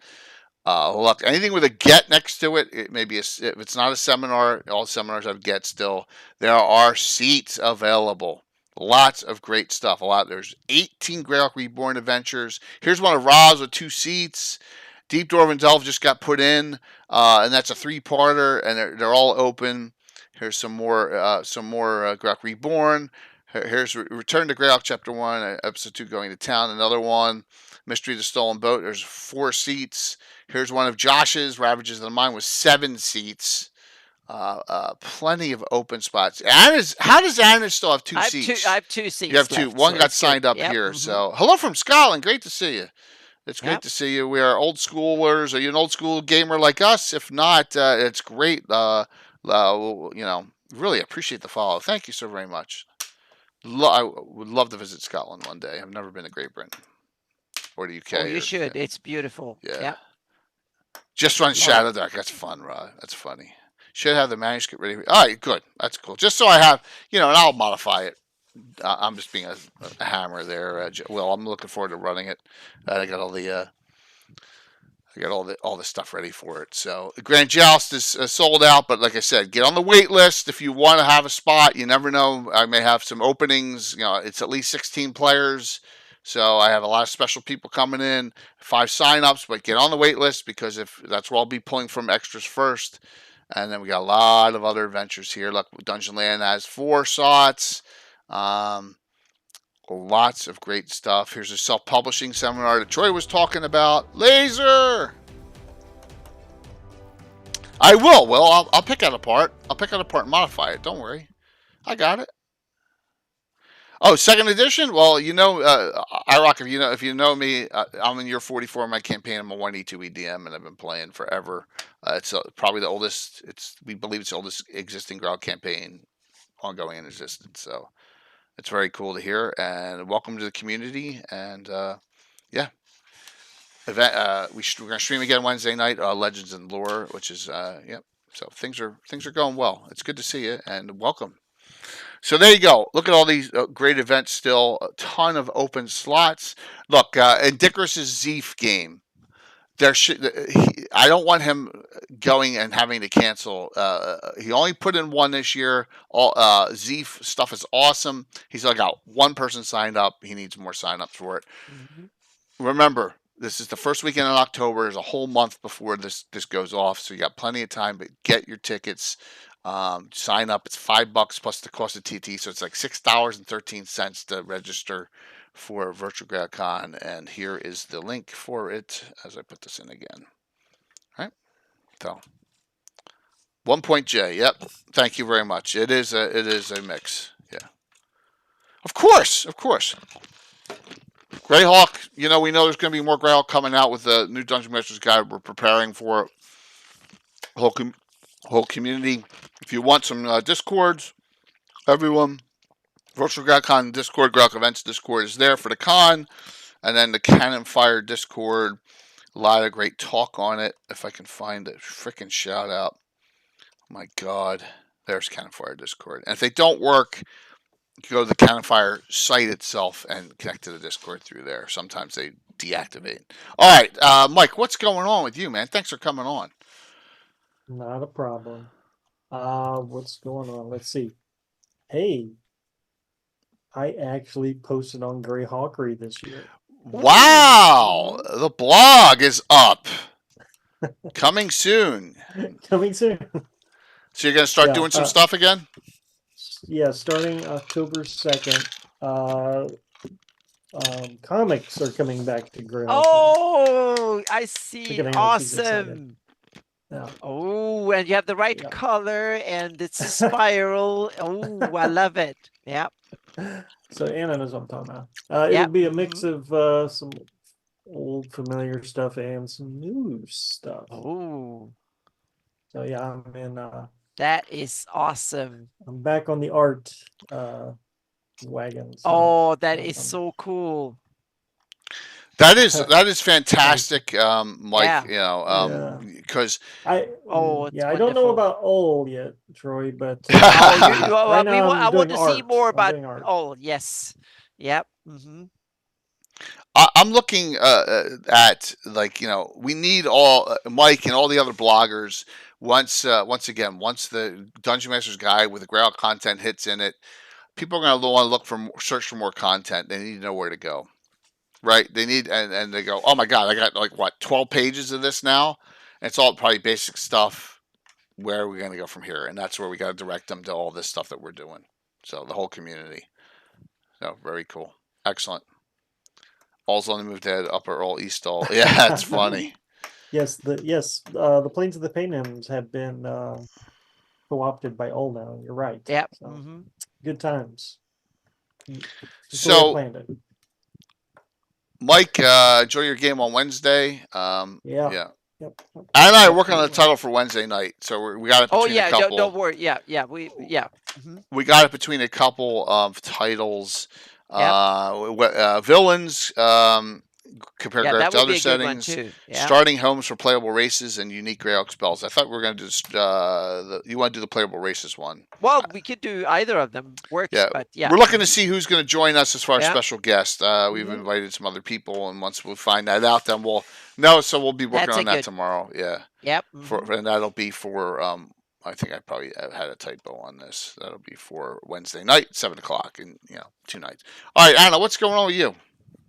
Look, anything with a get next to it, if it's not a seminar, all seminars have get still. There are seats available. Lots of great stuff. There's 18 Greyhawk Reborn adventures. Here's one of Rob's with 2 seats. Deep Dwarven Delve just got put in, and that's a 3-parter, and they're all open. Here's some more Greyhawk Reborn. Here's Return to Greyhawk Chapter 1, Episode 2 Going to Town, another one. Mystery of the Stolen Boat, there's 4 seats. Here's one of Josh's, Ravages of the Mind, with 7 seats. Plenty of open spots. How does Anna still have 2 seats? I have 2 seats. You have 2. One got signed up here. So, hello from Scotland. Great to see you. It's great to see you. We are old schoolers. Are you an old school gamer like us? If not, it's great. Really appreciate the follow. Thank you so very much. I would love to visit Scotland one day. I've never been to Great Britain or the UK. Oh, you should. It's beautiful. Yeah. Just run Shadow Dark. That's fun, Rod. That's funny. Should have the manuscript ready. All right, good. That's cool. Just so I have, and I'll modify it. I'm just being a hammer there. Well, I'm looking forward to running it. I got all the stuff ready for it. So Grand Joust is sold out, but like I said, get on the wait list if you want to have a spot. You never know. I may have some openings. It's at least 16 players. So I have a lot of special people coming in, 5 signups, but get on the wait list because if that's where I'll be pulling from extras first. And then we got a lot of other adventures here. Look, Dungeon Land has 4 slots. Lots of great stuff. Here's a self-publishing seminar that Troy was talking about. Laser! I will. Well, I'll pick it apart. I'll pick it apart and modify it. Don't worry. I got it. Oh, 2nd edition? Well, iRock, if you know me, I'm in year 44 of my campaign. I'm a 1E2 EDM, and I've been playing forever. It's probably the oldest. We believe it's the oldest existing Greyhawk campaign ongoing in existence. So it's very cool to hear. And welcome to the community. And we're gonna stream again Wednesday night. Legends and Lore, which is So things are going well. It's good to see you, and welcome. So there you go. Look at all these great events still. A ton of open slots. Look, in Dickerus's Zeef game, I don't want him going and having to cancel. He only put in 1 this year. Zeef stuff is awesome. He's only got 1 person signed up. He needs more sign-ups for it. Remember, this is the first weekend in October. There's a whole month before this goes off, so you got plenty of time. But get your tickets. Sign up. It's $5 plus the cost of TT, so it's like $6.13 to register for Virtual GreyHawk Con. And here is the link for it as I put this in again. All right. So 1.J. Yep. Thank you very much. It is a mix. Yeah. Of course. GREYHAWK, we know there's going to be more GREYHAWK coming out with the new Dungeon Master's Guide. We're preparing for it. Whole community. If you want some Discords, everyone, Virtual GreyHawk Con Discord, GreyHawk Events Discord is there for the con. And then the Cannon Fire Discord, a lot of great talk on it. If I can find a freaking shout out. My God, there's Cannon Fire Discord. And if they don't work, you can go to the Cannon Fire site itself and connect to the Discord through there. Sometimes they deactivate. All right, Mike, what's going on with you, man? Thanks for coming on. Not a problem. What's going on? Let's see. Hey, I actually posted on GreyHawkery this year. Wow, the blog is up. Coming soon. Coming soon. So you're gonna start doing some stuff again? Yeah, starting October 2nd. Comics are coming back to GreyHawk. Oh, I see. Awesome. Yeah. Oh, and you have the right color, and it's a spiral. Oh, I love it. Yeah. So Anna knows what I'm talking about. It'll be a mix of some old familiar stuff and some new stuff. Oh. So yeah, I'm in. That is awesome. I'm back on the art wagon. So, oh, that is so cool. That is fantastic, Mike. Because I don't know about old yet, Troy, but right now I want to see more about old. Yes, yep. I'm looking at we need all Mike and all the other bloggers. Once the Dungeon Master's Guide with the GreyHawk content hits in it, people are going to want to search for more content. They need to know where to go. Right, they need and they go, oh my God, I got 12 pages of this now. And it's all probably basic stuff. Where are we going to go from here? And that's where we got to direct them to all this stuff that we're doing. So the whole community. So very cool, excellent. All's on the move to upper all east all. Yeah, it's funny. Yes, the Plains of the Paynims have been co-opted by all now. You're right. Yep. So, good times. So. Mike, enjoy your game on Wednesday. Yeah. Yep. And I are working on the title for Wednesday night, so we got it between a couple. Don't worry. We got it between a couple of titles. Villains, compare GreyHawk to other settings. Starting homes for playable races and unique GreyHawk spells. I thought we were going to do you want to do the playable races one? Well, we could do either of them. Works, but we're looking to see who's going to join us as far as special guests. We've invited some other people, and once we find that out, then we'll know. So we'll be working on that tomorrow. Yeah. Yep. And that'll be for. I think I probably had a typo on this. That'll be for Wednesday night, 7:00, and 2 nights. All right, Anna, what's going on with you?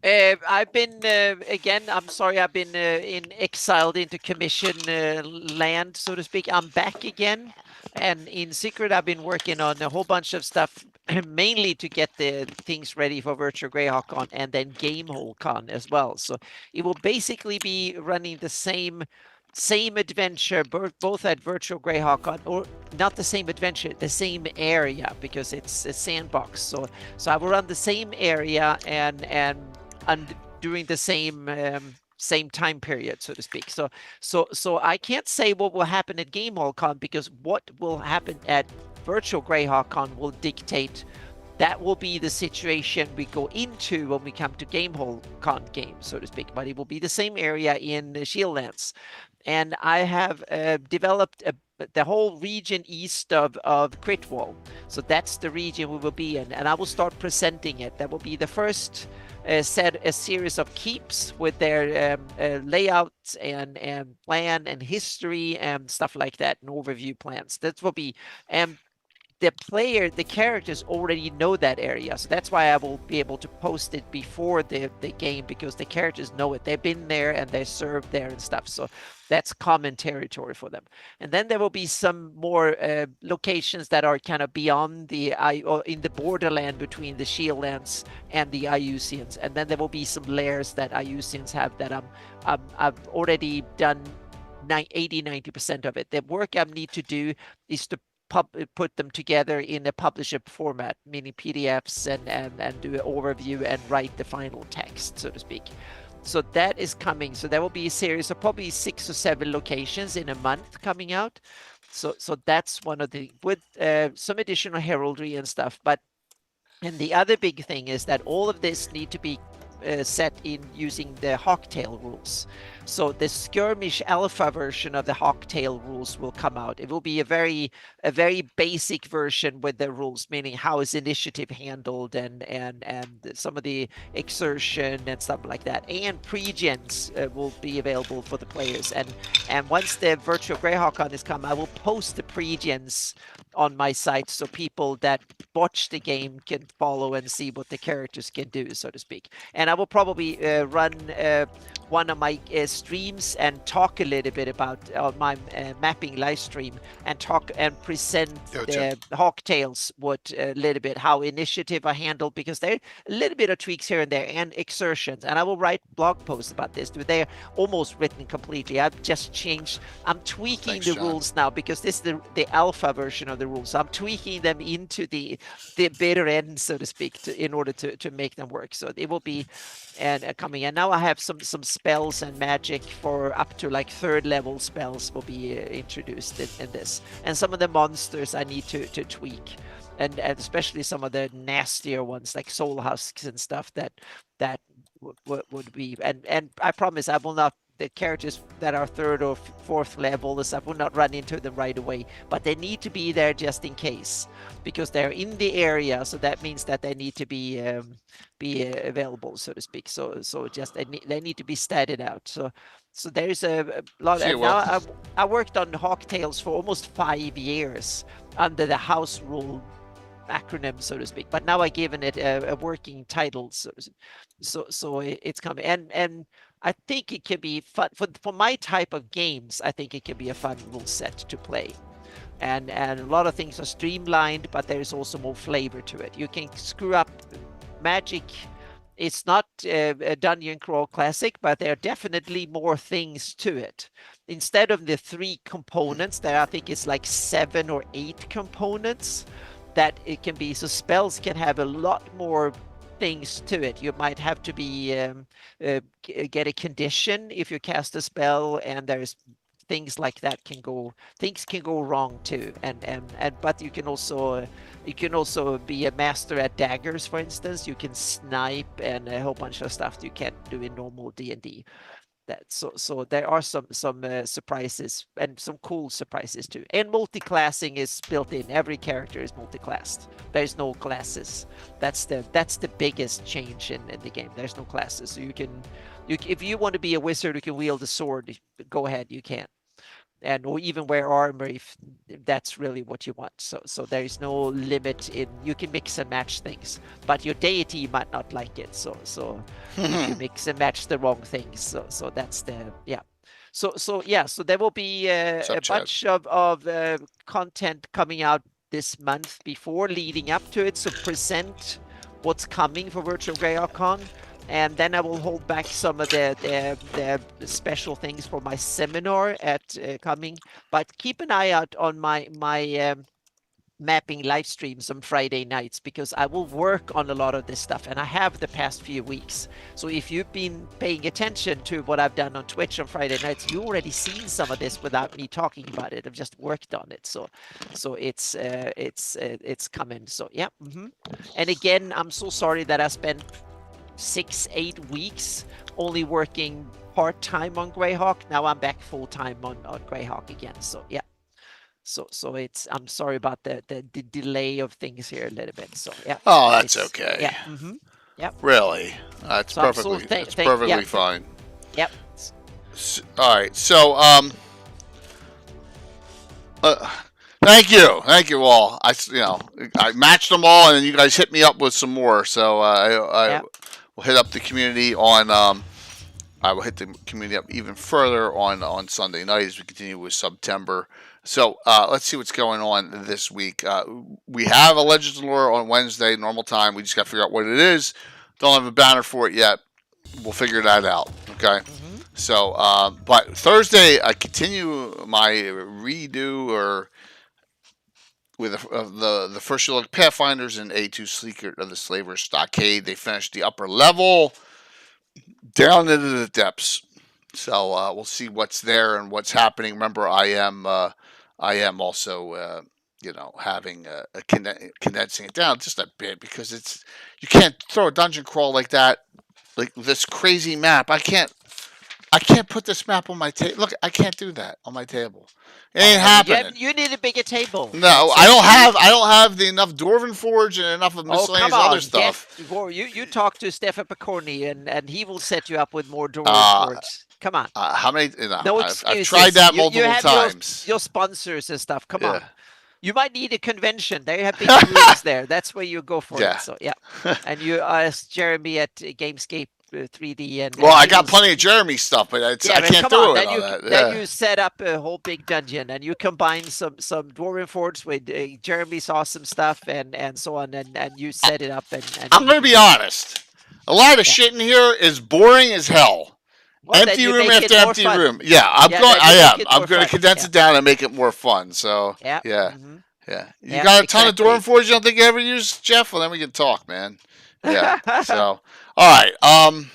I've been again. I'm sorry. I've been exiled into commission land, so to speak. I'm back again, and in secret, I've been working on a whole bunch of stuff, mainly to get the things ready for Virtual GreyHawk Con and then Gamehole Con as well. So it will basically be running the same adventure, both at Virtual GreyHawk Con, or not the same adventure, the same area, because it's a sandbox. So I will run the same area and during the same time period, so to speak. So I can't say what will happen at Gamehole Con, because what will happen at Virtual GreyHawk Con will dictate. That will be the situation we go into when we come to Gamehole Con game, so to speak. But it will be the same area in Shieldlands. And I have developed the whole region east of Critwall. So that's the region we will be in. And I will start presenting it. That will be the first a series of keeps with their layouts and plan and history and stuff like that, and overview plans. That will be the characters already know that area. So that's why I will be able to post it before the game, because the characters know it. They've been there and they served there and stuff. So that's common territory for them. And then there will be some more locations that are kind of beyond the or in the borderland between the Shieldlands and the Iusians. And then there will be some lairs that Iusians have that I've already done 80-90% of it. The work I need to do is to put them together in a publisher format, meaning PDFs, and do an overview and write the final text, so to speak. So that is coming. So there will be a series of probably 6 or 7 locations in a month coming out. So that's one of the, with some additional heraldry and stuff. And the other big thing is that all of this need to be set in using the Hawktail rules. So the skirmish alpha version of the Hawktail rules will come out. It will be a very basic version with the rules, meaning how is initiative handled and some of the exertion and stuff like that. And pre-gens will be available for the players. And once the virtual GREYHAWK is come, I will post the pre-gens on my site so people that watch the game can follow and see what the characters can do, so to speak. And I will probably run one of my streams and talk a little bit about my mapping live stream and talk and present the Hawktails, what a little bit how initiative are handled, because there are a little bit of tweaks here and there and exertions. And I will write blog posts about this. They're almost written completely. I've just changed. I'm tweaking the rules now because this is the alpha version of the rules. I'm tweaking them into the bitter end, so to speak, in order to make them work. So it will be coming. And now I have some spells and magic for up to like 3rd level spells will be introduced in this. And some of the monsters I need to tweak. And especially some of the nastier ones like soul husks and stuff that would be. And I promise I will not, the characters that are 3rd or 4th level, I will not run into them right away, but they need to be there just in case, because they're in the area. So that means that they need to be available, so to speak. So just they need to be statted out. So there's a lot. And now I worked on Hawktails for almost 5 years under the house rule acronym, so to speak, but now I've given it a working title. So it's coming, and I think it can be fun for my type of games. I think it can be a fun rule set to play, and a lot of things are streamlined, but there's also more flavor to it. You can screw up magic. It's not a dungeon crawl classic, but there are definitely more things to it. Instead of the 3 components, there I think it's like 7 or 8 components that it can be. So spells can have a lot more things to it. You might have to be get a condition if you cast a spell, and there's things like that things can go wrong too. And but you can also be a master at daggers, for instance. You can snipe and a whole bunch of stuff you can't do in normal D&D. So there are some surprises and some cool surprises too. And multi-classing is built in. Every character is multi-classed. There's no classes. That's the biggest change in the game. There's no classes. So if you want to be a wizard who can wield a sword, go ahead, you can. Or even wear armor if that's really what you want. So there is no limit in, you can mix and match things, but your deity might not like it. So if you mix and match the wrong things, so that's the So there will be a bunch of content coming out this month before leading up to it. So present what's coming for Virtual GREYHAWK. And then I will hold back some of the special things for my seminar at coming. But keep an eye out on my mapping live streams on Friday nights, because I will work on a lot of this stuff, and I have the past few weeks. So if you've been paying attention to what I've done on Twitch on Friday nights, you already seen some of this without me talking about it. I've just worked on it. So it's coming. So yeah. And again, I'm so sorry that I spent 6-8 weeks only working part-time on GREYHAWK. Now I'm back full-time on GREYHAWK again. So yeah. So it's, I'm sorry about the delay of things here a little bit. So yeah. Oh, that's okay. Yeah. Yep. Really, that's So perfectly fine. Yep. All right. So Thank you all. I matched them all, and then you guys hit me up with some more. So I will hit up the community on. I will hit the community up even further on Sunday night as we continue with September. So let's see what's going on this week. We have a Legends of Lore on Wednesday, normal time. We just got to figure out what it is. Don't have a banner for it yet. We'll figure that out. Okay. Mm-hmm. So, but Thursday I continue my redo or with the first look Pathfinders and A2 Secret of the Slaver Stockade. They finished the upper level down into the depths. So we'll see what's there and what's happening. Remember, I am also having condensing it down just a bit because you can't throw a dungeon crawl like that, like this crazy map. I can't put this map on my table. Look, I can't do that on my table. It ain't happening. You need a bigger table. No, I don't have enough Dwarven Forge and enough of miscellaneous other stuff. You talk to Stefan Picorni and he will set you up with more Dwarven Forge. Come on. How many? No excuses. I've tried that multiple times. Your sponsors and stuff. Come on. You might need a convention. They have big rooms there. That's where you go for it. So yeah. And you ask Jeremy at Gamescape 3D and. Well, I got plenty of Jeremy stuff, but I can't do it. Then you set up a whole big dungeon and you combine some Dwarven Forge with Jeremy's awesome stuff and so on, and you set it up. And I'm going to be honest. A lot of shit in here is boring as hell. Well, empty room after empty room. Yeah, I'm going to condense it down and make it more fun. So yeah. Mm-hmm. Yeah. You got a ton of Dwarven Forge you don't think you ever used, Jeff? Well, then we can talk, man. Yeah. So, all right.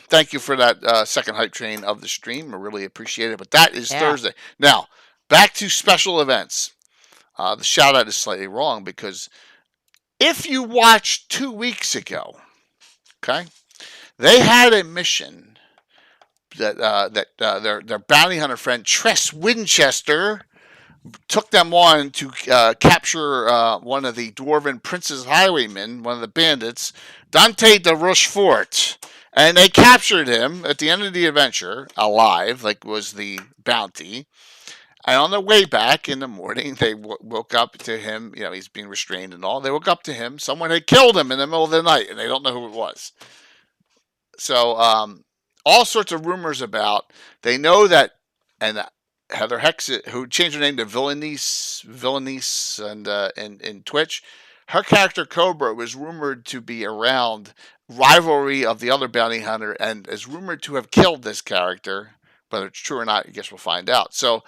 Thank you for that second hype train of the stream. I really appreciate it. But that is Thursday. Now, back to special events. The shout out is slightly wrong because if you watched 2 weeks ago, okay, they had a mission that their bounty hunter friend Tress Winchester took them on to capture one of the Dwarven Prince's Highwaymen, one of the bandits, Dante de Rochefort. And they captured him at the end of the adventure, alive, like was the bounty. And on their way back in the morning, they woke up to him. He's being restrained and all. They woke up to him. Someone had killed him in the middle of the night, and they don't know who it was. So, all sorts of rumors about. They know that, and Heather Hex, who changed her name to Villainice, and in Twitch, her character Cobra was rumored to be around rivalry of the other bounty hunter, and is rumored to have killed this character. Whether it's true or not, I guess we'll find out. So,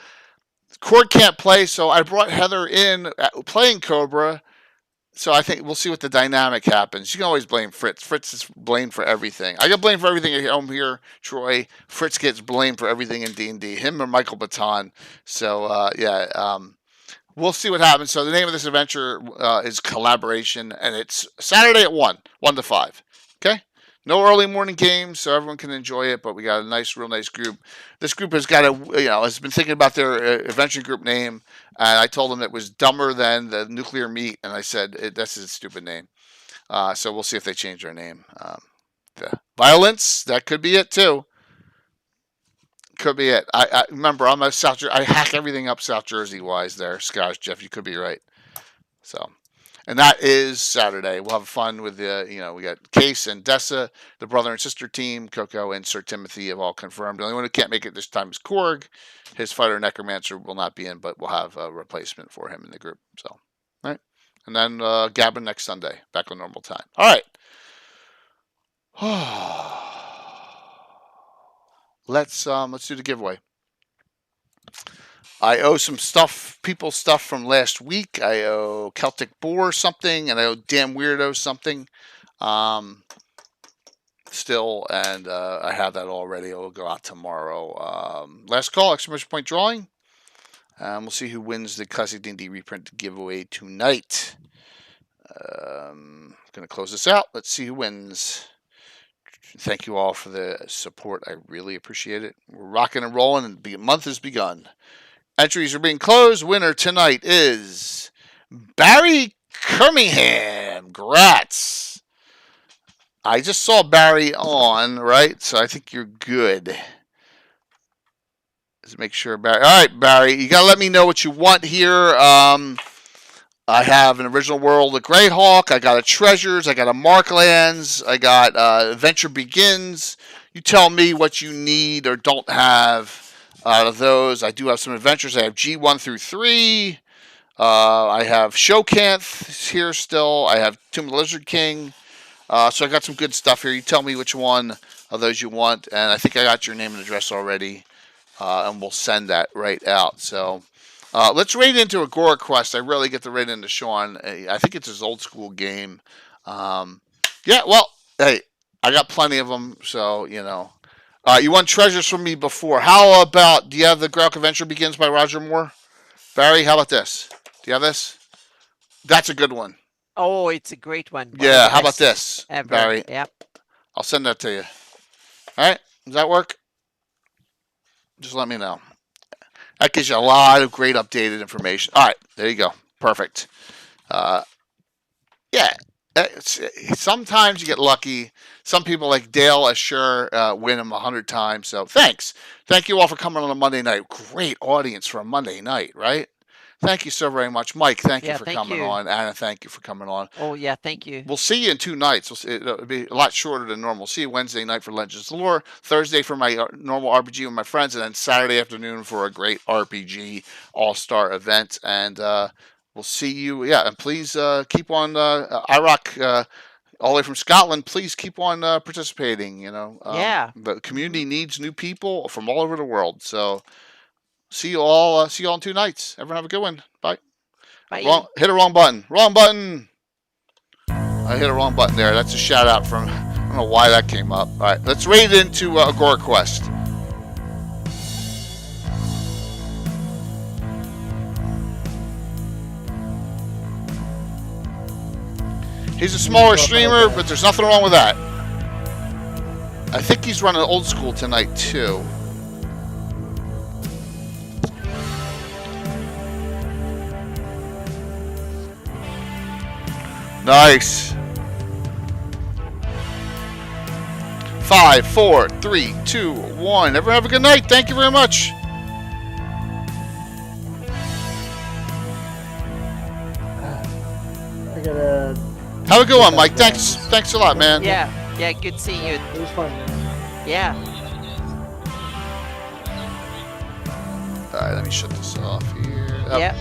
Cord can't play, so I brought Heather in playing Cobra. So I think we'll see what the dynamic happens. You can always blame Fritz. Fritz is blamed for everything. I get blamed for everything at home here, Troy. Fritz gets blamed for everything in D&D. Him or Michael Baton. So, we'll see what happens. So the name of this adventure is Collaboration, and it's Saturday at 1 to 5. Okay? No early morning games, so everyone can enjoy it, but we got a real nice group. This group has got has been thinking about their adventure group name, and I told them it was dumber than the Nuclear Meat, and I said, that's a stupid name. So we'll see if they change their name. The Violence, that could be it too. Could be it. I remember, I'm a South Jersey. I hack everything up South Jersey-wise there, Scotch, Jeff, you could be right. So... And that is Saturday. We'll have fun with we got Case and Dessa, the brother and sister team. Coco and Sir Timothy have all confirmed. The only one who can't make it this time is Korg. His fighter Necromancer will not be in, but we'll have a replacement for him in the group. So, all right. And then Gabbin next Sunday, back on normal time. All right. Let's do the giveaway. I owe some people stuff from last week. I owe Celtic Boar something, and I owe Damn Weirdo something still, and I have that already. It will go out tomorrow. Last call, exclamation point drawing. We'll see who wins the Classic D&D reprint giveaway tonight. Going to close this out. Let's see who wins. Thank you all for the support. I really appreciate it. We're rocking and rolling, and the month has begun. Entries are being closed. Winner tonight is Barry Kirmingham. Grats. I just saw Barry on, right? So I think you're good. Let's make sure Barry. All right, Barry. You got to let me know what you want here. I have an original world of GREYHAWK. I got a Treasures. I got a Marklands. I got Adventure Begins. You tell me what you need or don't have out of those. I do have some adventures. I have G1 through 3. I have Showcanth here still. I have Tomb of the Lizard King. So I got some good stuff here. You tell me which one of those you want. And I think I got your name and address already. And we'll send that right out. So let's raid into Agora Quest. I really get to raid into Sean. I think it's his old school game. Yeah, well, hey, I got plenty of them. So, you know. You won treasures from me before. How about, do you have the GREYHAWK Adventure Begins by Roger Moore? Barry, how about this? Do you have this? That's a good one. Oh, it's a great one. Yeah, how about this, ever. Barry? Yep. I'll send that to you. All right, does that work? Just let me know. That gives you a lot of great updated information. All right, there you go. Perfect. Yeah, sometimes you get lucky. Some people like Dale Assure win them 100 times. So thanks. Thank you all for coming on a Monday night. Great audience for a Monday night, right? Thank you so very much. Mike, thank you for coming on. Anna, thank you for coming on. Oh, yeah, thank you. We'll see you in 2 nights. It'll be a lot shorter than normal. See you Wednesday night for Legends of Lore, Thursday for my normal RPG with my friends, and then Saturday afternoon for a great RPG all-star event. And we'll see you. Yeah, and please keep on IROC all the way from Scotland. Please keep on participating. You know, yeah. The community needs new people from all over the world. So see you all. See you all in 2 nights. Everyone have a good one. Bye. Bye. Hit a wrong button. Wrong button. I hit a wrong button there. That's a shout out from. I don't know why that came up. All right, let's raid into Agora Quest. He's a smaller streamer, but there's nothing wrong with that. I think he's running old school tonight too. Nice. 5, 4, 3, 2, 1. Everyone have a good night. Thank you very much. I gotta. Have a good one, Mike. Thanks a lot, man. Yeah, yeah, good seeing you. It was fun. Yeah. All right, let me shut this off here. Yeah.